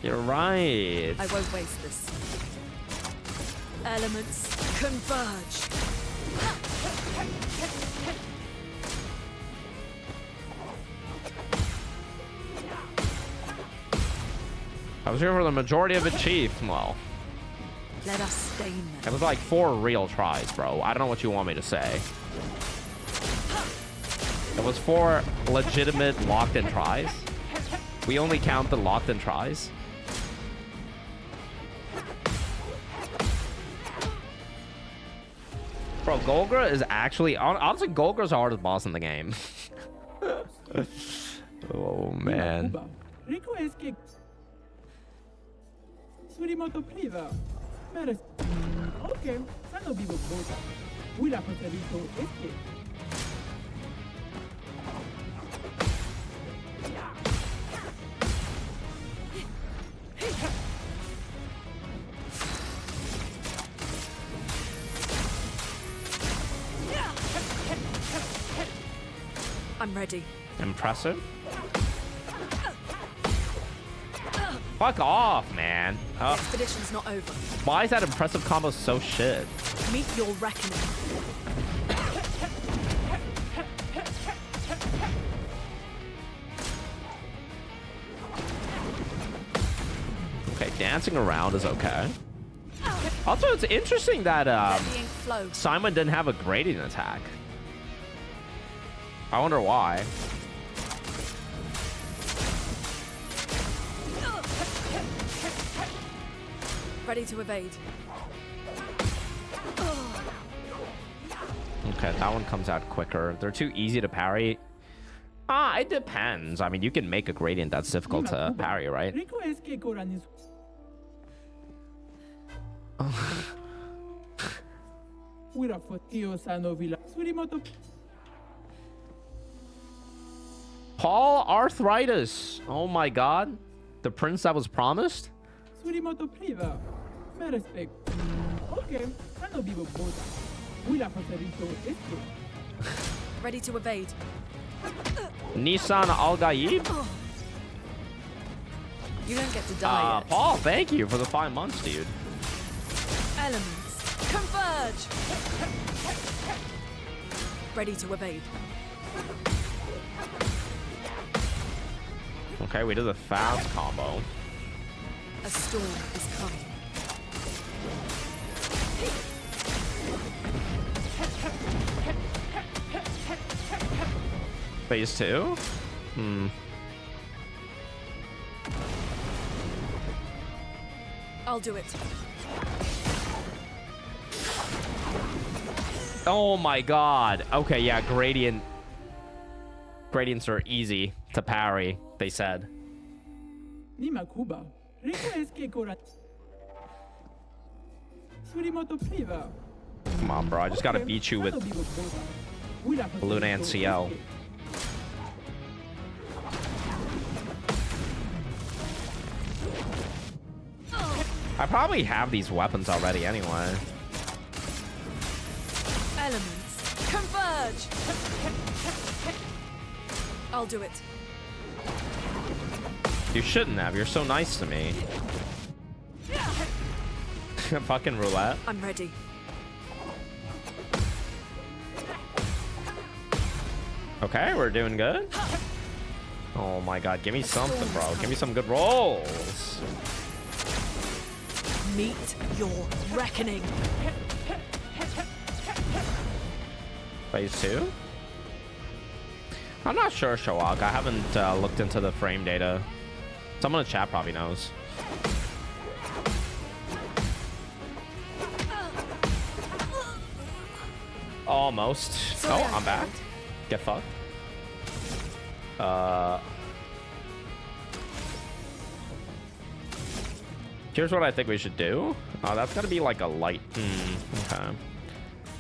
You're right. I won't waste this. Elements converge. I was here for the majority of it, Chief. Well, Let us stain them. it was like 4 real tries, bro. I don't know what you want me to say. It was 4 legitimate locked-in tries. We only count the locked-in tries. Bro, Golgra is actually... Honestly, Golgra's the hardest boss in the game. Oh, man. I'm ready. Impressive. Fuck off, man. The expedition's not over. Why is that impressive combo so shit? Meet your reckoning. Okay, dancing around is okay. Also, it's interesting that Let the ink flow. Simon didn't have a gradient attack. I wonder why. Ready to evade. Okay, that one comes out quicker. They're too easy to parry. It depends. I mean, you can make a gradient that's difficult to parry, right? Paul Arthritis. Oh my god. The prince that was promised? Ready to evade. Nissan Al Gaib. You don't get to die yet. Paul, thank you for the 5 months, dude. Elements, converge! Ready to evade. Okay, we did the fast combo. A storm is coming. Phase 2? I'll do it. Oh my god. Okay, yeah, gradient. Gradients are easy to parry, they said. Come on, bro. I just gotta beat you with Luna and CL. I probably have these weapons already anyway. Elements, converge! I'll do it. You shouldn't have. You're so nice to me. Fucking roulette. I'm ready. Okay, we're doing good. Oh my god, give me something, bro. Give me some good rolls. Meet your reckoning. Phase 2? I'm not sure, Shawak. I haven't looked into the frame data. Someone in chat probably knows. Almost. Oh, I'm back. Get fucked. Here's what I think we should do. Oh, that's gotta be like a light. Okay.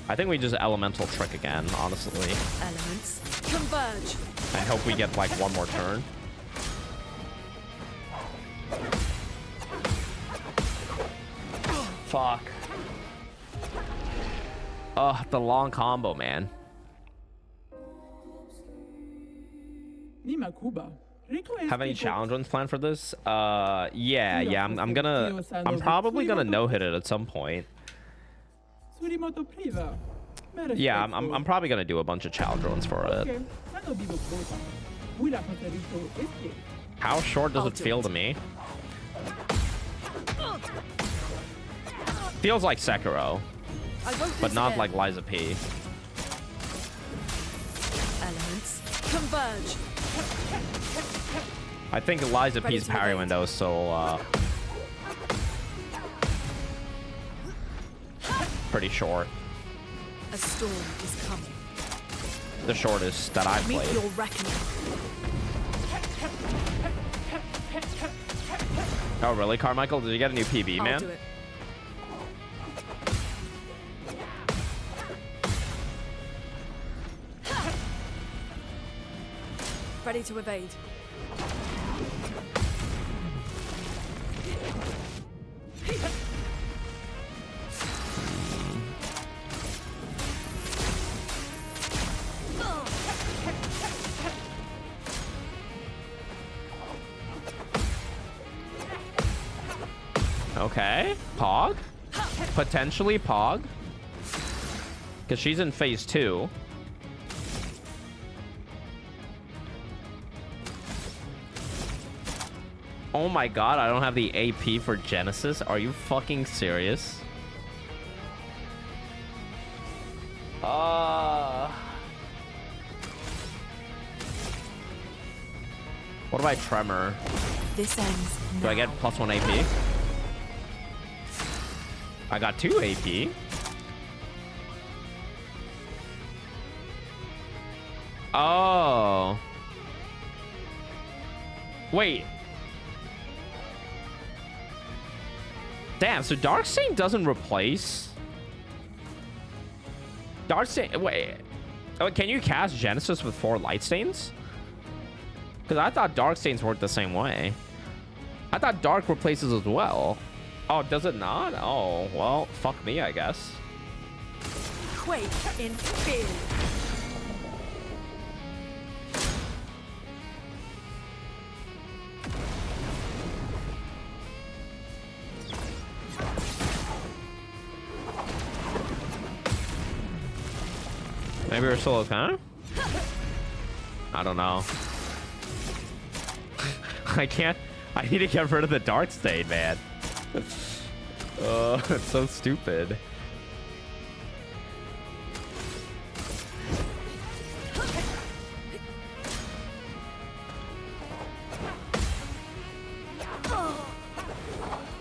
I think we just elemental trick again, honestly. Elements, converge. I hope we get like one more turn. Fuck. Ugh, the long combo, man. Have any challenge runs planned for this? Yeah. I'm probably gonna no hit it at some point. Yeah, I'm probably gonna do a bunch of challenge runs for it. How short does it feel to me? Feels like Sekiro, but not like Liza P. Elements, converge. I think Liza P's parry window is so pretty short. A storm is coming. The shortest that I've Meet played. your reckoning. Oh really, Carmichael? Did you get a new PB, man? I'll do it. Ready to evade. Okay, Pog? Potentially Pog? Because she's in phase 2. Oh my god, I don't have the AP for Genesis. Are you fucking serious? What if I tremor? This ends now. Do I get +1 AP? I got 2 AP. Oh. Wait. Damn, so Darkstain doesn't replace... Darkstain... Wait. Oh, can you cast Genesis with 4 light stains? Because I thought Darkstains worked the same way. I thought Dark replaces as well. Oh, does it not? Oh, well, fuck me, I guess. Quake in fear. Maybe we're still okay? I don't know. I can't. I need to get rid of the dark stain, man. Oh, it's so stupid.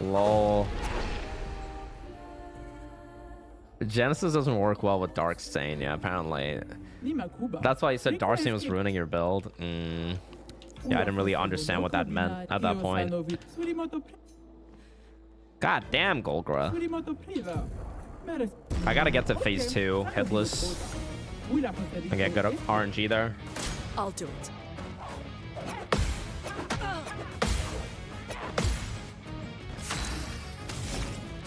Lol. Genesis doesn't work well with dark stain. Yeah, apparently. That's why you said dark stain was ruining your build. Yeah, I didn't really understand what that meant at that point. God damn, Golgra. I gotta get to phase 2, hitless. I get good RNG there. I'll do it.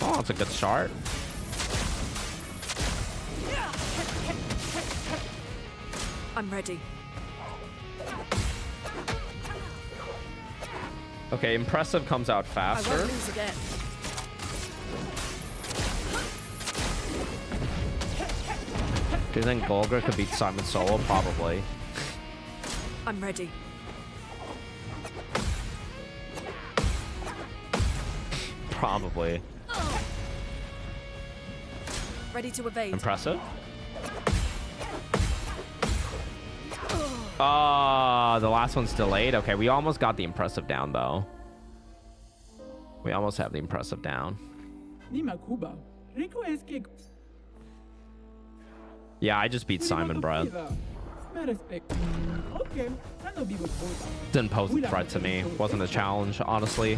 Oh, that's a good start. I'm ready. Okay, impressive comes out I faster. won't lose again. Do you think Golgra could beat Simon solo? Probably. I'm ready. Probably. Ready to evade. Impressive. Ah, the last one's delayed. Okay, we almost got the impressive down though. We almost have the impressive down. Yeah, I just beat Simon, bro. Didn't pose a threat to me. Wasn't a challenge, honestly.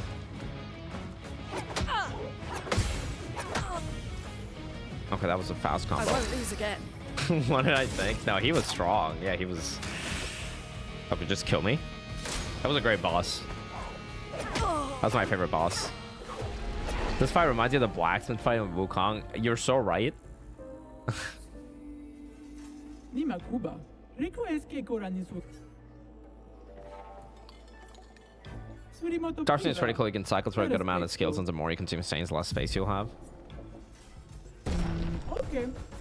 Okay, that was a fast I combo. won't lose again. What did I think? No, he was strong. Yeah, he was. Okay, just kill me. That was a great boss. That was my favorite boss. This fight reminds you of the blacksmith fight with Wukong. You're so right. Darcy is pretty cool. You can cycle through a good amount of skills, and the more you consume stains, the less space you'll have.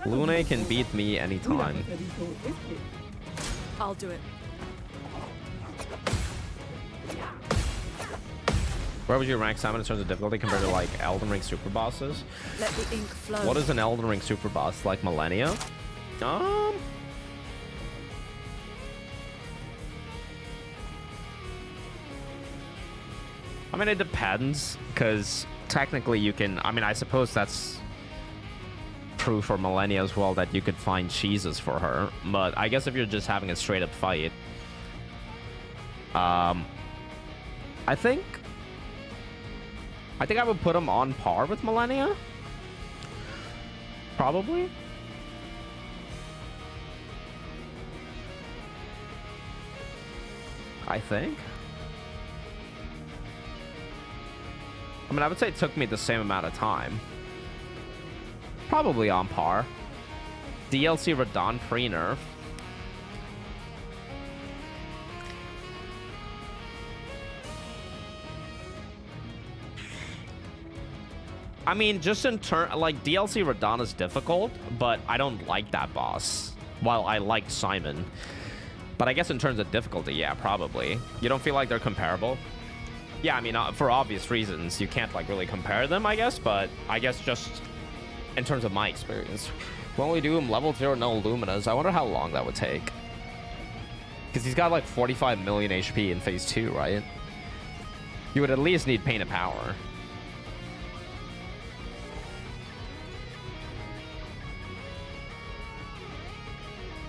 Lune can beat me anytime. I'll do it. Where would you rank Simon in terms of difficulty compared to like Elden Ring super bosses? Let the ink flow. What is an Elden Ring super boss? Like Millennia? I mean, it depends, because technically you can, I mean, I suppose that's true for Millennia as well, that you could find cheeses for her, but I guess if you're just having a straight up fight, I think I would put him on par with Millennia. Probably. I think. I mean, I would say it took me the same amount of time. Probably on par. DLC Radon pre-nerf. I mean, just in turn, like, DLC Radon is difficult, but I don't like that boss. While I like Simon. But I guess in terms of difficulty, yeah, probably. You don't feel like they're comparable? Yeah, I mean, for obvious reasons, you can't, like, really compare them, I guess, but I guess just in terms of my experience. When we do him level 0, no Luminas, I wonder how long that would take. Because he's got, like, 45 million HP in Phase 2, right? You would at least need Pain of Power.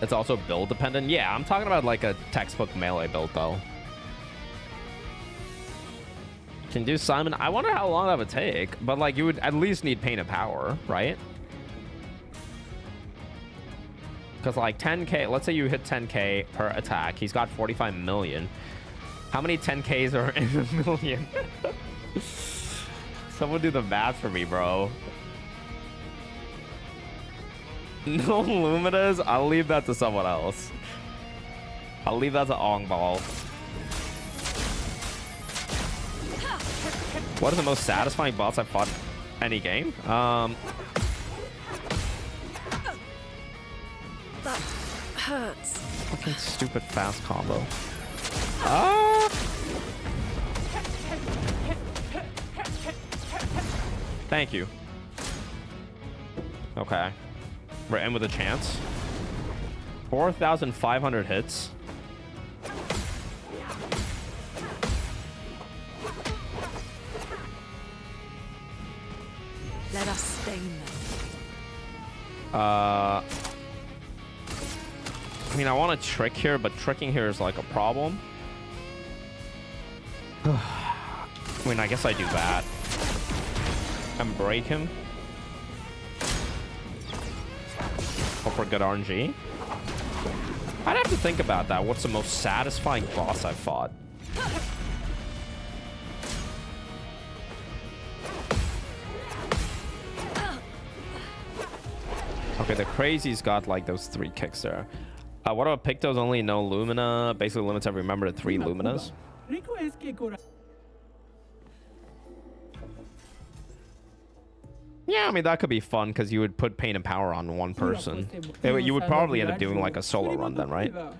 It's also build dependent. Yeah, I'm talking about like a textbook melee build though. Can do Simon. I wonder how long that would take, but like you would at least need Pain of Power, right? Because like 10k, let's say you hit 10k per attack. He's got 45 million. How many 10ks are in a million? Someone do the math for me, bro. No Luminas? I'll leave that to someone else. I'll leave that to Ong Ball. What is the most satisfying boss I've fought in any game? hurts. Fucking stupid fast combo. Ah! Thank you. Okay. We're in with a chance. 4,500 hits. Let us stain them. I mean, I want to trick here, but tricking here is like a problem. I mean, I guess I do that. And break him. Hope for good RNG. I'd have to think about that. What's the most satisfying boss I've fought? Okay, the crazy's got like those 3 kicks there. What about Pictos? Only no Lumina. Basically limits every member to 3 Luminas. Yeah, I mean, that could be fun because you would put pain and power on one person. You would probably end up doing like a solo run then, right? The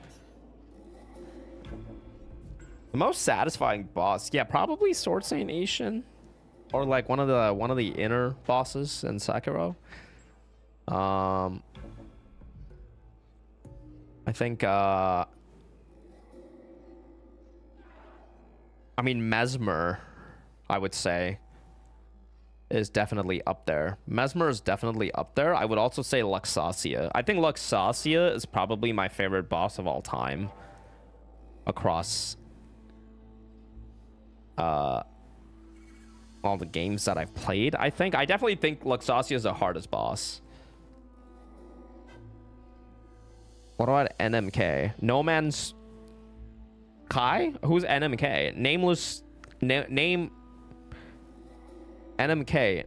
most satisfying boss, yeah, probably Sword Saint Nation, or like one of the inner bosses in Sekiro. I think I mean Mesmer, I would say, is definitely up there. Mesmer is definitely up there. I would also say Luxasia. I think Luxasia is probably my favorite boss of all time across all the games that I've played. I definitely think Luxasia is the hardest boss. What about NMK? No Man's Kai? Who's NMK? Nameless name NMK.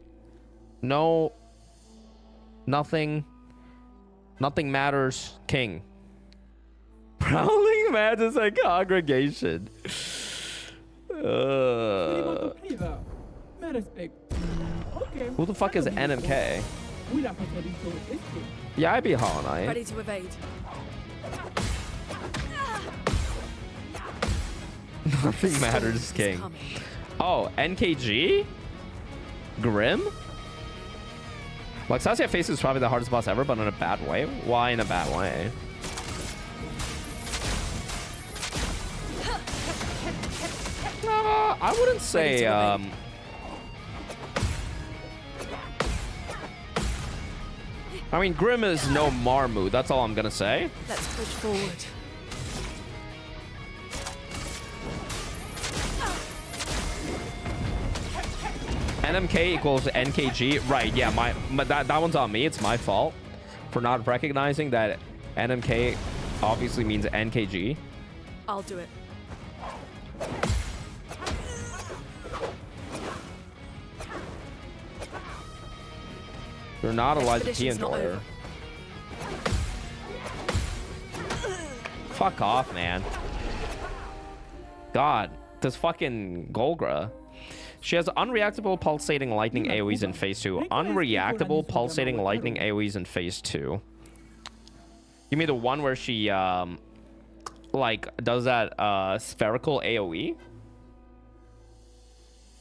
No, nothing matters. King. Prowling Madness and Congregation. Who the fuck is NMK? Yeah, I'd be Hollow Knight. Ready to evade. Nothing matters, King. Oh, NKG? Grim? Luxasia Face is probably the hardest boss ever, but in a bad way. Why in a bad way? I wouldn't say I mean, Grim is no Marmu. That's all I'm gonna say. Let's push forward. NMK equals NKG. Right, yeah, that one's on me. It's my fault for not recognizing that NMK obviously means NKG. I'll do it. You're not allowed to key Expedition's not endure. Fuck off, man. God, this fucking Golgra. She has unreactable pulsating lightning AoEs in phase 2. Unreactable pulsating lightning AoEs in phase 2. You mean the one where she like does that spherical AoE?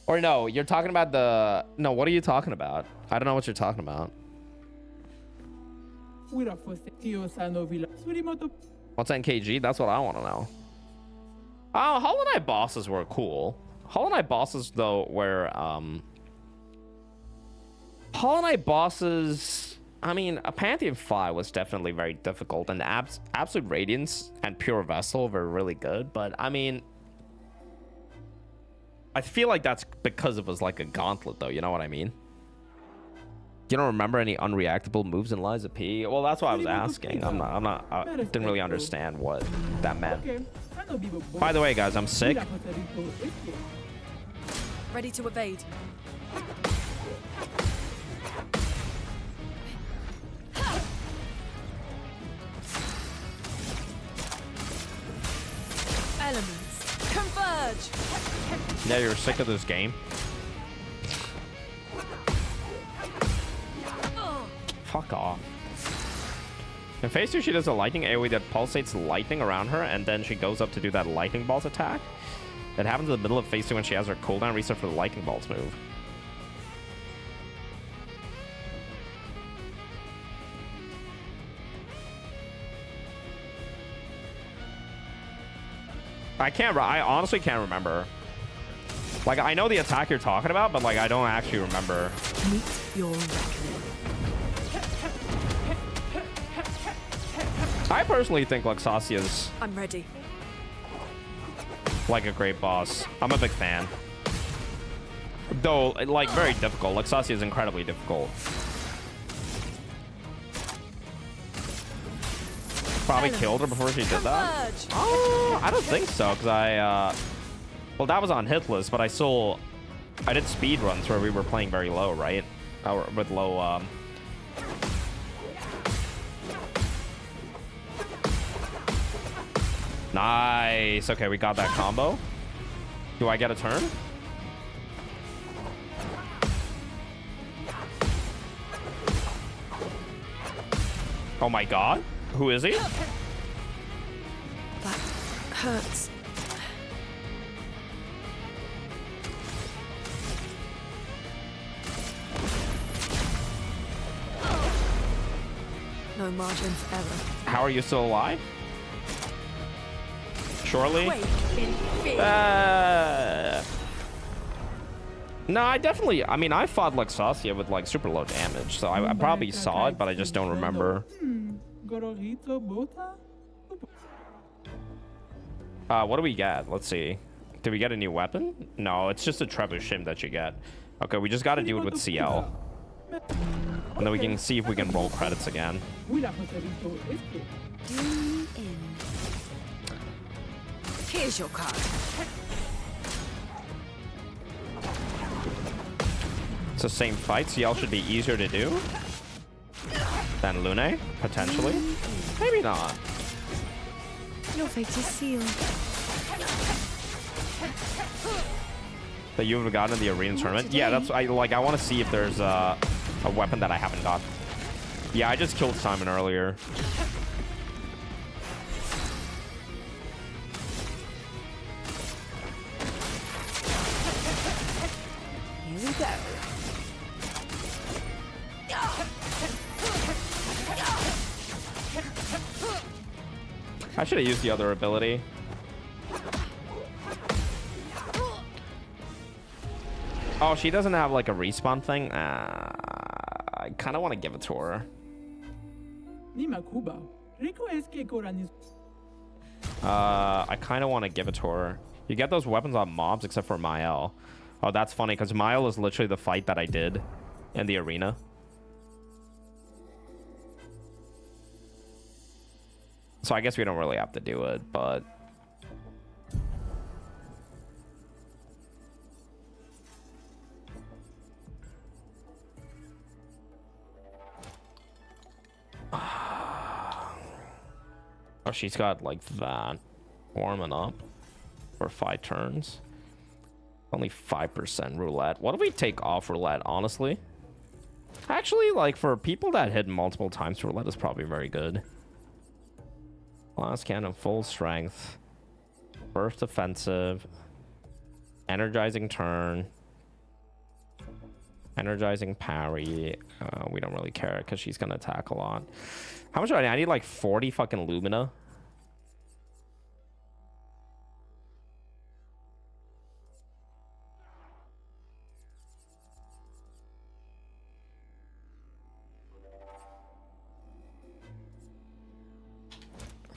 Or no, you're talking about the... No, what are you talking about? I don't know what you're talking about. What's NKG? That's what I want to know. Oh, Hollow Knight bosses were cool. Hollow Knight bosses, though, were... Hollow Knight bosses... I mean, a Pantheon 5 was definitely very difficult, and Absolute Radiance and Pure Vessel were really good, but, I mean... I feel like that's because it was like a gauntlet, though. You know what I mean? You don't remember any unreactable moves in Liza P? Well, that's why I was asking. I didn't really understand what that meant. By the way, guys, I'm sick. Ready to evade. Elements converge. Yeah, you're sick of this game. Fuck off. In phase 2, she does a lightning AoE that pulsates lightning around her, and then she goes up to do that lightning bolts attack. That happens in the middle of phase 2 when she has her cooldown reset for the lightning bolts move. I honestly can't remember. Like, I know the attack you're talking about, but like, I don't actually remember. Meet your reckoning. I personally think Luxasia's I'm ready. like a great boss. I'm a big fan. Though, like, very difficult. Luxasia is incredibly difficult. Probably killed her before she did that. Converge. Oh, I don't think so, because well, that was on hit list, but I did speed runs where we were playing very low, right? Or with low, Nice. Okay, we got that combo. Do I get a turn? Oh my god. Who is he? That hurts. No margin for error. How are you still alive? Surely? Quake in fear. No, I mean, I fought Luxasia with like super low damage, so I probably saw it, but I just don't remember. What do we get? Let's see. Did we get a new weapon? No, it's just a trebuchet that you get. Okay, we just got to do it with CL. And then we can see if we can roll credits again. Doom in. Here's your card. It's the same fight. CL should be easier to do than Lune, potentially. Maybe not. Your fate is sealed. That you would have gotten in the arena tournament? Yeah, that's I want to see if there's a weapon that I haven't got. Yeah, I just killed Simon earlier. Here we go. I should have used the other ability. Oh, she doesn't have like a respawn thing? I kind of want to give it to her. I kind of want to give it to her. You get those weapons on mobs except for Mael. Oh, that's funny because Mael is literally the fight that I did in the arena. So I guess we don't really have to do it, but... Oh, she's got like that warming up for 5 turns. Only 5% roulette. What if we take off roulette, honestly? Actually, like for people that hit multiple times, roulette is probably very good. Last cannon, full strength. Burst offensive. Energizing turn. Energizing parry. We don't really care because she's going to attack a lot. How much do I need? I need like 40 fucking Lumina.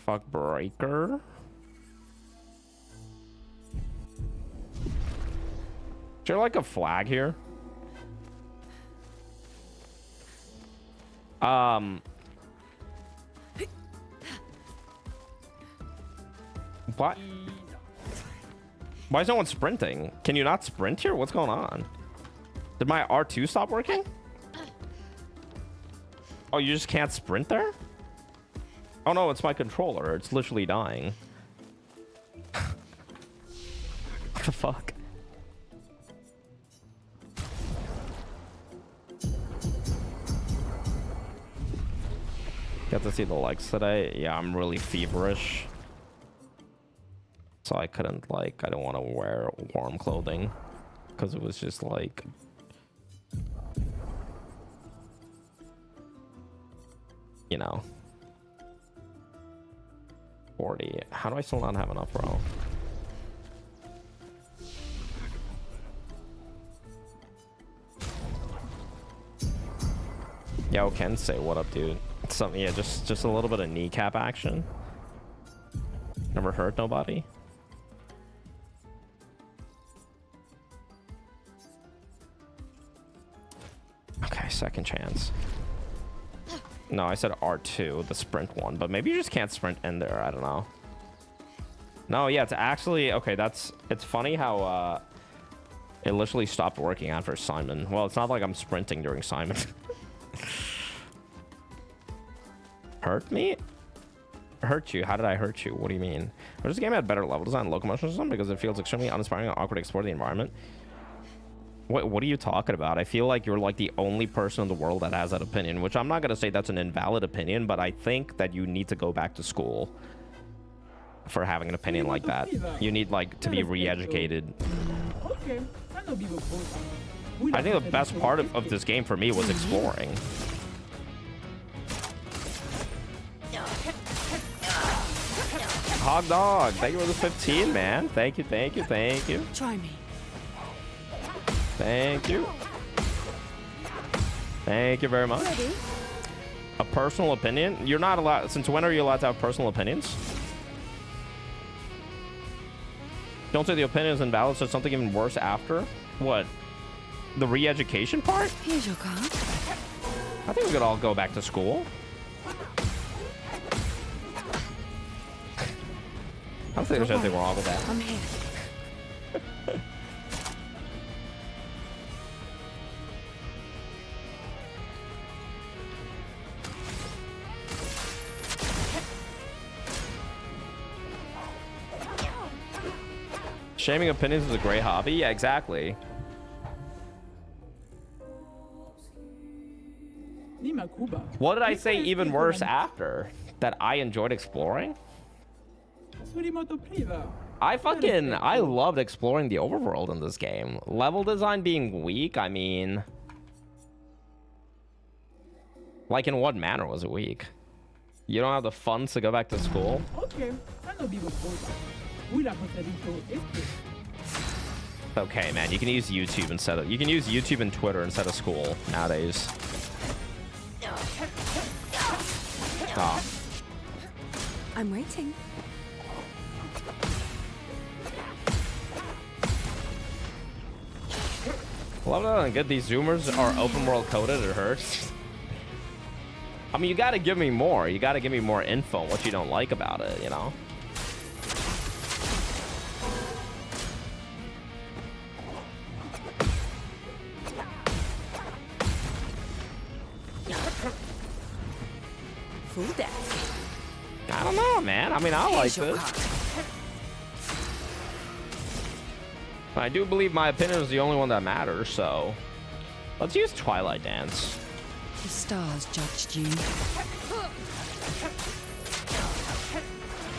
Fuck breaker. Is there like a flag here? What? Why is no one sprinting? Can you not sprint here? What's going on? Did my R2 stop working? Oh, you just can't sprint there? Oh no, it's my controller. It's literally dying. What the fuck? Got to see the legs today. Yeah, I'm really feverish. So I couldn't, like, I don't want to wear warm clothing. Because it was just like... You know. 40. How do I still not have enough, bro? Yo, Ken, say what up, dude? Something, yeah, just a little bit of kneecap action. Never hurt nobody. Okay, second chance. No, I said R2, the sprint one, but maybe you just can't sprint in there. I don't know. No, yeah, it's actually okay. It's funny how it literally stopped working after Simon. Well, it's not like I'm sprinting during Simon. Hurt me? Hurt you? How did I hurt you? What do you mean? Or this game had better level design, locomotion system because it feels extremely uninspiring and awkward to explore the environment. What are you talking about? I feel like you're like the only person in the world that has that opinion, which I'm not going to say that's an invalid opinion, but I think that you need to go back to school for having an opinion like that. You need like to be re-educated. I think the best part of this game for me was exploring. Hog dog, thank you for the 15, man. Thank you, thank you, thank you. Try me. Thank you. Thank you very much. Ready? A personal opinion? You're not allowed. Since when are you allowed to have personal opinions? Don't say the opinion is invalid, so something even worse after? What? The re-education part? Here's your card. I think we could all go back to school. I don't think there's anything wrong with that. I'm here. Shaming opinions is a great hobby. Yeah, exactly. What did I say even worse after? That I enjoyed exploring? I loved exploring the overworld in this game. Level design being weak, I mean... Like, in what manner was it weak? You don't have the funds to go back to school? Okay, man, you can use YouTube instead of... You can use YouTube and Twitter instead of school nowadays. Oh. I'm waiting. Love that good. These zoomers are open world coded. It hurts. I mean, you gotta give me more. You gotta give me more info on what you don't like about it, you know? Full death. I don't know, man. I mean, I like this. I do believe my opinion is the only one that matters, so let's use Twilight Dance. The stars judged you.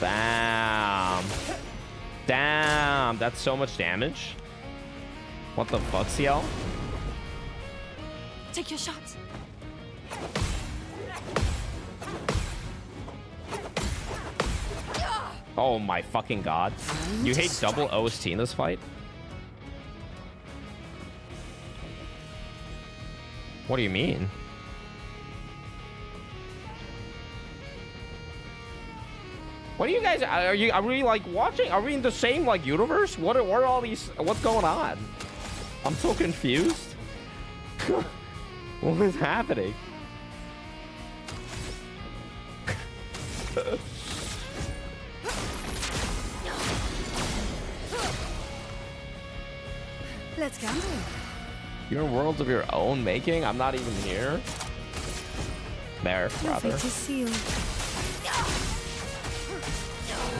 Bam. Damn, that's so much damage. What the fuck, CL? Take your shots. Oh my fucking god. You hate double OST in this fight? What do you mean? What are you guys, are we like watching? Are we in the same like universe? What are all these, what's going on? I'm so confused. What is happening? Let's gamble. You're in worlds of your own making? I'm not even here. There, Your brother. fate is sealed.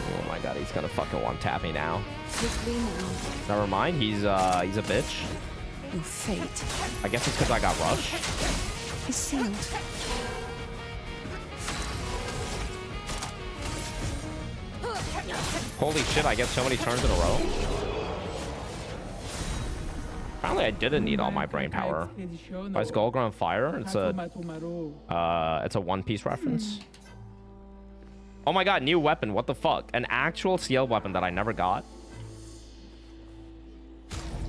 Oh my god, he's gonna fucking one-tap me now. Swiftly now. Never mind, he's a bitch. Your fate I guess it's because I got rushed. is sealed. Holy shit, I get so many turns in a row. Apparently I didn't need all my brain power. Why is Golgor on fire? It's a One Piece reference. Oh my god, new weapon. What the fuck? An actual CL weapon that I never got.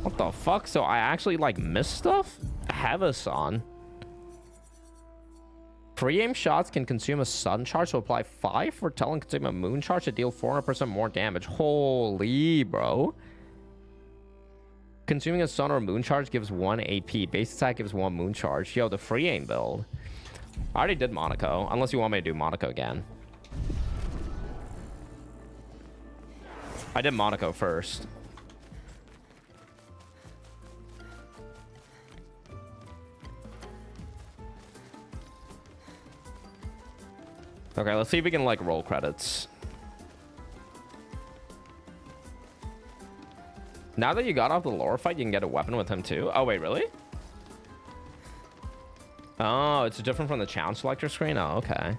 What the fuck? So I actually like missed stuff? Hevason. Free aim shots can consume a sun charge to apply 5 for telling consume a moon charge to deal 400% more damage. Holy bro. Consuming a sun or moon charge gives 1 AP. Base attack gives 1 moon charge. Yo, the free aim build. I already did Monaco. Unless you want me to do Monaco again. I did Monaco first. Okay, let's see if we can like roll credits. Now that you got off the lore fight, you can get a weapon with him too. Oh wait, really? Oh, it's different from the challenge selector screen. Oh, okay.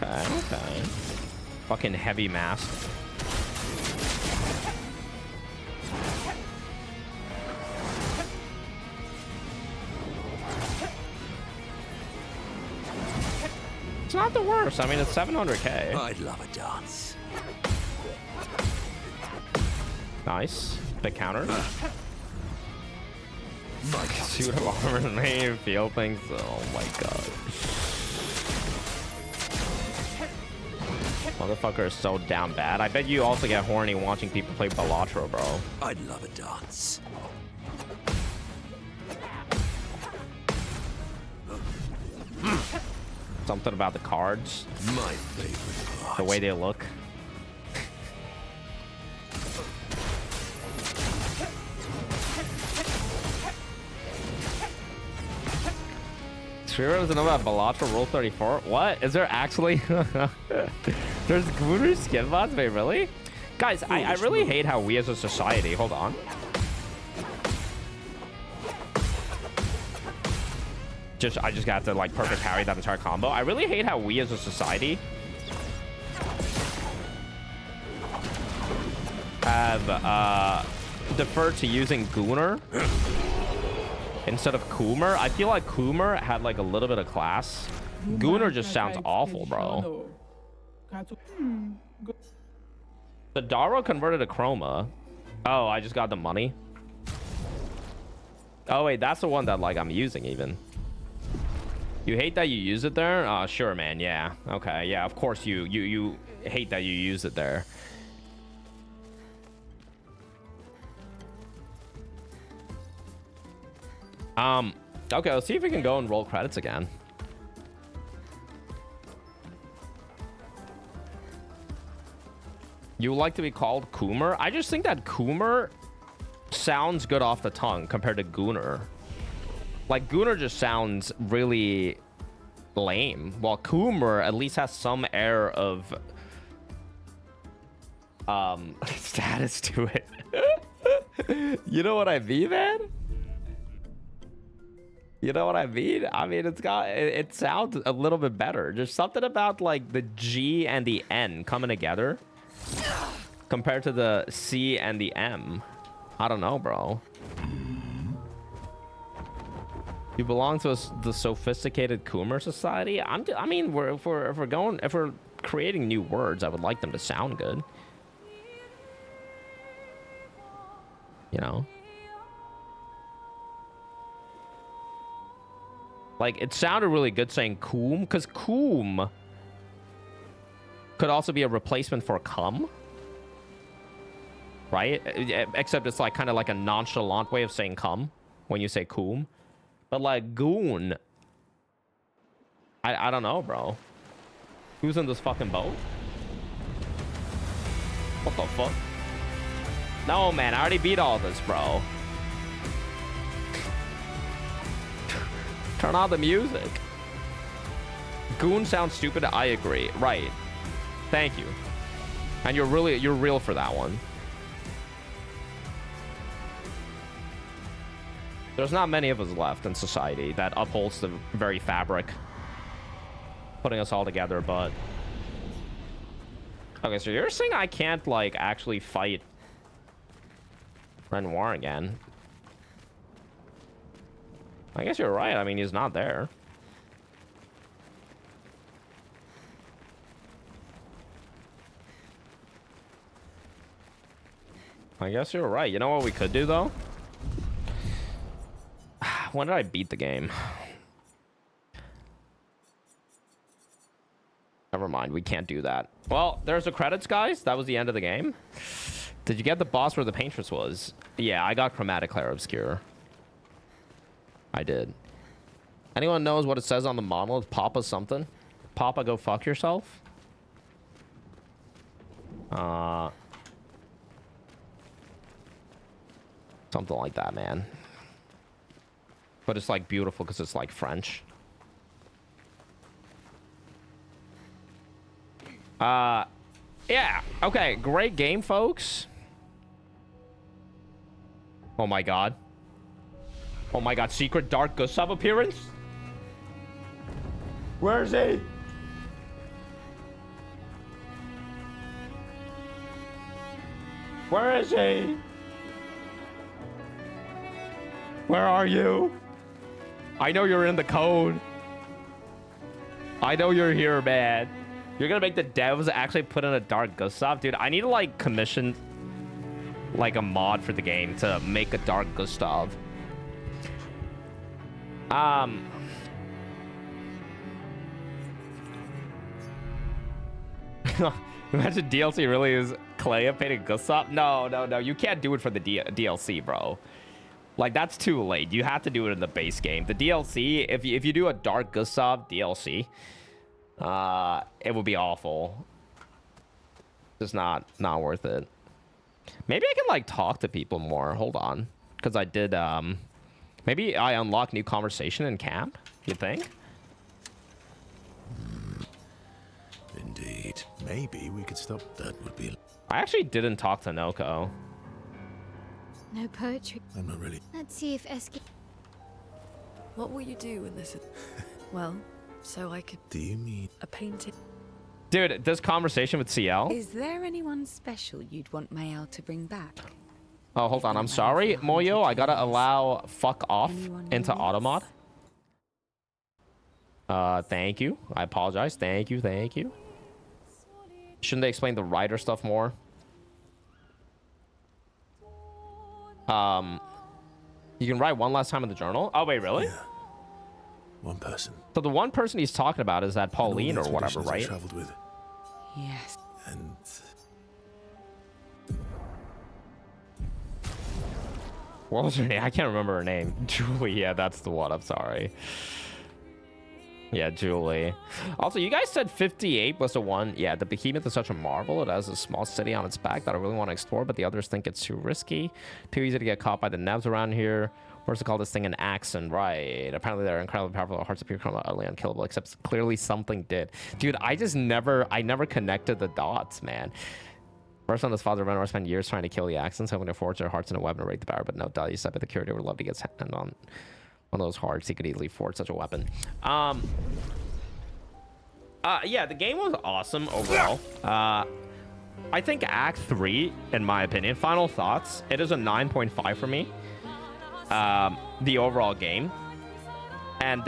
Okay. Fucking heavy mask. It's not the worst. I mean, it's 700k. I'd love a dance. Nice. Big counter. Suit of armor made you feel things. Oh my god. Motherfucker is so down bad. I bet you also get horny watching people play Balatro, bro. I'd love a dance. Something about the cards. My favorite part. The way they look. Sure, doesn't know about Balatro Roll 34. What? Is there actually? There's Guru skin bots? Wait, really? Guys, I really hate how we as a society. Hold on. I just got to like perfect parry that entire combo. I really hate how we as a society have deferred to using Gunnar instead of Coomer. I feel like Coomer had like a little bit of class. Gunnar just sounds awful, bro. The Daro converted to Chroma. Oh, I just got the money. Oh wait, that's the one that like I'm using even. You hate that you use it there? Sure, man. Yeah. Okay. Yeah. Of course you hate that you use it there. Okay. Let's see if we can go and roll credits again. You like to be called Coomer? I just think that Coomer sounds good off the tongue compared to Gunnar. Like, Gunnar just sounds really lame, while Coomer at least has some air of status to it. You know what I mean, man? You know what I mean? I mean, it sounds a little bit better. Just something about like the G and the N coming together compared to the C and the M. I don't know, bro. You belong to the sophisticated Coomer society. I mean, if we're creating new words, I would like them to sound good. You know, like it sounded really good saying coom, because coom could also be a replacement for cum, right? Except it's like kind of like a nonchalant way of saying cum when you say coom. But like goon, I don't know, bro. Who's in this fucking boat? What the fuck? No, man, I already beat all this, bro. Turn on the music. Goon sounds stupid. I agree. Right. Thank you. And you're real for that one. There's not many of us left in society that upholds the very fabric putting us all together, but okay, so you're saying I can't like actually fight Renoir again? I guess you're right. I mean, he's not there. I guess you're right. You know what we could do though? When did I beat the game? Never mind, we can't do that. Well, there's the credits, guys. That was the end of the game. Did you get the boss where the paintress was? Yeah, I got chromatic Clair Obscur. I did. Anyone knows what it says on the model? Papa something? Papa go fuck yourself? Something like that, man. But it's like beautiful because it's like French. Yeah. Okay. Great game, folks. Oh my god. Oh my god. Secret Dark Gustav appearance? Where is he? Where is he? Where are you? I know you're in the code. I know you're here, man. You're gonna make the devs actually put in a Dark Gustav? Dude, I need to like commission like a mod for the game to make a Dark Gustav. Imagine DLC really is Clay painting Gustav? No, no, no. You can't do it for the DLC, bro. Like, that's too late. You have to do it in the base game. The DLC, if you do a Dark Gustav DLC, it would be awful. Just not worth it. Maybe I can, like, talk to people more. Hold on. Because I did, maybe I unlock new conversation in camp, you think? Indeed. Maybe we could stop. That would be... I actually didn't talk to Noko. No poetry. I'm not really... Let's see if Eski... What will you do when this is... Well, so I could... Do you mean... A painting... Dude, this conversation with CL... Is there anyone special you'd want Mayal to bring back? Oh, hold on. I'm sorry, Moyo. I gotta allow fuck off into automod. Thank you. I apologize. Thank you. Thank you. Shouldn't they explain the writer stuff more? You can write one last time in the journal. Oh, wait, really? Yeah. One person. So the one person he's talking about is that Pauline or And all the whatever, expeditions I right? traveled with. Yes. And... What was her name? I can't remember her name. Julie. Yeah, that's the one. I'm sorry. Yeah, Julie. Also, you guys said 58 was the one. Yeah, the behemoth is such a marvel. It has a small city on its back that I really want to explore, but the others think it's too risky. Too easy to get caught by the nevs around here. What's it called? This thing an accent, right? Apparently they're incredibly powerful. Hearts appear utterly unkillable, except clearly something did. Dude, I never connected the dots, man. First on his father, Renor spent years trying to kill the accents, hoping to forge their hearts in a weapon to break the barrier, but no doubt he said by the curator would love to get his hand on one of those hearts. He could easily forge such a weapon. Yeah, the game was awesome overall. I think Act 3, in my opinion, final thoughts, it is a 9.5 for me. The overall game. And,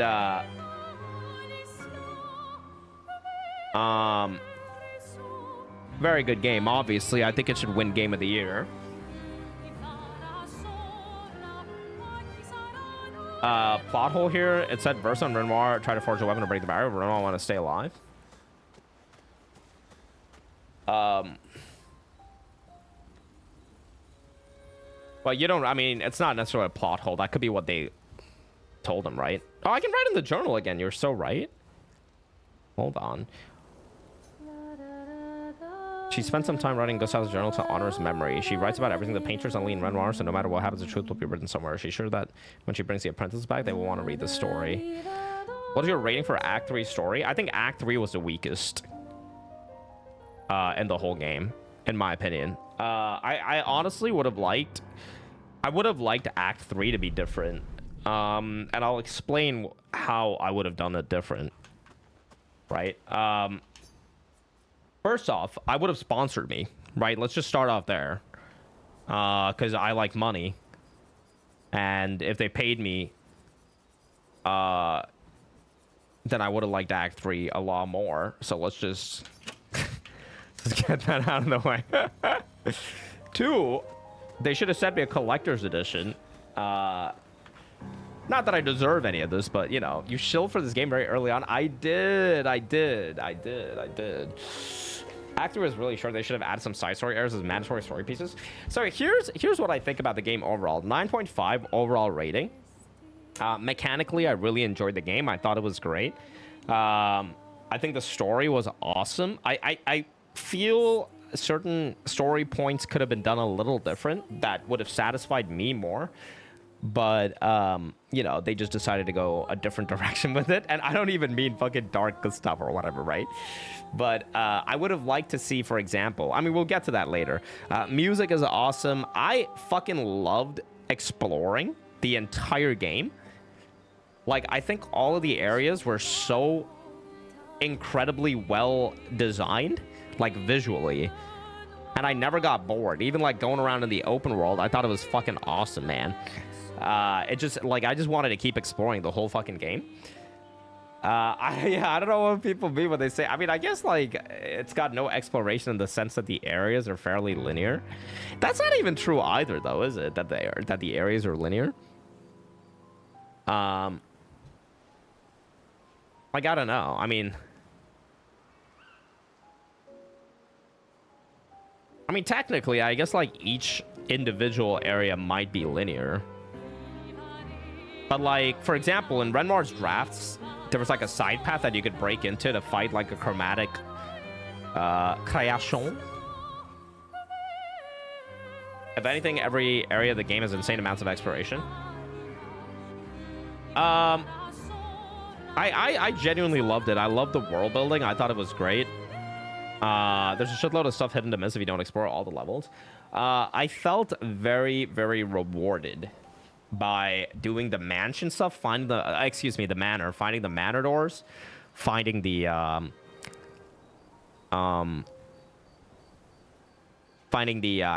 very good game, obviously. I think it should win Game of the Year. Plot hole here. It said Versa and Renoir try to forge a weapon to break the barrier, but Renoir want to stay alive. Well, you don't... I mean, it's not necessarily a plot hole. That could be what they told him, right? Oh, I can write in the journal again. You're so right. Hold on. She spent some time writing Gustav's journal to honor his memory. She writes about everything the painters only in Renoir, so no matter what happens, the truth will be written somewhere. She's sure that when she brings the apprentices back, they will want to read the story. What is your rating for Act 3 story? I think Act 3 was the weakest in the whole game, in my opinion. I honestly would have liked... I would have liked Act 3 to be different. And I'll explain how I would have done it different. Right? First off, I would have sponsored me. Right? Let's just start off there. Because I like money. And if they paid me... then I would have liked Act 3 a lot more. So let's just... let's get that out of the way. 2... They should have sent me a collector's edition. Not that I deserve any of this, but, you know, you shilled for this game very early on. I did. Act 3 was really short. They should have added some side story errors as mandatory story pieces. So here's what I think about the game overall. 9.5 overall rating. Mechanically, I really enjoyed the game. I thought it was great. I think the story was awesome. I feel... certain story points could have been done a little different that would have satisfied me more, but you know, they just decided to go a different direction with it. And I don't even mean fucking dark stuff or whatever, right? But I would have liked to see, for example, I mean, we'll get to that later. Music is awesome. I fucking loved exploring the entire game. Like, I think all of the areas were so incredibly well designed, like visually, and I never got bored. Even like going around in the open world, I thought it was fucking awesome, man. It just like I just wanted to keep exploring the whole fucking game. I don't know what people mean when they say. I mean, I guess like it's got no exploration in the sense that the areas are fairly linear. That's not even true either, though, is it? That the areas are linear. Like, I don't know. I mean, technically, I guess, like, each individual area might be linear. But, like, for example, in Renmar's drafts, there was, like, a side path that you could break into to fight, like, a chromatic création. If anything, every area of the game has insane amounts of exploration. I genuinely loved it. I loved the world building. I thought it was great. There's a shitload of stuff hidden to miss if you don't explore all the levels. I felt very, very rewarded by doing the mansion stuff, finding the the manor, finding the manor doors, finding the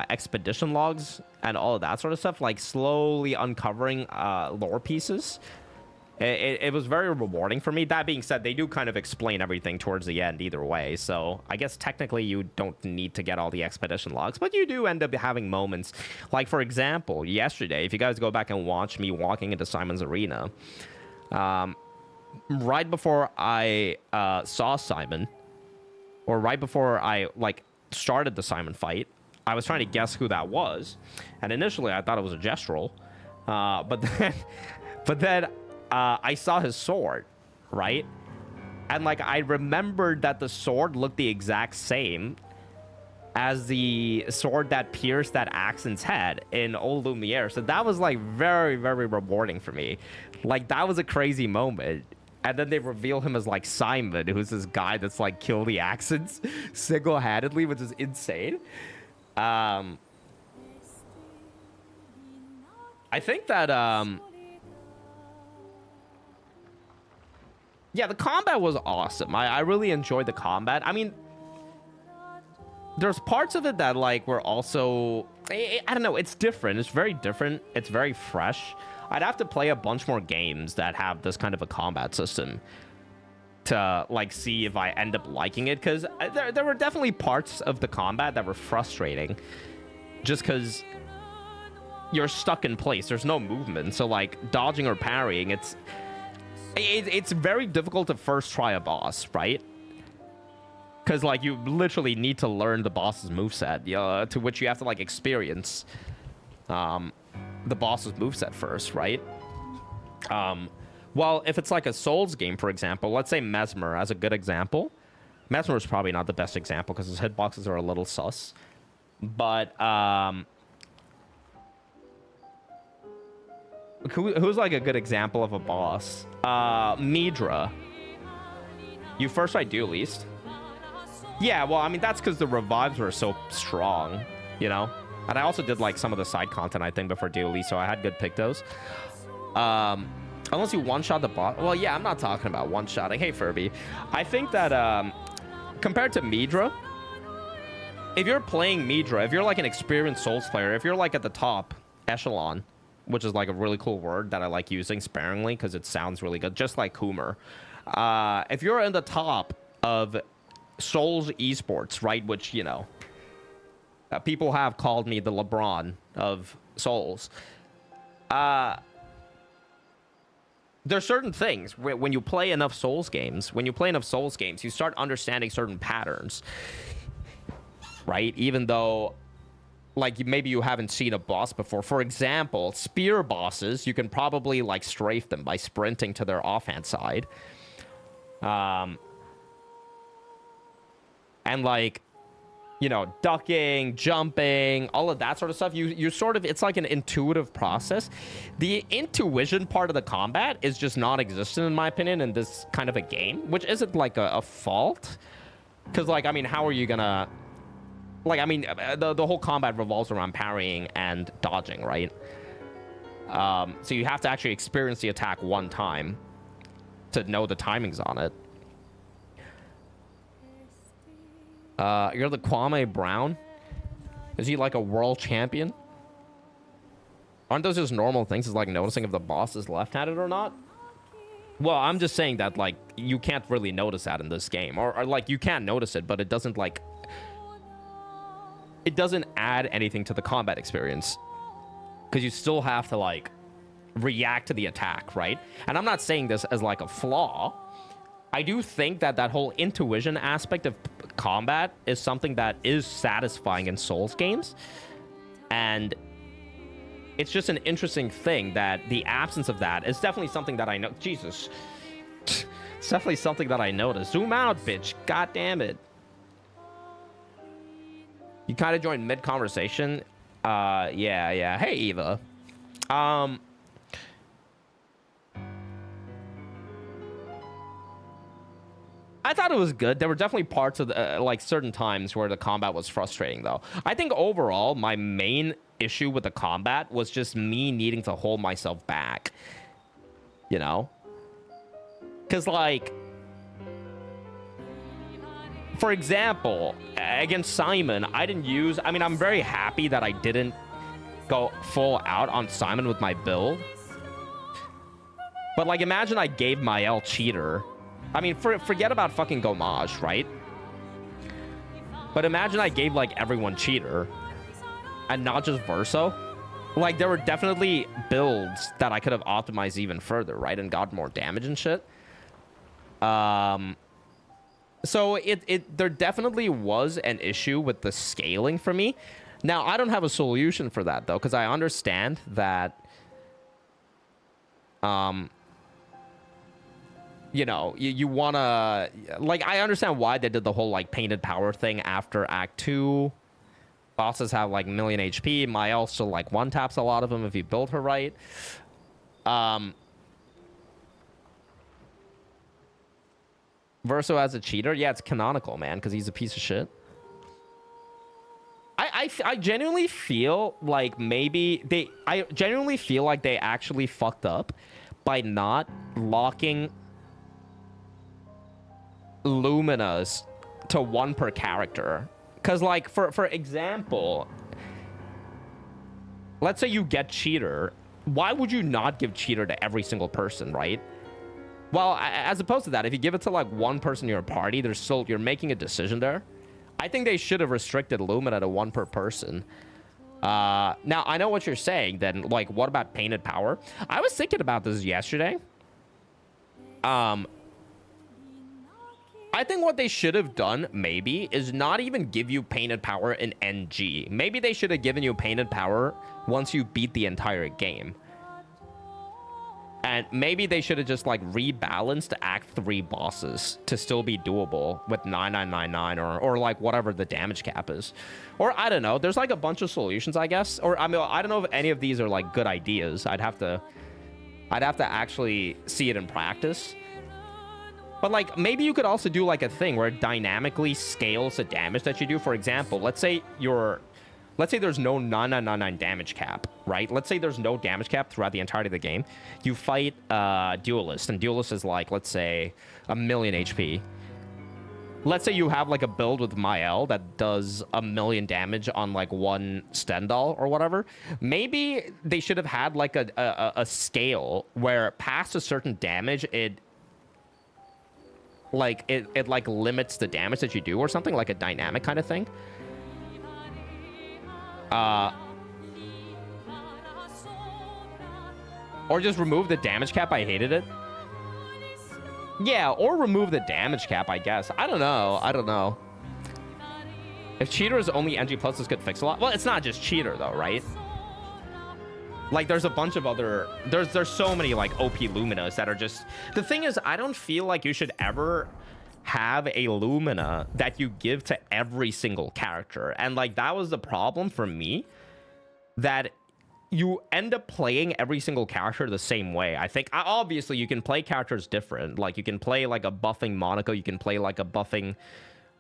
expedition logs and all of that sort of stuff, like slowly uncovering lore pieces. It was very rewarding for me. That being said, they do kind of explain everything towards the end either way. So I guess technically you don't need to get all the expedition logs, but you do end up having moments. Like, for example, yesterday, if you guys go back and watch me walking into Simon's Arena, right before I saw Simon, or right before I, like, started the Simon fight, I was trying to guess who that was. And initially, I thought it was a Gestrel. But then I saw his sword, right? And, like, I remembered that the sword looked the exact same as the sword that pierced that Axon's head in Old Lumiere. So that was, like, very, very rewarding for me. Like, that was a crazy moment. And then they reveal him as, like, Simon, who's this guy that's, like, killed the Axons single-handedly, which is insane. I think that, yeah, the combat was awesome. I really enjoyed the combat. I mean, there's parts of it that, like, were also... I don't know. It's different. It's very different. It's very fresh. I'd have to play a bunch more games that have this kind of a combat system to, like, see if I end up liking it. Because there were definitely parts of the combat that were frustrating. Just because you're stuck in place. There's no movement. So, like, dodging or parrying, it's very difficult to first try a boss, right? Because, like, you literally need to learn the boss's moveset, to which you have to, like, experience the boss's moveset first, right? Well, if it's like a Souls game, for example, let's say Mesmer as a good example. Mesmer is probably not the best example because his hitboxes are a little sus. But who's like a good example of a boss? Midra. You first fight Duelist. Yeah, well, I mean, that's because the revives were so strong, you know? And I also did like some of the side content, I think, before Duelist, so I had good pictos. Unless you one-shot the boss. Well, yeah, I'm not talking about one-shotting. Hey, Furby. I think that compared to Midra, if you're playing Midra, if you're like an experienced Souls player, if you're like at the top echelon, which is like a really cool word that I like using sparingly because it sounds really good, just like Coomer. If you're in the top of Souls esports, right, which, you know, people have called me the LeBron of Souls. There's certain things when you play enough Souls games, you start understanding certain patterns, right? Even though, like, maybe you haven't seen a boss before. For example, spear bosses, you can probably, like, strafe them by sprinting to their offhand side. And, like, you know, ducking, jumping, all of that sort of stuff. You sort of, it's like an intuitive process. The intuition part of the combat is just non-existent, in my opinion, in this kind of a game, which isn't like a fault. Because, like, I mean, how are you gonna... Like, I mean, the whole combat revolves around parrying and dodging, right? So you have to actually experience the attack one time to know the timings on it. You're the Kwame Brown? Is he like a world champion? Aren't those just normal things? It's like noticing if the boss is left-handed or not? Well, I'm just saying that, like, you can't really notice that in this game. Or like, you can notice it, but it doesn't, like... It doesn't add anything to the combat experience. Because you still have to, like, react to the attack, right? And I'm not saying this as, like, a flaw. I do think that that whole intuition aspect of combat is something that is satisfying in Souls games. And it's just an interesting thing that the absence of that is definitely something that I know. Jesus. It's definitely something that I noticed. Zoom out, bitch. God damn it. You kind of joined mid-conversation. Yeah. Hey, Eva. I thought it was good. There were definitely parts of the, like, certain times where the combat was frustrating, though. I think overall, my main issue with the combat was just me needing to hold myself back. You know? Because, like... For example, against Simon, I didn't use... I mean, I'm very happy that I didn't go full out on Simon with my build. But, like, imagine I gave Mael Cheater... I mean, forget about fucking Gomage, right? But imagine I gave, like, everyone Cheater. And not just Verso. Like, there were definitely builds that I could have optimized even further, right? And got more damage and shit. So, there definitely was an issue with the scaling for me. Now, I don't have a solution for that, though. Because I understand that... you know, you want to... Like, I understand why they did the whole, like, painted power thing after Act 2. Bosses have, like, million HP. Mael still, like, one-taps a lot of them if you build her right. Verso as a cheater? Yeah, it's canonical, man, because he's a piece of shit. I genuinely feel like maybe they... I genuinely feel like they actually fucked up by not locking... Luminas to one per character. Because, like, for example, let's say you get Cheater. Why would you not give Cheater to every single person, right? Well, as opposed to that, if you give it to, like, one person in your party, there's still... You're making a decision there. I think they should have restricted Lumina to one per person. Now, I know what you're saying, then, like, what about Painted Power? I was thinking about this yesterday. I think what they should have done, maybe, is not even give you Painted Power in NG. Maybe they should have given you Painted Power once you beat the entire game. And maybe they should have just like rebalanced Act 3 bosses to still be doable with 9999 or like whatever the damage cap is. Or I don't know. There's like a bunch of solutions, I guess. Or I mean, I don't know if any of these are like good ideas. I'd have to actually see it in practice. But like maybe you could also do like a thing where it dynamically scales the damage that you do. For example, let's say there's no 9999 damage cap, right? Let's say there's no damage cap throughout the entirety of the game. You fight Duelist, and Duelist is like, let's say, 1,000,000 HP. Let's say you have like a build with Mael that does 1,000,000 damage on like one Stendhal or whatever. Maybe they should have had like a scale where past a certain damage, it limits the damage that you do or something, like a dynamic kind of thing. Or just remove the damage cap. I hated it. Yeah, or remove the damage cap, I guess. I don't know. If Cheater is only NG+, this could fix a lot. Well, it's not just Cheater, though, right? Like, there's a bunch of other... There's so many, like, OP Luminas that are just... The thing is, I don't feel like you should ever have a Lumina that you give to every single character. And, like, that was the problem for me. That you end up playing every single character the same way. I think, obviously, you can play characters different. Like, you can play, like, a buffing Monaco. You can play, like, a buffing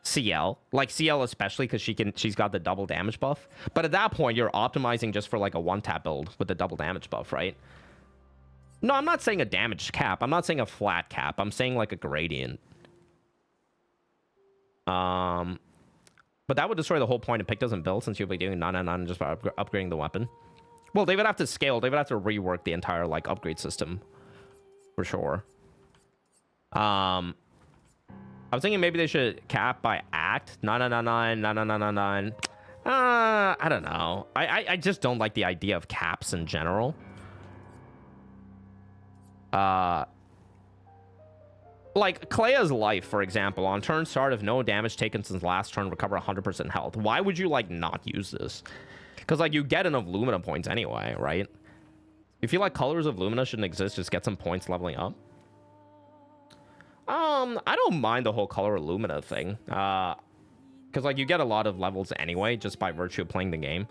CL. Like, CL especially, because she's got the double damage buff. But at that point, you're optimizing just for, like, a one-tap build with the double damage buff, right? No, I'm not saying a damage cap. I'm not saying a flat cap. I'm saying, like, a gradient. But that would destroy the whole point of pick doesn't build, since you'll be doing 999 just by upgrading the weapon. Well, they would have to scale. They would have to rework the entire, like, upgrade system. For sure. I was thinking maybe they should cap by act. 9999, 9999. I don't know. I just don't like the idea of caps in general. Like, Clea's life, for example. On turn start, if no damage taken since last turn, recover 100% health. Why would you, like, not use this? Because, like, you get enough Lumina points anyway, right? You feel like Colors of Lumina shouldn't exist, just get some points leveling up? I don't mind the whole Color of Lumina thing. Because, like, you get a lot of levels anyway, just by virtue of playing the game.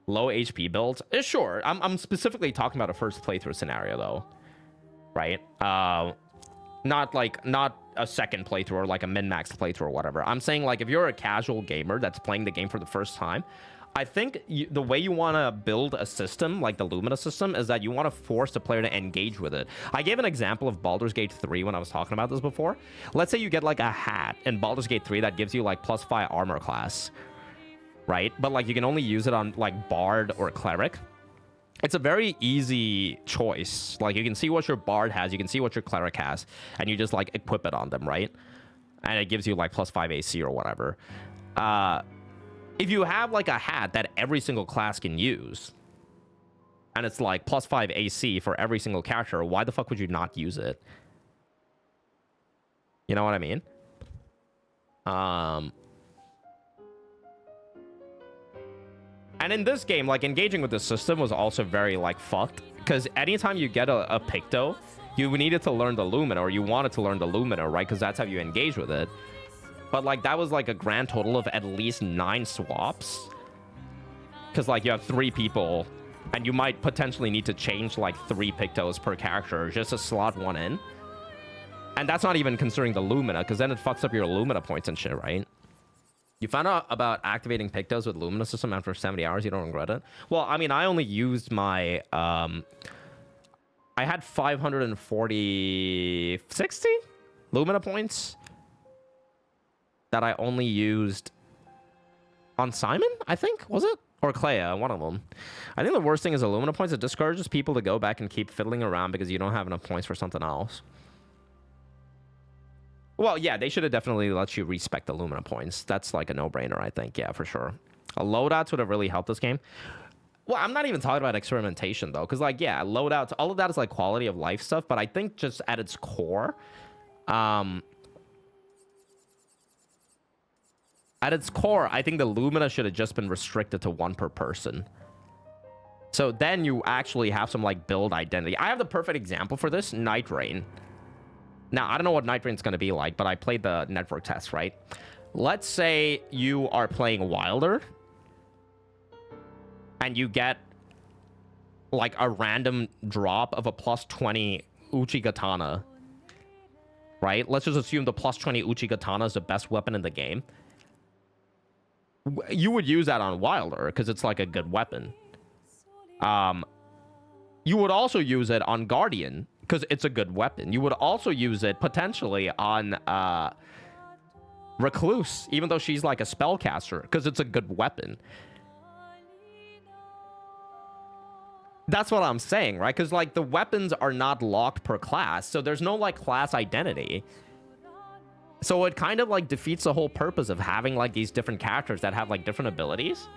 Low HP builds? Sure. I'm specifically talking about a first playthrough scenario, though. Right? Not a second playthrough or, like, a min-max playthrough or whatever. I'm saying, like, if you're a casual gamer that's playing the game for the first time, I think the way you want to build a system, like the Lumina system, is that you want to force the player to engage with it. I gave an example of Baldur's Gate 3 when I was talking about this before. Let's say you get, like, a hat in Baldur's Gate 3 that gives you, like, +5 armor class, right? But, like, you can only use it on, like, Bard or Cleric. It's a very easy choice. Like, you can see what your Bard has, you can see what your Cleric has, and you just, like, equip it on them, right? And it gives you, like, +5 AC or whatever. If you have, like, a hat that every single class can use, and it's, like, +5 AC for every single character, why the fuck would you not use it? You know what I mean? And in this game, like, engaging with the system was also very, like, fucked. Because anytime you get a Picto, you needed to learn the Lumina, or you wanted to learn the Lumina, right? Because that's how you engage with it. But, like, that was, like, a grand total of at least 9 swaps. Because, like, you have 3 people, and you might potentially need to change, like, 3 Pictos per character just to slot one in. And that's not even considering the Lumina, because then it fucks up your Lumina points and shit, right? You found out about activating Pictos with Lumina system after 70 hours, you don't regret it? Well, I mean, I only used my... I had 560 Lumina points that I only used on Simon, I think, was it? Or Clea, one of them. I think the worst thing is the Lumina points. It discourages people to go back and keep fiddling around because you don't have enough points for something else. Well, yeah, they should have definitely let you respec the Lumina points. That's like a no-brainer, I think. Yeah, for sure. A loadouts would have really helped this game. Well, I'm not even talking about experimentation, though. Because, like, yeah, loadouts, all of that is, like, quality of life stuff. But I think just at its core... At its core, I think the Lumina should have just been restricted to 1 per person. So then you actually have some like build identity. I have the perfect example for this, Night Rain. Now, I don't know what Night Rain's going to be like, but I played the network test, right? Let's say you are playing Wilder and you get like a random drop of a +20 Uchigatana, right? Let's just assume the +20 Uchigatana is the best weapon in the game. You would use that on Wilder because it's like a good weapon. You would also use it on Guardian because it's a good weapon. You would also use it potentially on Recluse, even though she's like a spellcaster, because it's a good weapon. That's what I'm saying, right? Because like the weapons are not locked per class, so there's no like class identity. So it kind of like defeats the whole purpose of having like these different characters that have like different abilities.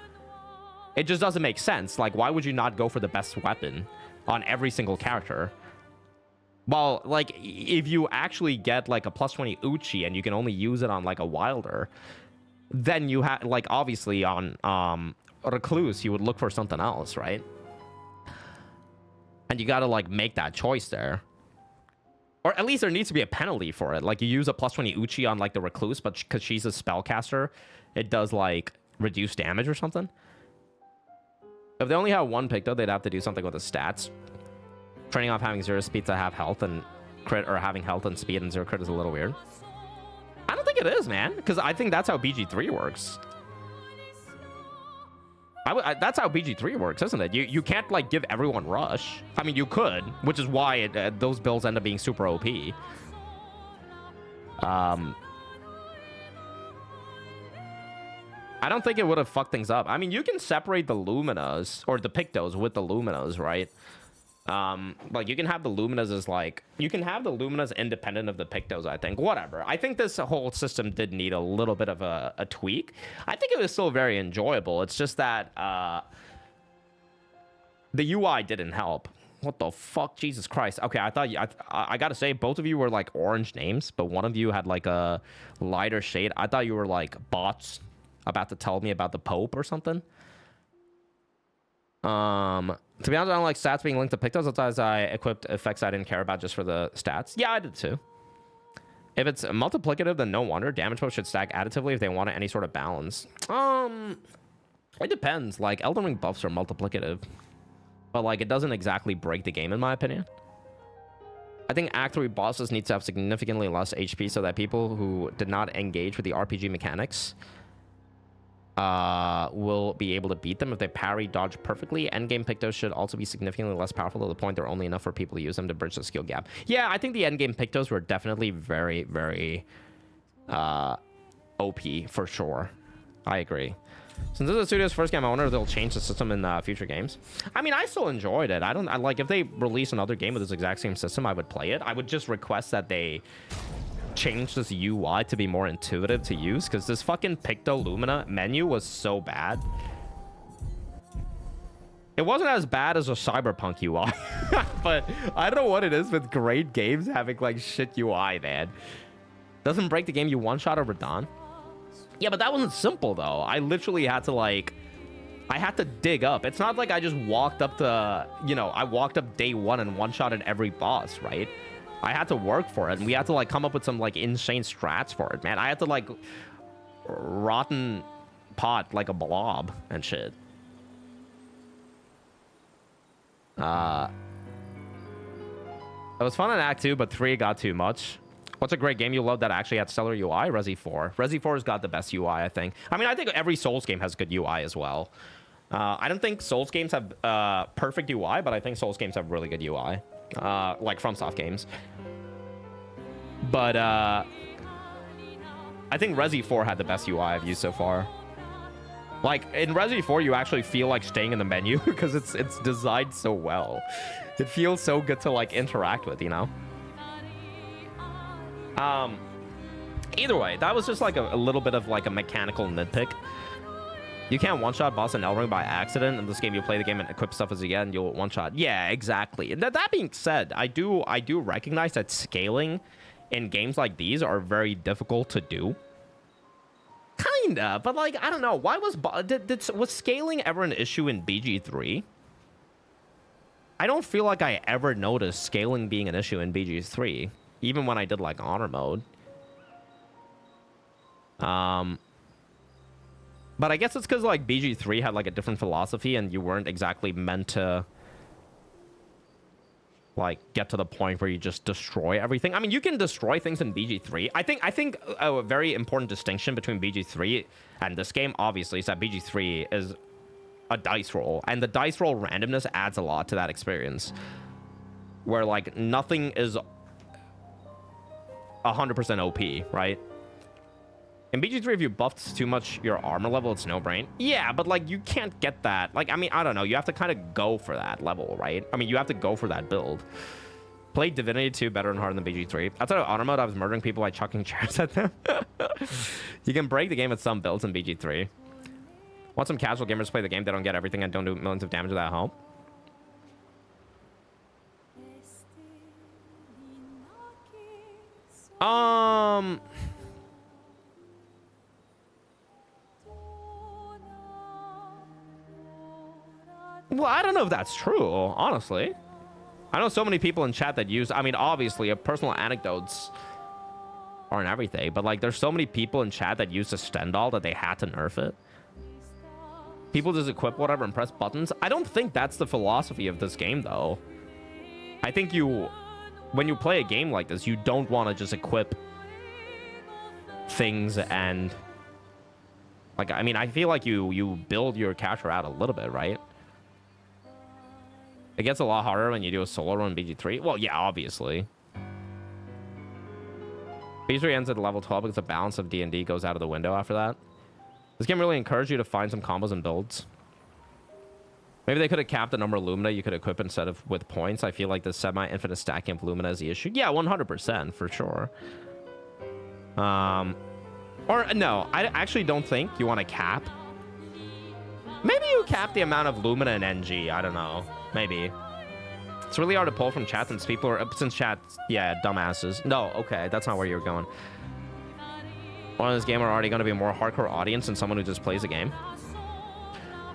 It just doesn't make sense. Like, why would you not go for the best weapon on every single character? Well, like, if you actually get like a +20 Uchi and you can only use it on like a Wilder, then you have like obviously on Recluse you would look for something else, right? And you gotta like make that choice there. Or at least there needs to be a penalty for it. Like you use a +20 Uchi on like the Recluse, but because she's a spellcaster, it does like reduce damage or something. If they only have one pick though, they'd have to do something with the stats. Training off having 0 speed to have health and crit, or having health and speed and 0 crit is a little weird. I don't think it is, man, because I think that's how BG3 works. That's how BG3 works, isn't it? You can't like give everyone rush. I mean, you could, which is why those builds end up being super OP. I don't think it would have fucked things up. I mean, you can separate the Luminas or the Pictos with the Luminas, right? Like you can have the Luminas as like, you can have the Luminas independent of the Pictos, I think. Whatever. I think this whole system did need a little bit of a tweak. I think it was still very enjoyable. It's just that the UI didn't help. What the fuck? Jesus Christ. Okay, I thought I gotta say, both of you were like orange names, but one of you had like a lighter shade. I thought you were like bots about to tell me about the Pope or something. To be honest, I don't like stats being linked to Pictos. Sometimes I equipped effects I didn't care about just for the stats. Yeah, I did too. If it's multiplicative, then no wonder. Damage posts should stack additively if they want any sort of balance. It depends. Like, Elden Ring buffs are multiplicative. But, like, it doesn't exactly break the game, in my opinion. I think Act 3 bosses need to have significantly less HP so that people who did not engage with the RPG mechanics will be able to beat them if they parry dodge perfectly. Endgame Pictos should also be significantly less powerful to the point they're only enough for people to use them to bridge the skill gap. Yeah, I think the endgame Pictos were definitely very, very OP for sure. I agree. Since this is the studio's first game, I wonder if they'll change the system in future games. I mean, I still enjoyed it. I like if they release another game with this exact same system, I would play it. I would just request that they change this UI to be more intuitive to use, because this fucking Picto Lumina menu was so bad. It wasn't as bad as a Cyberpunk UI, but I don't know what it is with great games having like shit UI, man. Doesn't break the game, you one-shot over Dawn. Yeah, but that wasn't simple though. I literally had to like, I had to dig up. It's not like I just walked up to, you know, I walked up day one and one-shotted every boss, right? I had to work for it, and we had to like come up with some like insane strats for it, man. I had to like rotten pot like a blob and shit. It was fun in Act 2, but 3 got too much. What's a great game you love that actually had stellar UI? Resi 4. Resi 4's got the best UI, I think. I mean, I think every Souls game has good UI as well. I don't think Souls games have perfect UI, but I think Souls games have really good UI. Like FromSoft games. But I think Resi 4 had the best UI I've used so far. Like in Resi 4, you actually feel like staying in the menu because it's designed so well. It feels so good to like interact with, you know. Either way, that was just like a little bit of like a mechanical nitpick. You can't one-shot boss in Elden Ring by accident. In this game, you'll play the game and equip stuff as you get, and you'll one-shot. Yeah, exactly. That being said, I do recognize that scaling in games like these are very difficult to do. Kinda, but like I don't know. Why was scaling ever an issue in BG3? I don't feel like I ever noticed scaling being an issue in BG3, even when I did like honor mode. But I guess it's because like BG3 had like a different philosophy and you weren't exactly meant to like get to the point where you just destroy everything. I mean, you can destroy things in BG3. I think a very important distinction between BG3 and this game, obviously, is that BG3 is a dice roll, and the dice roll randomness adds a lot to that experience, where like nothing is 100% OP, right? In BG3, if you buffed too much your armor level, it's no brain. Yeah, but like you can't get that. Like, I mean, I don't know. You have to kind of go for that level, right? I mean, you have to go for that build. Played Divinity 2 better and harder than BG3. Outside of honor mode, I was murdering people by chucking chairs at them. You can break the game with some builds in BG3. Want some casual gamers to play the game? They don't get everything and don't do millions of damage without help. Well, I don't know if that's true, honestly. I know so many people in chat that use... I mean, obviously, personal anecdotes aren't everything, but, like, there's so many people in chat that use the Stendhal that they had to nerf it. People just equip whatever and press buttons. I don't think that's the philosophy of this game, though. I think you... When you play a game like this, you don't want to just equip things and... Like, I mean, I feel like you build your character out a little bit, right? It gets a lot harder when you do a solo run BG3. Well, yeah, obviously. BG3 ends at level 12 because the balance of D&D goes out of the window after that. This game really encouraged you to find some combos and builds. Maybe they could have capped the number of Lumina you could equip instead of with points. I feel like the semi-infinite stacking of Lumina is the issue. Yeah, 100% for sure. Or no, I actually don't think you want to cap. Maybe you cap the amount of Lumina and NG. I don't know. Maybe. It's really hard to pull from chat since people are... Since chat... Yeah, dumbasses. No, okay. That's not where you're going. On this game are already going to be a more hardcore audience than someone who just plays a game.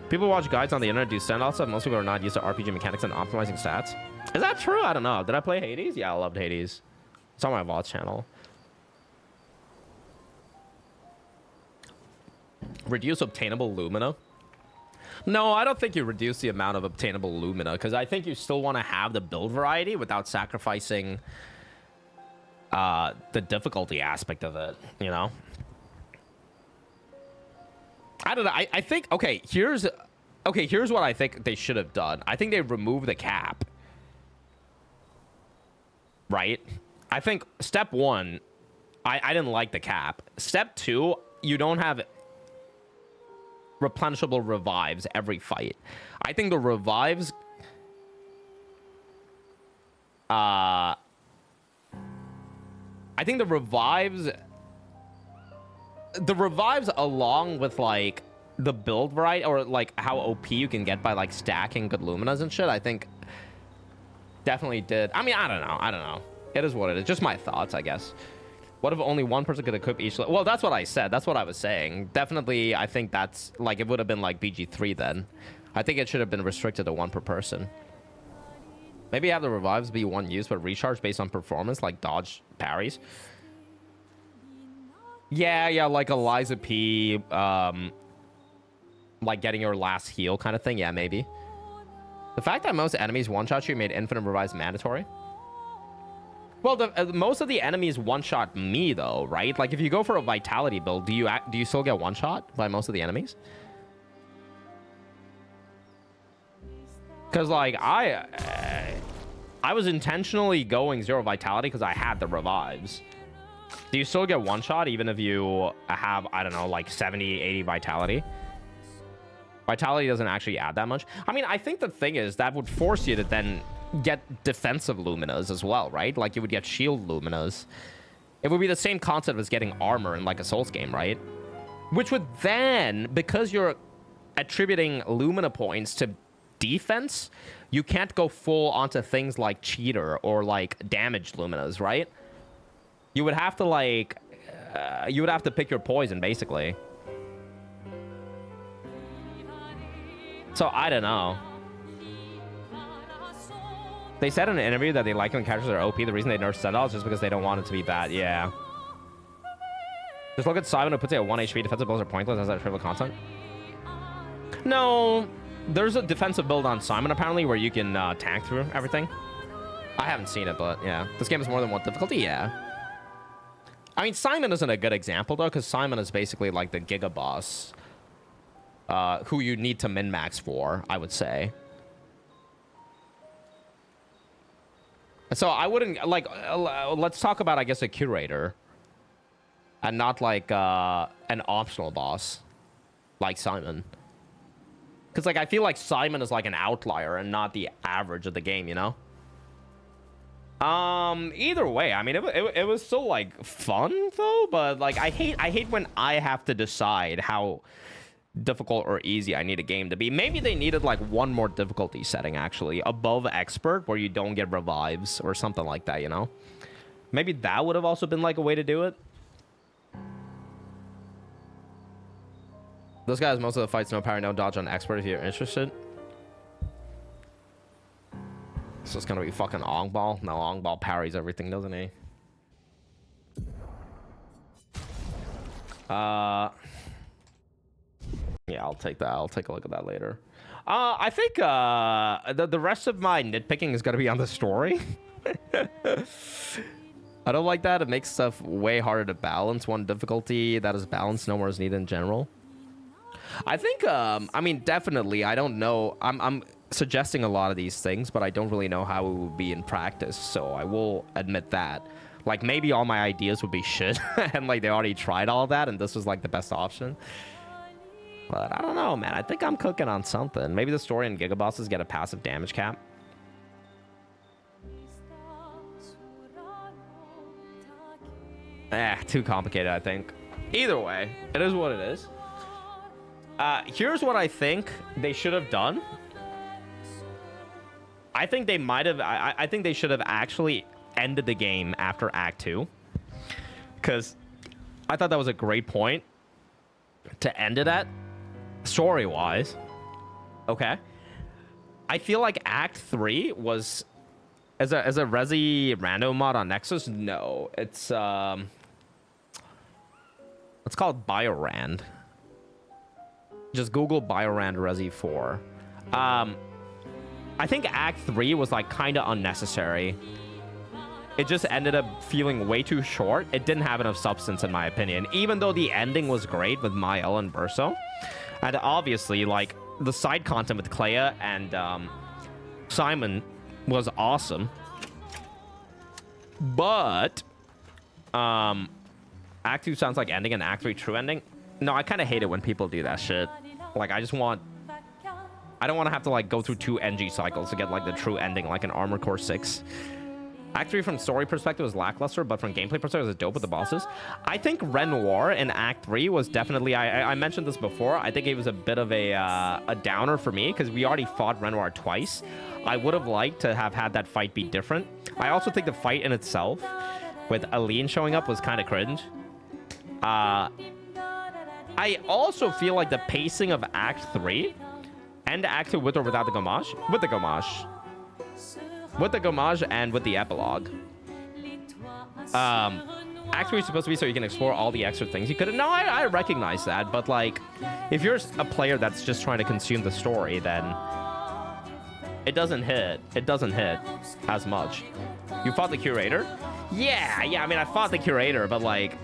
People watch guides on the internet do standoff stuff. Most people are not used to RPG mechanics and optimizing stats. Is that true? I don't know. Did I play Hades? Yeah, I loved Hades. It's on my VOD channel. Reduce obtainable Lumina. No, I don't think you reduce the amount of obtainable Lumina, because I think you still want to have the build variety without sacrificing the difficulty aspect of it, you know? I don't know. I think, okay, here's what I think they should have done. I think they removed the cap. Right? I think step one, I didn't like the cap. Step two, you don't have replenishable revives every fight. I think the revives along with like the build variety or like how OP you can get by like stacking good luminas and shit, I think definitely did. I mean, I don't know. It is what it is. Just my thoughts, I guess. What if only one person could equip each? Well, that's what I said. That's what I was saying. Definitely, I think that's like it would have been like BG3 then. I think it should have been restricted to one per person. Maybe have the revives be one use, but recharge based on performance, like dodge parries. Yeah, like Eliza P, like getting your last heal kind of thing. Yeah, maybe. The fact that most enemies one-shot you made infinite revives mandatory. Well, most of the enemies one-shot me, though, right? Like, if you go for a vitality build, do you still get one-shot by most of the enemies? Because, like, I was intentionally going 0 vitality because I had the revives. Do you still get one-shot even if you have, I don't know, like 70, 80 vitality? Vitality doesn't actually add that much. I mean, I think the thing is that would force you to then get defensive luminas as well, right? Like you would get shield luminas. It would be the same concept as getting armor in like a Souls game, right? Which would then, because you're attributing lumina points to defense, you can't go full onto things like cheater or like damaged luminas, right? You would have to like you would have to pick your poison basically. So I don't know. They said in an interview that they like when characters are OP. The reason they nerf Citadel is just because they don't want it to be bad. Yeah. Just look at Simon who puts it at 1 HP. Defensive builds are pointless as that trivial content. No, there's a defensive build on Simon apparently where you can tank through everything. I haven't seen it, but yeah. This game is more than one difficulty, yeah. I mean, Simon isn't a good example though, because Simon is basically like the Giga boss, who you need to min-max for, I would say. So I wouldn't like. Let's talk about, I guess, a curator, and not like an optional boss, like Simon. Because like I feel like Simon is like an outlier and not the average of the game, you know. Either way, I mean, it was still like fun though, but like I hate when I have to decide how difficult or easy I need a game to be. Maybe they needed like one more difficulty setting actually above expert where you don't get revives or something like that, you know. Maybe that would have also been like a way to do it. Those guys, most of the fights, no parry, no dodge on expert if you're interested. So it's gonna be fucking Ongball. No, Ongball parries everything, doesn't he? Yeah, I'll take that. I'll take a look at that later. I think the rest of my nitpicking is gonna be on the story. I don't like that. It makes stuff way harder to balance. One difficulty that is balanced no more is needed in general. I think, I mean, definitely, I don't know. I'm suggesting a lot of these things, but I don't really know how it would be in practice, so I will admit that. Like, maybe all my ideas would be shit, and, like, they already tried all that, and this was, like, the best option. But I don't know, man. I think I'm cooking on something. Maybe the story and Giga Bosses get a passive damage cap. Too complicated, I think. Either way, it is what it is. Here's what I think they should have done. I think they might have... I think they should have actually ended the game after Act 2. Because I thought that was a great point to end it at, story-wise. Okay. I feel like Act 3 was... As a Resi random mod on Nexus? No. It's called Biorand. Just Google Biorand Resi 4. I think Act 3 was like kind of unnecessary. It just ended up feeling way too short. It didn't have enough substance in my opinion, even though the ending was great with Mael and Verso. And obviously, like, the side content with Clair and Simon was awesome. But Act 2 sounds like ending and Act 3 true ending. No, I kind of hate it when people do that shit. Like, I don't want to have to, like, go through 2 NG cycles to get, like, the true ending, like an Armored Core 6. Act 3 from story perspective was lackluster, but from gameplay perspective was dope with the bosses. I think Renoir in Act 3 was definitely... I mentioned this before. I think it was a bit of a downer for me, because we already fought Renoir twice. I would have liked to have had that fight be different. I also think the fight in itself, with Aline showing up, was kind of cringe. I also feel like the pacing of Act 3 and Act 2 with or without the Gommage, with the Gommage and with the epilogue. Act 3 is supposed to be so you can explore all the extra things you could. No, I recognize that, but like, if you're a player that's just trying to consume the story, then it doesn't hit. It doesn't hit as much. You fought the Curator? Yeah. I mean, I fought the Curator, but like,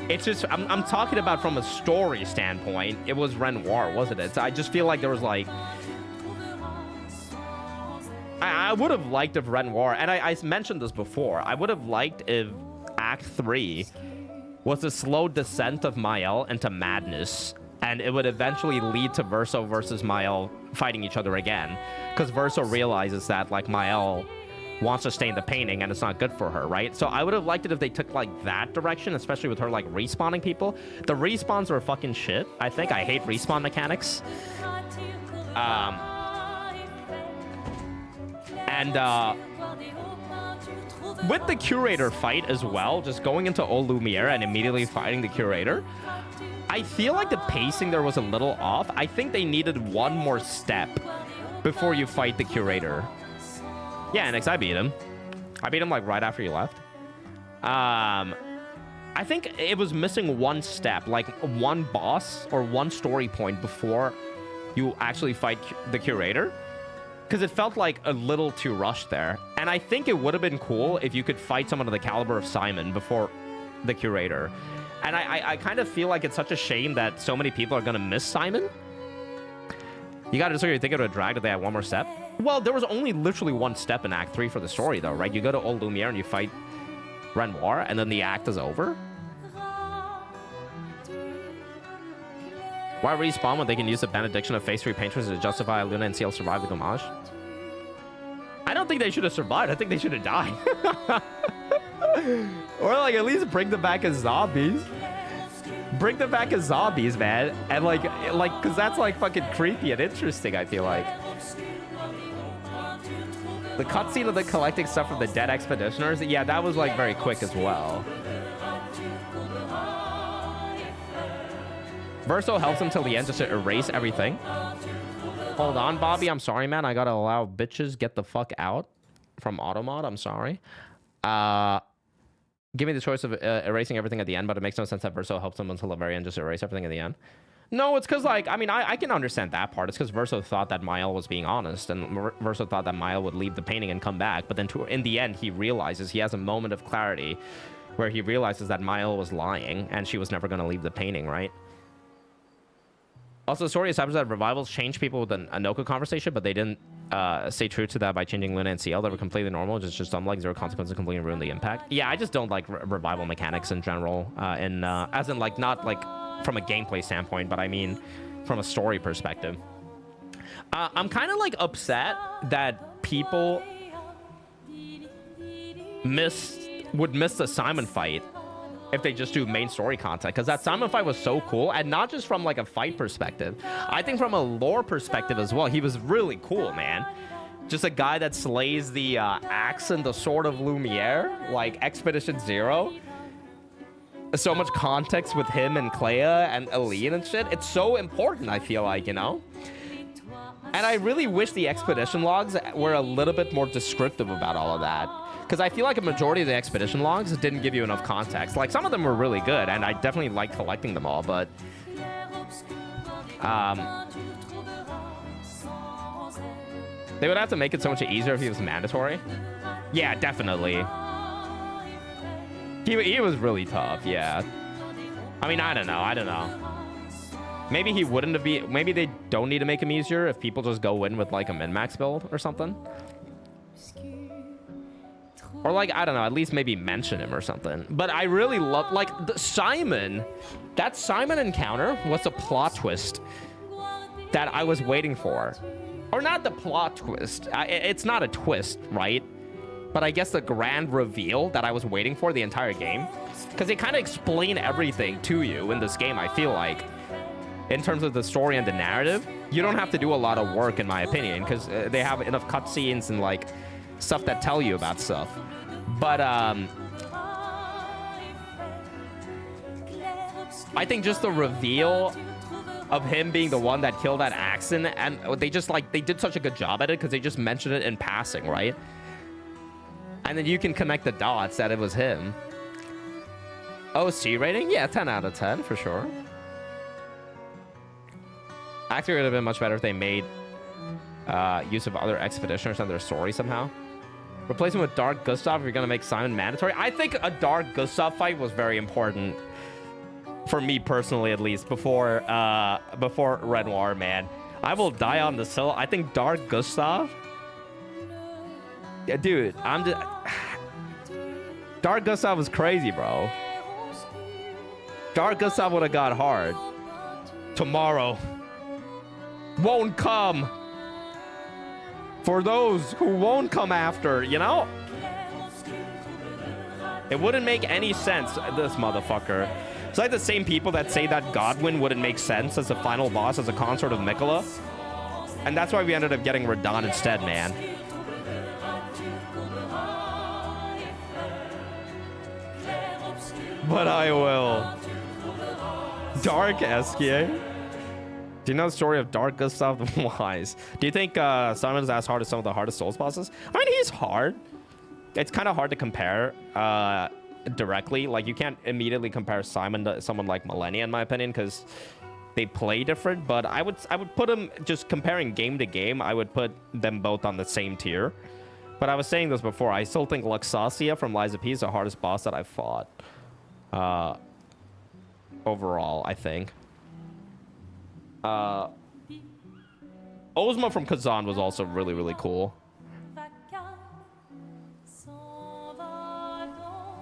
it's just, I'm talking about from a story standpoint. It was Renoir, wasn't it? So I just feel like there was like... I would have liked if Renoir, and I mentioned this before, I would have liked if Act 3 was a slow descent of Mael into madness, and it would eventually lead to Verso versus Mael fighting each other again. Because Verso realizes that, like, Mael wants to stay in the painting and it's not good for her, right? So I would have liked it if they took like that direction, especially with her like respawning people. The respawns were fucking shit. I hate respawn mechanics. With the Curator fight as well, just going into Old Lumiere and immediately fighting the Curator, I feel like the pacing there was a little off. I think they needed one more step before you fight the curator. Yeah, Nix, I beat him. I beat him like right after you left. I think it was missing one step, like one boss or one story point before you actually fight the curator. Because it felt like a little too rushed there. And I think it would have been cool if you could fight someone of the caliber of Simon before the curator. And I kind of feel like it's such a shame that so many people are going to miss Simon. You got to just think it would have dragged if they had one more step. Well, there was only literally one step in Act 3 for the story, though, right? You go to Old Lumiere and you fight Renoir, and then the act is over. Why respawn when they can use the benediction of Phase 3 patrons to justify Luna and Ciel survive the Gommage? I don't think they should have survived. I think they should have died. Or like at least bring them back as zombies. Bring them back as zombies, man. And like, cause that's like fucking creepy and interesting, I feel like. The cutscene of the collecting stuff from the dead expeditioners, yeah, that was like very quick as well. Verso helps him till the end just to erase everything. Hold on, Bobby. I'm sorry, man. I gotta allow bitches get the fuck out from Automod. I'm sorry. Give me the choice of erasing everything at the end, but it makes no sense that Verso helps him until the very end just erase everything at the end. No, it's because, like, I mean, I can understand that part. It's because Verso thought that Mael was being honest, and Verso thought that Mael would leave the painting and come back. But then in the end, he realizes, he has a moment of clarity where he realizes that Mael was lying and she was never going to leave the painting, right? Also, the story establishes that revivals change people with an Anoka conversation, but they didn't stay true to that by changing Luna and CL. They were completely normal, just like zero consequences, completely ruin the impact. Yeah, I just don't like revival mechanics in general, as in like not like from a gameplay standpoint, but I mean from a story perspective. I'm kind of like upset that people would miss the Simon fight if they just do main story content, because that Simon fight was so cool, and not just from like a fight perspective. I think from a lore perspective as well, he was really cool, man. Just a guy that slays the axe and the sword of Lumiere, like Expedition Zero. So much context with him and Clea and Aline and shit. It's so important, I feel like, you know? And I really wish the expedition logs were a little bit more descriptive about all of that. Because I feel like a majority of the expedition logs didn't give you enough context. Like, some of them were really good, and I definitely like collecting them all, but... they would have to make it so much easier if he was mandatory. Yeah, definitely. He was really tough, yeah. I mean, I don't know. Maybe he wouldn't have been... Maybe they don't need to make him easier if people just go in with, like, a min-max build or something. Or, like, I don't know, at least maybe mention him or something. But I really love, like, Simon. That Simon encounter was a plot twist that I was waiting for. Or not the plot twist. It's not a twist, right? But I guess the grand reveal that I was waiting for the entire game. Because they kind of explain everything to you in this game, I feel like. In terms of the story and the narrative. You don't have to do a lot of work, in my opinion. Because they have enough cutscenes and, like, stuff that tell you about stuff. But I think just the reveal of him being the one that killed that accident, and they just like they did such a good job at it because they just mentioned it in passing, right? And then you can connect the dots that it was him. OC rating? Yeah, 10 out of 10 for sure. Actually, it would have been much better if they made use of other expeditioners and their story somehow. Replace him with Dark Gustav if you're going to make Simon mandatory. I think a Dark Gustav fight was very important. For me personally, at least. Before Renoir, man. I will die on the hill. I think Dark Gustav... Yeah, dude, I'm just... Dark Gustav was crazy, bro. Dark Gustav would have got hard. Tomorrow won't come. For those who won't come after, you know? It wouldn't make any sense, this motherfucker. It's like the same people that say that Godwyn wouldn't make sense as the final boss, as a consort of Mikola. And that's why we ended up getting Radahn instead, man. But I will. Dark Esquier. Do you know the story of Dark Gustav the Wise? Do you think Simon is as hard as some of the hardest Souls bosses? I mean, he's hard. It's kind of hard to compare directly. Like, you can't immediately compare Simon to someone like Millennia, in my opinion, because they play different. But I would put him, just comparing game to game, I would put them both on the same tier. But I was saying this before. I still think Luxasia from Lies of P is the hardest boss that I've fought. Overall, I think. Ozma from Kazan was also really, really cool.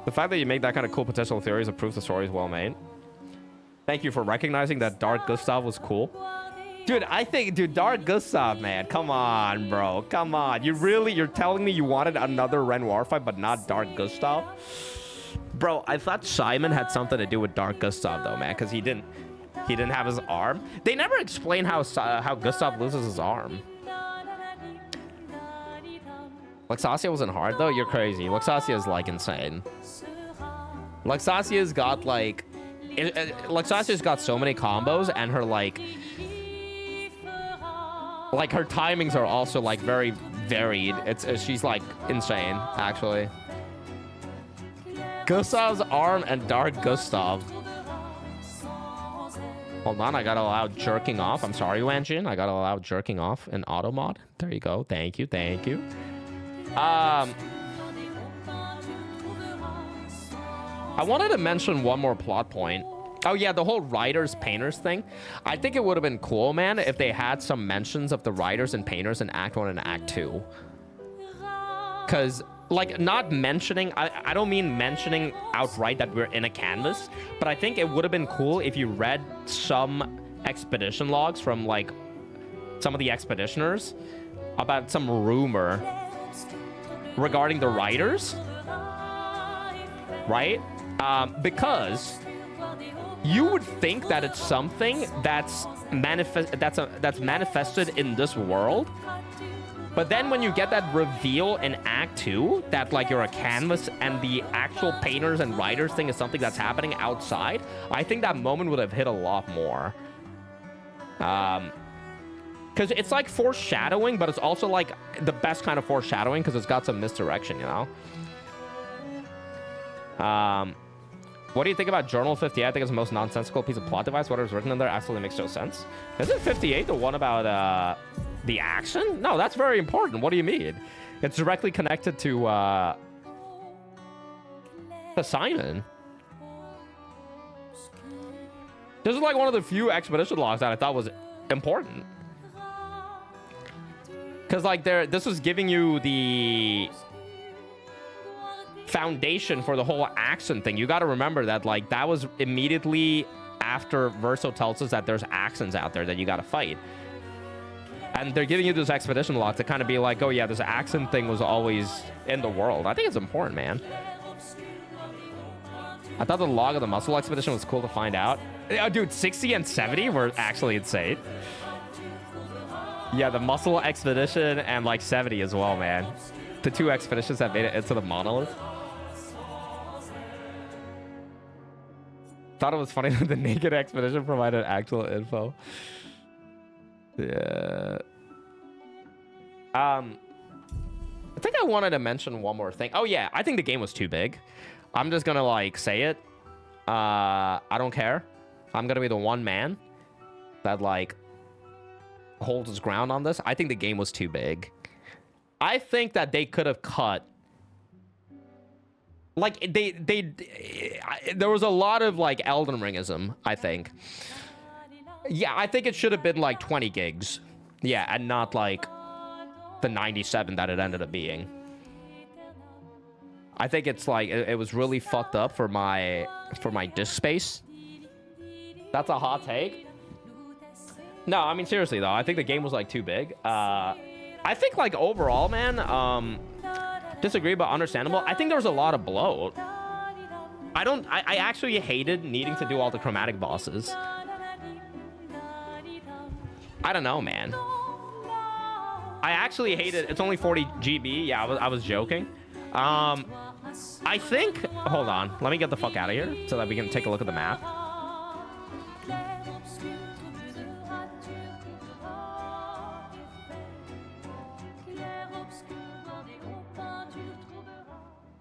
The fact that you make that kind of cool potential theories is proof the story is well made. Thank you for recognizing that Dark Gustav was cool. Dude, I think, dude, Dark Gustav, man. Come on, bro. Come on. You're telling me you wanted another Renoir fight, but not Dark Gustav? Bro, I thought Simon had something to do with Dark Gustav, though, man, because he didn't have his arm. They never explain how Gustav loses his arm. Luxasia wasn't hard, though? You're crazy. Luxasia is, like, insane. Luxasia's got, like... Luxasia's got so many combos, and her, like, her timings are also, like, very varied. She's, like, insane, actually. Gustav's arm and Dark Gustav. Hold on, I gotta allow jerking off. I'm sorry, Wanjin. I gotta allow jerking off in auto mod. There you go. Thank you, thank you. I wanted to mention one more plot point. Oh yeah, the whole writers painters thing. I think it would have been cool, man, if they had some mentions of the writers and painters in Act 1 and Act 2. Because, like, not mentioning, I don't mean mentioning outright that we're in a canvas, but I think it would have been cool if you read some expedition logs from, like, some of the expeditioners about some rumor regarding the writers, right? Because you would think that it's something that's manifested in this world, but then when you get that reveal in Act 2 that, like, you're a canvas and the actual painters and writers thing is something that's happening outside, I think that moment would have hit a lot more. Because it's like foreshadowing, but it's also like the best kind of foreshadowing because it's got some misdirection, you know? What do you think about Journal 58? I think it's the most nonsensical piece of plot device. Whatever's written in there absolutely makes no sense. Isn't 58 the one about the action? No, that's very important. What do you mean? It's directly connected to Simon. This is like one of the few expedition logs that I thought was important. Because, like, this was giving you the foundation for the whole accent thing. You got to remember that, like, that was immediately after Verso tells us that there's accents out there that you got to fight. And they're giving you this expedition log to kind of be like, oh, yeah, this accent thing was always in the world. I think it's important, man. I thought the log of the muscle expedition was cool to find out. Dude, 60 and 70 were actually insane. Yeah, the muscle expedition and, like, 70 as well, man. The two expeditions that made it into the monolith. Thought it was funny that the naked expedition provided actual info. Yeah. I think I wanted to mention one more thing. Oh, yeah. I think the game was too big. I'm just gonna, like, say it. I don't care. I'm gonna be the one man that, like, holds his ground on this. I think the game was too big. I think that they could have cut, like, there was a lot of, like, Elden Ringism, I think. Yeah, I think it should have been like 20 gigs. Yeah, and not like the 97 that it ended up being. I think it's like it was really fucked up for my disk space. That's a hot take. No, I mean, seriously though, I think the game was like too big. I think, like, overall, man, disagree, but understandable. I think there was a lot of bloat. I actually hated needing to do all the chromatic bosses. I don't know, man. I actually hated, it's only 40 GB. Yeah, I was joking. I think, hold on, let me get the fuck out of here so that we can take a look at the map.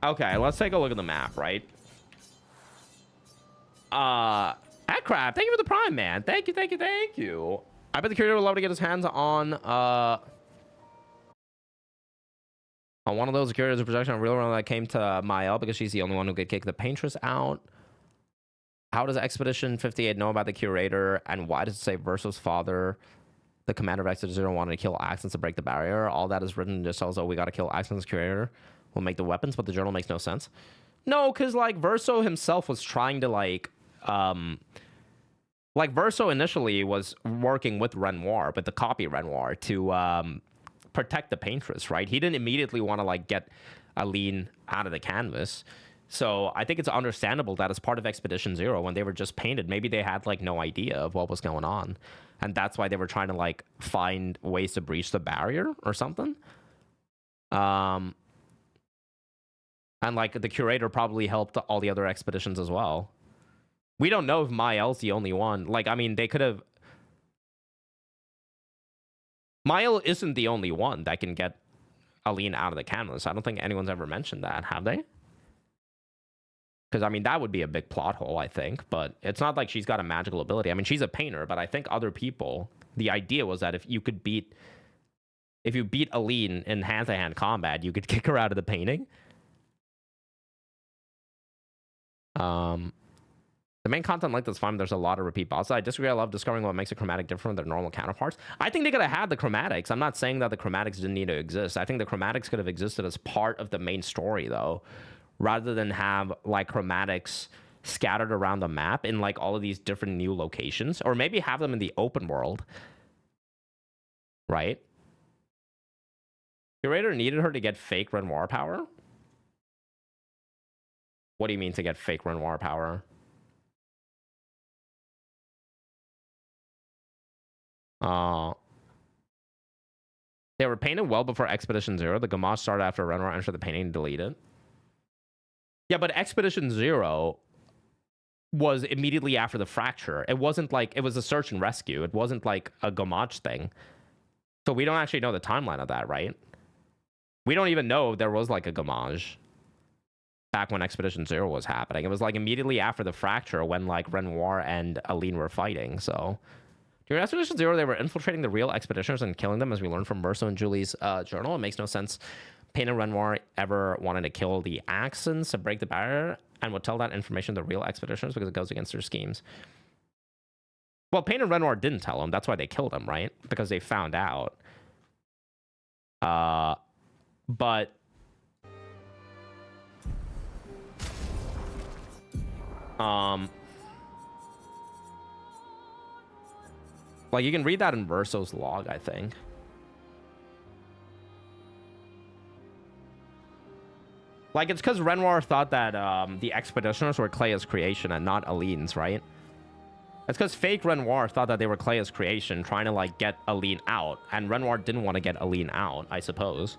Okay, let's take a look at the map, right? Crab, thank you for the prime, man. Thank you, thank you, thank you. I bet the curator would love to get his hands on one of those curators of projection. A real one that came to Mael because she's the only one who could kick the paintress out. How does Expedition 58 know about the curator, and why does it say Verso's father, the commander of Expedition 0, wanted to kill Accents to break the barrier? All that is written just tells us, oh, we gotta kill Accents curator. We'll make the weapons, but the journal makes no sense. No, because like Verso himself was trying to like Verso initially was working with Renoir, but the copy Renoir to protect the paintress, right? He didn't immediately want to like get Aline out of the canvas. So I think it's understandable that as part of Expedition 0, when they were just painted, maybe they had like no idea of what was going on. And that's why they were trying to like find ways to breach the barrier or something. And like the curator probably helped all the other expeditions as well. We don't know if Mael's the only one. Like, I mean, they could have... Mael isn't the only one that can get Aline out of the canvas. I don't think anyone's ever mentioned that, have they? Because, I mean, that would be a big plot hole, I think. But it's not like she's got a magical ability. I mean, she's a painter, but I think other people... The idea was that if you beat Aline in hand-to-hand combat, you could kick her out of the painting. The main content like this fine. There's a lot of repeat bosses. I disagree. I love discovering what makes a chromatic different from their normal counterparts. I think they could have had the chromatics. I'm not saying that the chromatics didn't need to exist. I think the chromatics could have existed as part of the main story, though, rather than have like chromatics scattered around the map in like all of these different new locations, or maybe have them in the open world, right? Curator needed her to get fake Renoir power. What do you mean to get fake Renoir power? They were painted well before Expedition 0. The Gamache started after Renoir entered the painting and deleted. Yeah, but Expedition 0 was immediately after the fracture. It wasn't like... It was a search and rescue. It wasn't like a Gamache thing. So we don't actually know the timeline of that, right? We don't even know if there was like a Gamache back when Expedition 0 was happening. It was like immediately after the fracture when like Renoir and Aline were fighting, so... During Expedition 0, they were infiltrating the real expeditioners and killing them, as we learned from Verso and Julie's journal. It makes no sense Pain and Renoir ever wanted to kill the Accents to break the barrier and would tell that information to the real expeditioners because it goes against their schemes. Well, Pain and Renoir didn't tell them. That's why they killed him, right? Because they found out. But... Like, you can read that in Verso's log, I think. Like, it's because Renoir thought that the Expeditioners were Clair's creation and not Aline's, right? It's because fake Renoir thought that they were Clair's creation, trying to, like, get Aline out. And Renoir didn't want to get Aline out, I suppose.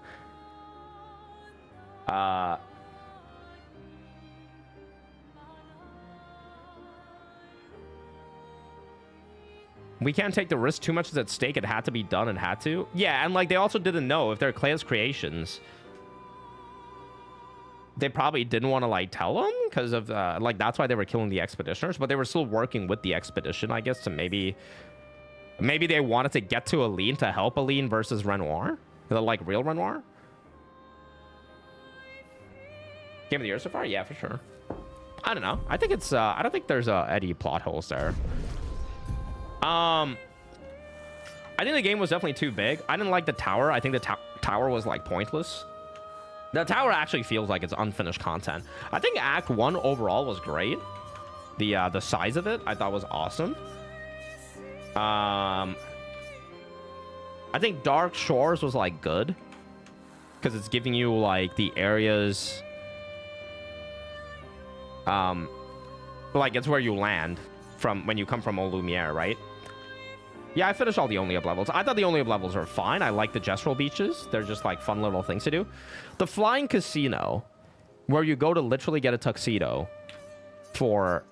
We can't take the risk. Too much is at stake. It had to be done. It had to. Yeah, and like they also didn't know if they're Clair's creations. They probably didn't want to like tell them because of like that's why they were killing the expeditioners. But they were still working with the expedition, I guess. To maybe they wanted to get to Aline to help Aline versus Renoir, the like real Renoir. Game of the year so far, yeah, for sure. I don't know. I think it's. I don't think there's any plot holes there. I think the game was definitely too big. I didn't like the tower. I think the tower was like pointless. The tower actually feels like it's unfinished content. I think Act 1 overall was great. The size of it I thought was awesome. I think Dark Shores was like good because it's giving you like the areas. Like it's where you land from when you come from Old Lumiere, right? Yeah, I finished all the Only Up levels. I thought the Only Up levels were fine. I like the Gestural beaches. They're just like fun little things to do. The Flying Casino, where you go to literally get a tuxedo for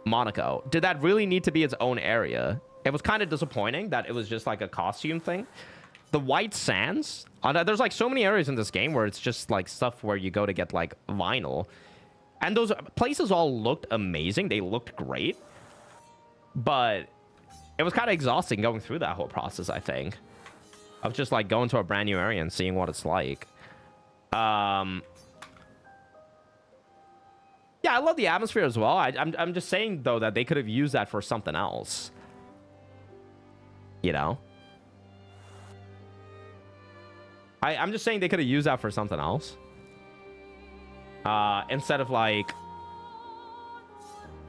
Monaco. Did that really need to be its own area? It was kind of disappointing that it was just like a costume thing. the White Sands. There's like so many areas in this game where it's just like stuff where you go to get like vinyl. And those places all looked amazing. They looked great. But it was kind of exhausting going through that whole process, I think. Of just like going to a brand new area and seeing what it's like. Yeah, I love the atmosphere as well. I'm just saying, though, that they could have used that for something else. You know? I'm just saying they could have used that for something else. Instead of, like...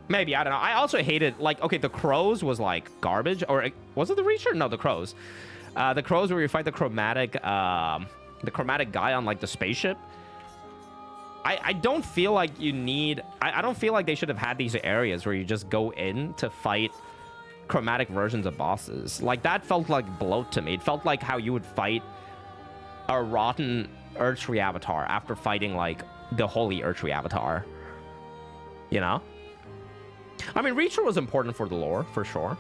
Maybe, I don't know. I also hated, like, okay, the crows was, like, garbage. Or, was it the Reacher? No, the crows. The crows where you fight the chromatic guy on, like, the spaceship. I don't feel like you need... I don't feel like they should have had these areas where you just go in to fight chromatic versions of bosses. Like, that felt like bloat to me. It felt like how you would fight a rotten Erdtree avatar after fighting, like, the holy Erdtree avatar. You know? I mean, Reacher was important for the lore, for sure.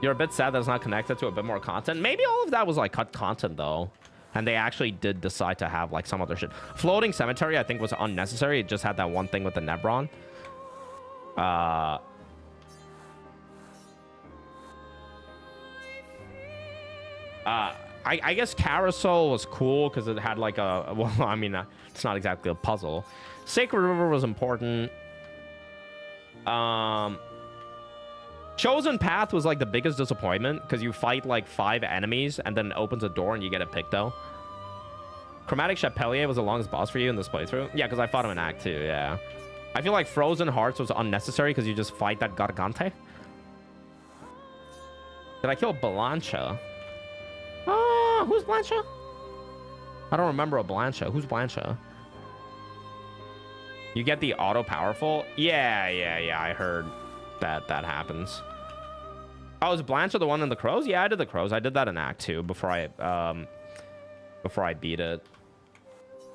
You're a bit sad that it's not connected to a bit more content. Maybe all of that was, like, cut content, though. And they actually did decide to have, like, some other shit. Floating Cemetery, I think, was unnecessary. It just had that one thing with the Nebron. I guess Carousel was cool because it had, like, a... Well, I mean, it's not exactly a puzzle. Sacred River was important. Chosen Path was, like, the biggest disappointment because you fight, like, 5 enemies and then it opens a door and you get a Picto. Chromatic Chapelier was the longest boss for you in this playthrough. Yeah, because I fought him in Act 2, yeah. I feel like Frozen Hearts was unnecessary because you just fight that Gargante. Did I kill Blancha? Who's Blancha? I don't remember a Blancha. Who's Blancha? You get the auto powerful? Yeah, I heard that happens. Oh, is Blancha the one in the crows? Yeah, I did the crows. I did that in Act 2 before I beat it.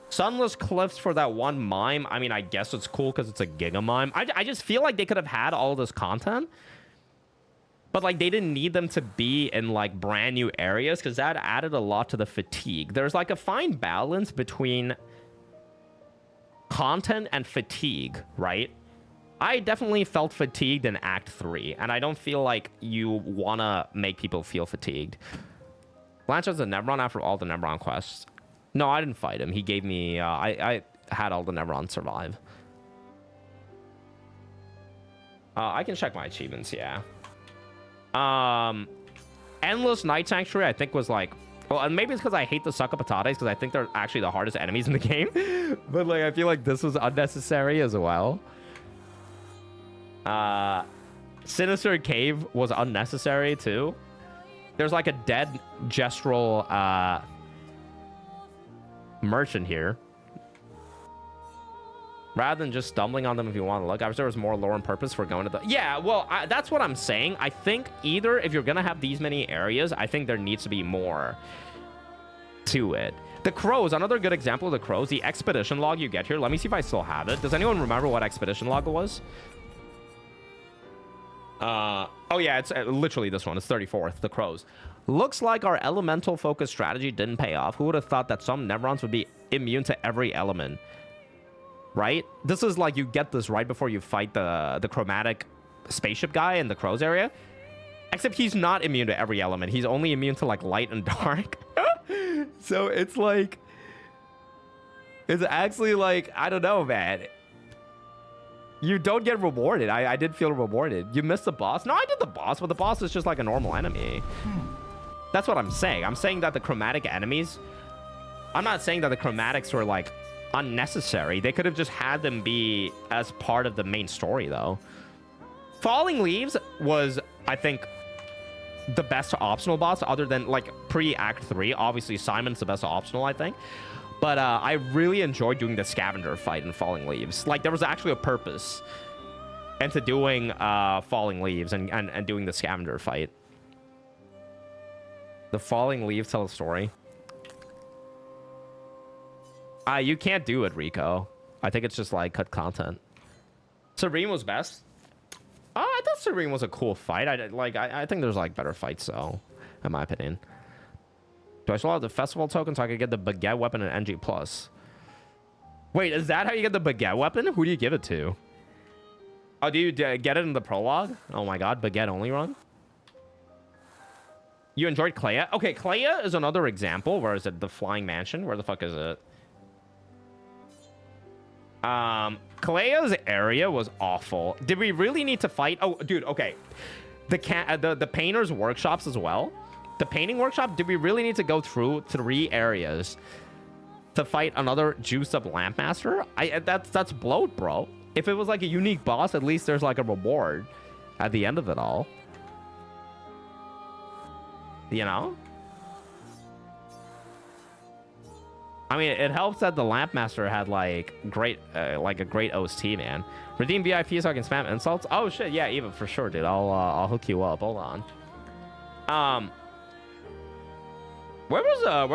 Sunless Cliffs for that one mime. I mean, I guess it's cool because it's a Giga mime. I just feel like they could have had all this content. But, like, they didn't need them to be in, like, brand new areas because that added a lot to the fatigue. There's, like, a fine balance between content and fatigue, right? I definitely felt fatigued in Act 3, and I don't feel like you want to make people feel fatigued. Blancha's a Nebron after all the Nebron quests. No, I didn't fight him. He gave me... I had all the Nebron survive. I can check my achievements, yeah. Endless Night Sanctuary, I think, was like... Well, and maybe it's because I hate the Sucker Patates, because I think they're actually the hardest enemies in the game. But, like, I feel like this was unnecessary as well. Sinister Cave was unnecessary, too. There's, like, a dead gestural, merchant here. Rather than just stumbling on them if you want to look. I wish there was more lore and purpose for going to the... Yeah, well, that's what I'm saying. I think either if you're going to have these many areas, I think there needs to be more to it. The Crows, another good example of the Crows, the expedition log you get here. Let me see if I still have it. Does anyone remember what expedition log it was? Oh yeah, it's literally this one. It's 34th, the Crows. Looks like our elemental focus strategy didn't pay off. Who would have thought that some Nevrons would be immune to every element? Right? This is like you get this right before you fight the chromatic spaceship guy in the Crows area. Except he's not immune to every element. He's only immune to like light and dark. So it's like... It's actually like, I don't know, man. You don't get rewarded. I did feel rewarded. You missed the boss. No, I did the boss, but the boss is just like a normal enemy. That's what I'm saying. I'm saying that the chromatic enemies... I'm not saying that the chromatics were like unnecessary. They could have just had them be as part of the main story, though. Falling Leaves was, I think, the best optional boss other than like pre-Act 3. Obviously, Simon's the best optional, I think. But I really enjoyed doing the scavenger fight in Falling Leaves. Like, there was actually a purpose into doing Falling Leaves and doing the scavenger fight. The Falling Leaves tell a story. You can't do it, Rico. I think it's just, like, cut content. Serene was best. I thought Serene was a cool fight. I think there's like better fights though, in my opinion. Do I still have the festival token so I could get the baguette weapon and NG plus? Wait, is that how you get the baguette weapon? Who do you give it to? Oh, do you get it in the prologue? Oh my god, baguette only run? You enjoyed Clair? Okay, Clair is another example. Where is it? The Flying Mansion? Where the fuck is it? Clair's area was awful. Did we really need to fight? Oh, dude, okay. The painter's workshops as well. The painting workshop, did we really need to go through 3 areas to fight another juiced up Lampmaster? That's bloat, bro. If it was like a unique boss, at least there's like a reward at the end of it all. You know? I mean, it helps that the Lampmaster had like a great OST, man. Redeem VIP so I can spam insults. Oh shit, yeah, Eva, for sure, dude. I'll hook you up. Hold on. Where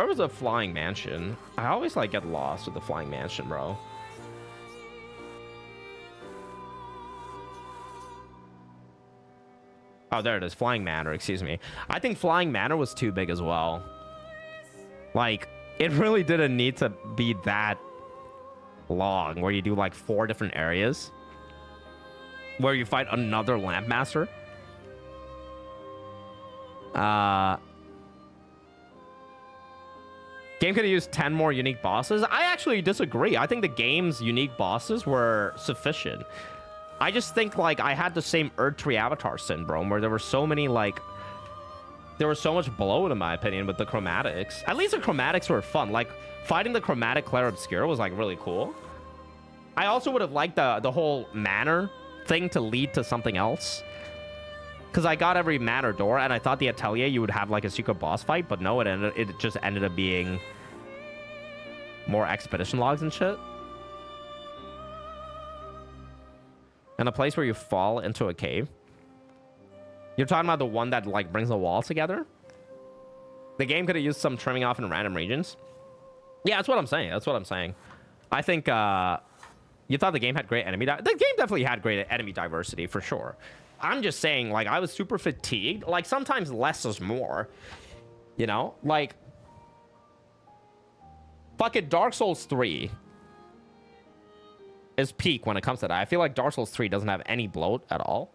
was a Flying Mansion? I always like get lost with the Flying Mansion, bro. Oh, there it is. Flying Manor, excuse me. I think Flying Manor was too big as well. Like, it really didn't need to be that long, where you do like 4 different areas, where you fight another Lampmaster. Game could have used 10 more unique bosses. I actually disagree. I think the game's unique bosses were sufficient. I just think like I had the same Erd-Tree Avatar syndrome, where there were so many like... There was so much bloat, in my opinion, with the chromatics. At least the chromatics were fun. Like, fighting the chromatic Clair Obscur was like really cool. I also would have liked the whole manor thing to lead to something else. Because I got every manor door, and I thought the Atelier you would have like a secret boss fight, but no, it just ended up being more expedition logs and shit. And a place where you fall into a cave. You're talking about the one that like brings the walls together? The game could have used some trimming off in random regions. Yeah, that's what I'm saying. That's what I'm saying. I think you thought the game had great enemy. The game definitely had great enemy diversity for sure. I'm just saying, like, I was super fatigued. Like, sometimes less is more. You know? Like, fucking Dark Souls 3 is peak when it comes to that. I feel like Dark Souls 3 doesn't have any bloat at all.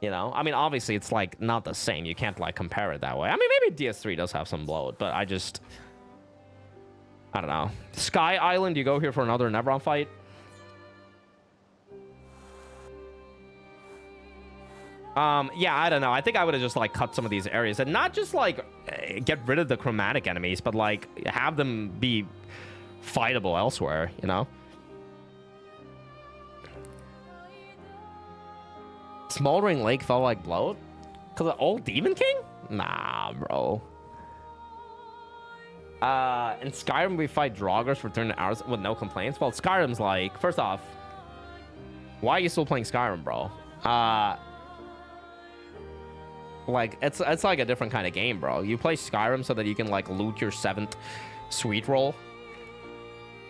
You know? I mean, obviously, it's, like, not the same. You can't, like, compare it that way. I mean, maybe DS3 does have some bloat, but I don't know. Sky Island, you go here for another Nevron fight? Yeah, I don't know. I think I would have just, like, cut some of these areas. And not just, like, get rid of the chromatic enemies, but, like, have them be fightable elsewhere, you know? Smoldering Lake felt like bloat? Because of old Demon King? Nah, bro. In Skyrim, we fight Draugrs for 300 hours with no complaints. Well, Skyrim's like... First off, why are you still playing Skyrim, bro? Like, it's like a different kind of game, bro. You play Skyrim so that you can, like, loot your 7th sweet roll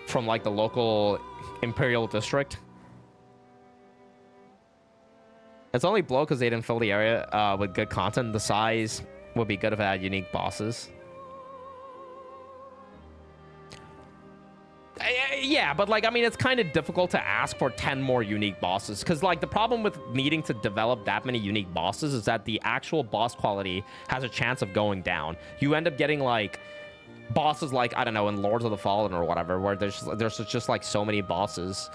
from, like, the local Imperial District. It's only blow because they didn't fill the area with good content. The size would be good if it had unique bosses. Yeah, but, like, I mean, it's kind of difficult to ask for 10 more unique bosses. Because, like, the problem with needing to develop that many unique bosses is that the actual boss quality has a chance of going down. You end up getting, like, bosses like, I don't know, in Lords of the Fallen or whatever, where there's just, like, so many bosses.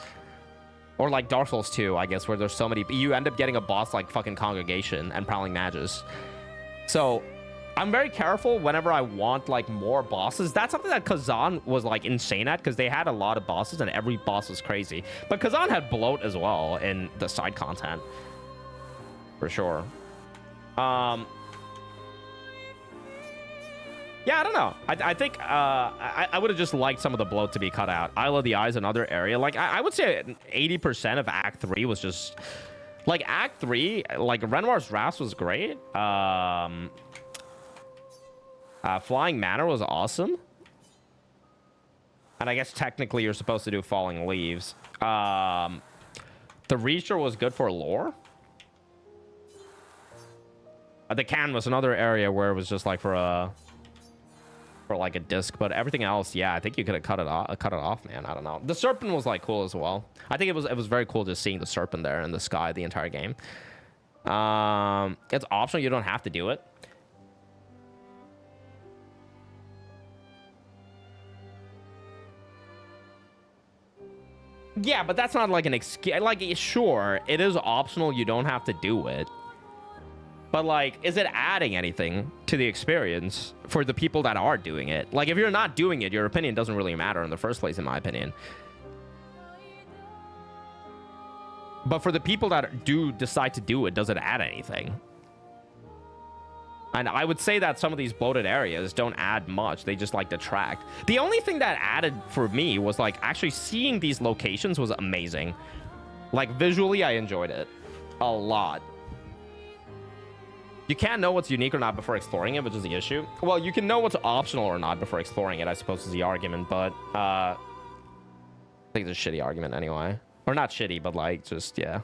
Or, like, Dark Souls 2, I guess, where there's so many... You end up getting a boss like fucking Congregation and Prowling Magus. So... I'm very careful whenever I want, like, more bosses. That's something that Kazan was, like, insane at, because they had a lot of bosses, and every boss was crazy. But Kazan had bloat as well in the side content. For sure. Yeah, I don't know. I think I would have just liked some of the bloat to be cut out. Isle of the Eye is another area. Like, I would say 80% of Act 3 was just... Like, Act 3, like, Renoir's Wrath was great. Flying Manor was awesome. And I guess technically you're supposed to do Falling Leaves. The Reacher was good for lore. The can was another area where it was just like for like a disc, but everything else, yeah, I think you could have cut it off, man. I don't know. The serpent was like cool as well. I think it was very cool just seeing the serpent there in the sky the entire game. It's optional. You don't have to do it. Yeah, but that's not like an excuse. Like, sure, it is optional. You don't have to do it. But, like, is it adding anything to the experience for the people that are doing it? Like, if you're not doing it, your opinion doesn't really matter in the first place, in my opinion. But for the people that do decide to do it, does it add anything? And I would say that some of these bloated areas don't add much. They just, like, detract. The only thing that added for me was, like, actually seeing these locations was amazing. Like, visually, I enjoyed it a lot. You can't know what's unique or not before exploring it, which is the issue. Well, you can know what's optional or not before exploring it, I suppose, is the argument. But I think it's a shitty argument anyway. Or not shitty, but, like, just, yeah.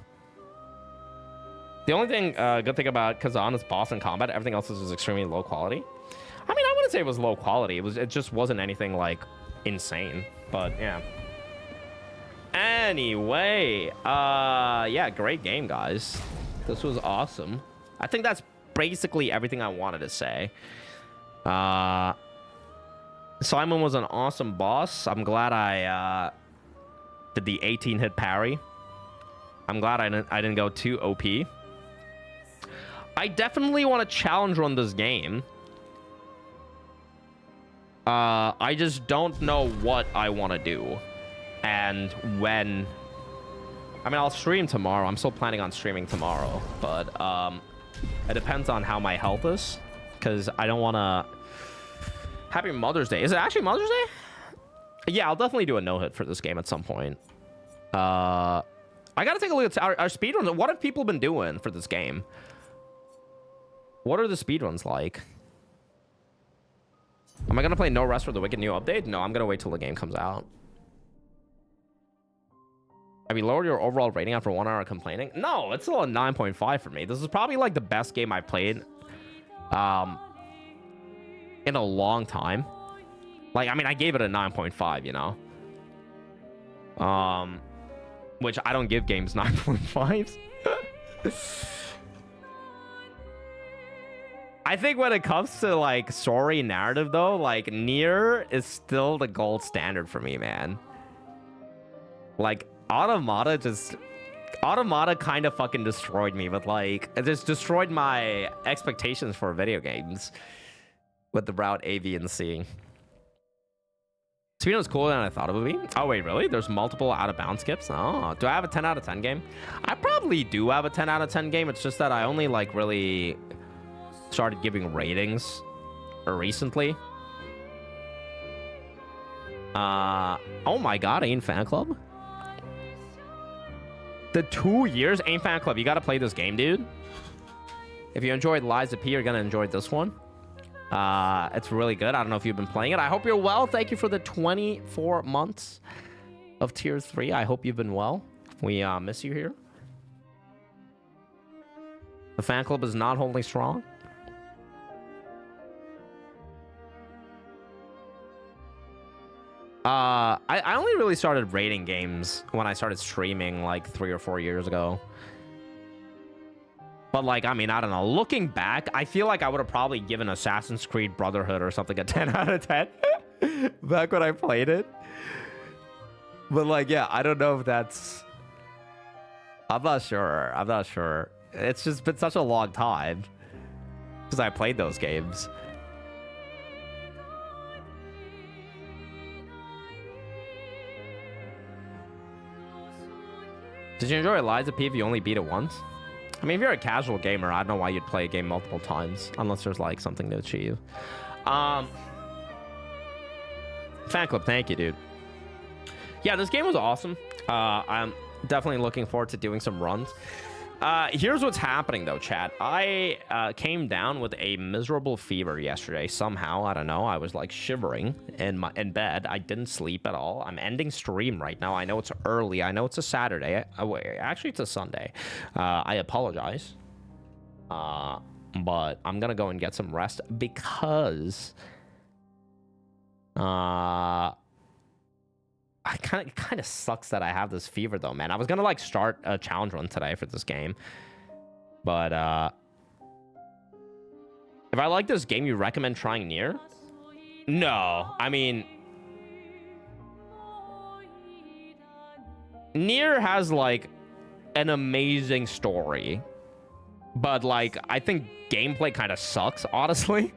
The only thing, good thing about Kazan is boss and combat. Everything else is just extremely low quality. I mean, I wouldn't say it was low quality. It just wasn't anything, like, insane. But, yeah. Anyway, yeah, great game, guys. This was awesome. I think that's basically everything I wanted to say. Simon was an awesome boss. I'm glad I did the 18-hit parry. I'm glad I didn't go too OP. I definitely want to challenge run this game. I just don't know what I want to do and when. I mean, I'll stream tomorrow. I'm still planning on streaming tomorrow, but it depends on how my health is, because I don't want to. Happy Mother's Day. Is it actually Mother's Day? Yeah, I'll definitely do a no-hit for this game at some point. I gotta take a look at our speedruns. What have people been doing for this game? What are the speedruns like? Am I gonna play No Rest for the Wicked new update? No, I'm gonna wait till the game comes out. Have you lowered your overall rating after 1 hour of complaining? No, it's still a 9.5 for me. This is probably like the best game I've played in a long time. Like, I mean, I gave it a 9.5, you know? Which I don't give games 9.5s. I think when it comes to, like, story narrative, though, like, Nier is still the gold standard for me, man. Like, Automata kind of fucking destroyed me, but, like, it just destroyed my expectations for video games with the route A, B, and C. Speedrun was cooler than I thought it would be. Oh, wait, really? There's multiple out-of-bounds skips? Oh, do I have a 10 out of 10 game? I probably do have a 10 out of 10 game. It's just that I only, like, really started giving ratings recently. Oh my god, Ain't Fan Club? The 2 years? Ain't Fan Club, you gotta play this game, dude. If you enjoyed Liza P, you're gonna enjoy this one. It's really good. I don't know if you've been playing it. I hope you're well. Thank you for the 24 months of Tier 3. I hope you've been well. We miss you here. The fan club is not holding strong. I only really started rating games when I started streaming like 3 or 4 years ago. But, like, I mean, I don't know. Looking back, I feel like I would have probably given Assassin's Creed Brotherhood or something a 10 out of 10 back when I played it. But, like, yeah, I don't know if that's... I'm not sure. I'm not sure. It's just been such a long time since I played those games. Did you enjoy Liza P if you only beat it once? I mean, if you're a casual gamer, I don't know why you'd play a game multiple times, unless there's, like, something to achieve. Fan club, thank you, dude. Yeah, this game was awesome. I'm definitely looking forward to doing some runs. Here's what's happening though, chat. I came down with a miserable fever yesterday. Somehow, I don't know. I was like shivering in bed. I didn't sleep at all. I'm ending stream right now. I know it's early. I know it's a Saturday. Wait, actually, it's a Sunday. I apologize. But I'm gonna go and get some rest because it kind of sucks that I have this fever though, man. I was gonna like start a challenge run today for this game, but if I like this game, you recommend trying Nier? No, I mean, Nier has like an amazing story, but like I think gameplay kind of sucks, honestly.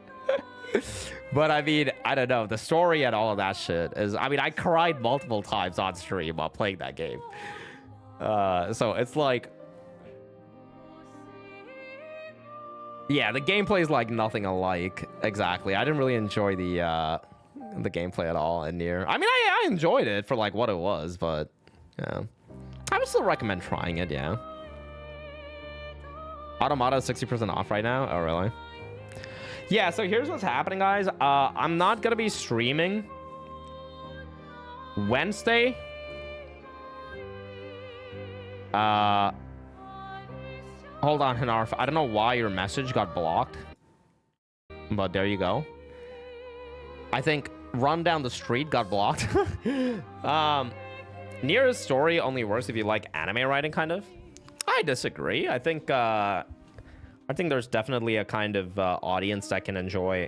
But I mean, I don't know. The story and all of that shit is... I mean, I cried multiple times on stream while playing that game. So it's like... Yeah, the gameplay is like nothing alike. Exactly. I didn't really enjoy the gameplay at all in Nier. I mean, I enjoyed it for like what it was, but... Yeah. I would still recommend trying it, yeah. Automata is 60% off right now? Oh, really? Yeah, so here's what's happening, guys. I'm not gonna be streaming Wednesday. Hold on, Hanarf. I don't know why your message got blocked, but there you go. I think Run Down the Street got blocked. Nier's story only works if you like anime writing, kind of. I disagree. I think there's definitely a kind of audience that can enjoy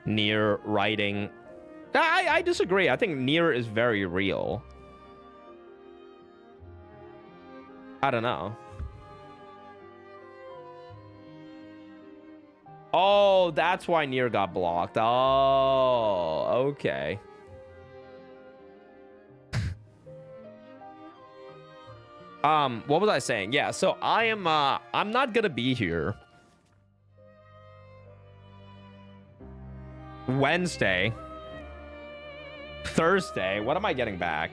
Nier writing. I disagree. I think Nier is very real. I don't know. Oh, that's why Nier got blocked. Oh, okay. What was I saying? Yeah, so I'm not gonna be here Wednesday, Thursday. What am I getting back?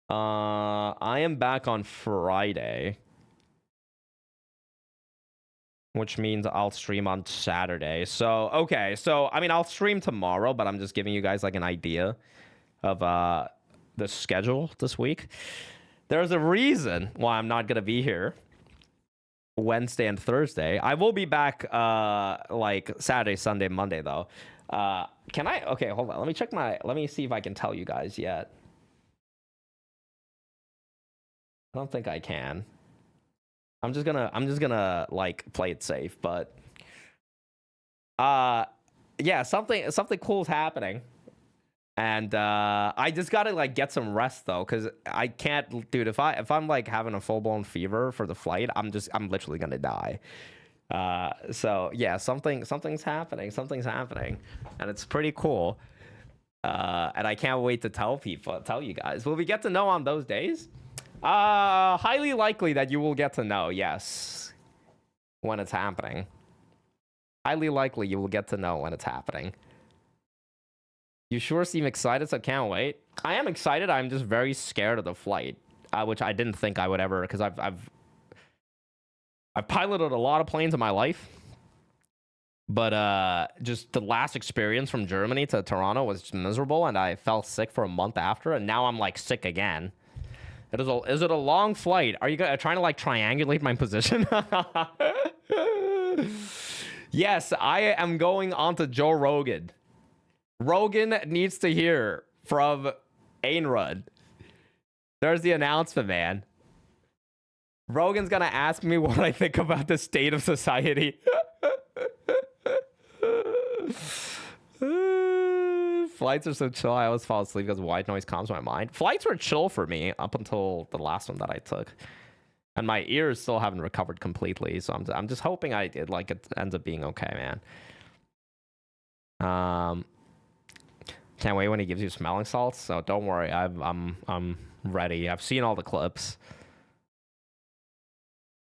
I am back on Friday, which means I'll stream on Saturday. So, okay. So, I mean, I'll stream tomorrow, but I'm just giving you guys like an idea of the schedule this week. There's a reason why I'm not gonna be here Wednesday and Thursday. I will be back like Saturday, Sunday, Monday though. Can I? Okay, hold on. Let me see if I can tell you guys yet. I don't think I can. I'm just gonna like play it safe, but yeah, something cool is happening. And I just gotta like get some rest though, because I can't, dude. If I'm like having a full blown fever for the flight, I'm literally gonna die. So yeah, something's happening, and it's pretty cool. And I can't wait to tell you guys. Will we get to know on those days? Highly likely that you will get to know. Yes, when it's happening. Highly likely you will get to know when it's happening. You sure seem excited, so can't wait. I am excited. I'm just very scared of the flight, which I didn't think I would ever, because I've piloted a lot of planes in my life, but just the last experience from Germany to Toronto was just miserable, and I fell sick for a month after, and now I'm like sick again. Is it a long flight? Are you trying to like triangulate my position? Yes, I am going on to Joe Rogan. Rogan needs to hear from Ainrun. There's the announcement, man. Rogan's gonna ask me what I think about the state of society. Flights are so chill. I always fall asleep because white noise calms my mind. Flights were chill for me up until the last one that I took, and my ears still haven't recovered completely. So I'm just hoping it ends up being okay, man. Can't wait when he gives you smelling salts. So don't worry, I'm ready. I've seen all the clips.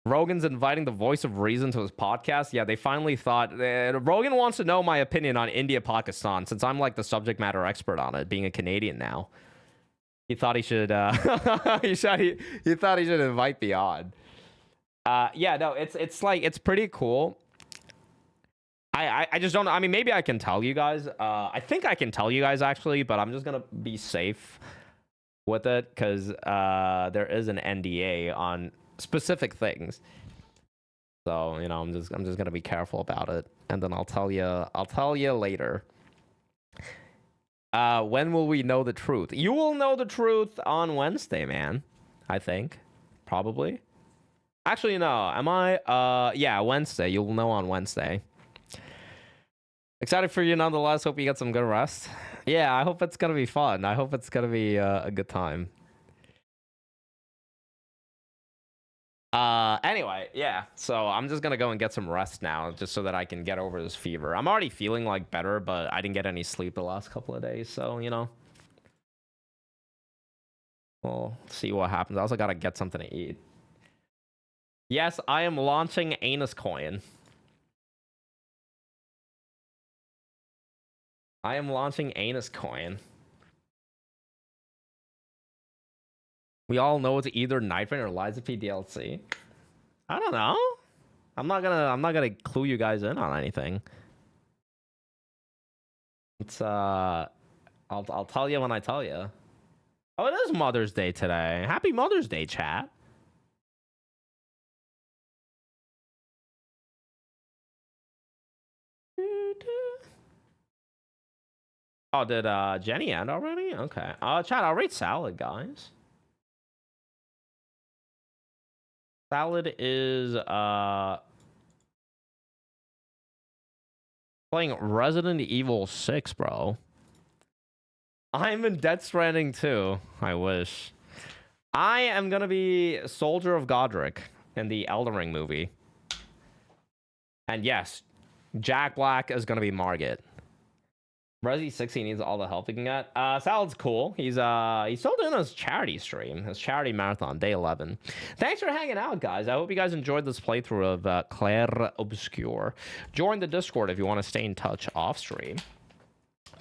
Rogan's inviting the voice of reason to his podcast. Yeah, they finally thought... Rogan wants to know my opinion on India-Pakistan, since I'm like the subject matter expert on it, being a Canadian now. He thought he should. He thought he should invite me on. Yeah, no, it's like it's pretty cool. I just don't know. I mean, maybe I can tell you guys. I think I can tell you guys actually, but I'm just gonna be safe with it because there is an NDA on specific things. So you know, I'm just gonna be careful about it, and then I'll tell you later. When will we know the truth? You will know the truth on Wednesday, man. I think, probably. Actually, no. Am I? Yeah, Wednesday. You'll know on Wednesday. Excited for you nonetheless. Hope you get some good rest. Yeah, I hope it's gonna be fun. I hope it's gonna be a good time. Anyway, yeah. So I'm just gonna go and get some rest now, just so that I can get over this fever. I'm already feeling like better, but I didn't get any sleep the last couple of days, so you know. We'll see what happens. I also gotta get something to eat. Yes, I am launching Anus Coin. I am launching Anus Coin. We all know it's either Nightrain or Liza P DLC. I don't know. I'm not gonna clue you guys in on anything. It's I'll tell you when I tell you. Oh, it is Mother's Day today. Happy Mother's Day, chat. Oh, did Jenny end already? Okay. Chat, I'll rate salad, guys. Salad is playing Resident Evil 6, bro. I'm in Death Stranding too. I wish. I am gonna be Soldier of Godric in the Elden Ring movie. And yes, Jack Black is gonna be Margit. Resi 60 needs all the help he can get. Salad's cool. He's still doing his charity stream, his charity marathon, day 11. Thanks for hanging out, guys. I hope you guys enjoyed this playthrough of Clair Obscur. Join the Discord if you want to stay in touch off stream.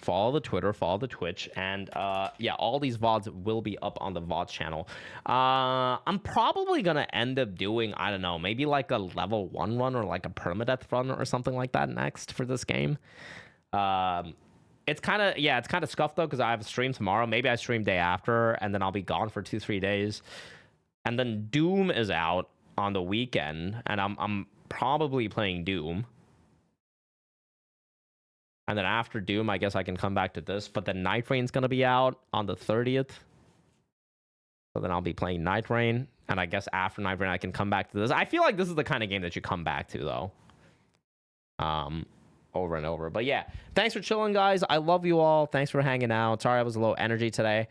Follow the Twitter, follow the Twitch, and yeah, all these VODs will be up on the VOD channel. I'm probably gonna end up doing, I don't know, maybe like a level 1 run or like a permadeath run or something like that next for this game. It's kind of scuffed though because I have a stream tomorrow. Maybe I stream day after, and then I'll be gone for 2-3 days. And then Doom is out on the weekend, and I'm probably playing Doom. And then after Doom, I guess I can come back to this. But then Night Rain's gonna be out on the 30th. So then I'll be playing Night Rain, and I guess after Night Rain I can come back to this. I feel like this is the kind of game that you come back to though. Over and over. But yeah, thanks for chilling, guys. I love you all. Thanks for hanging out. Sorry I was low energy today.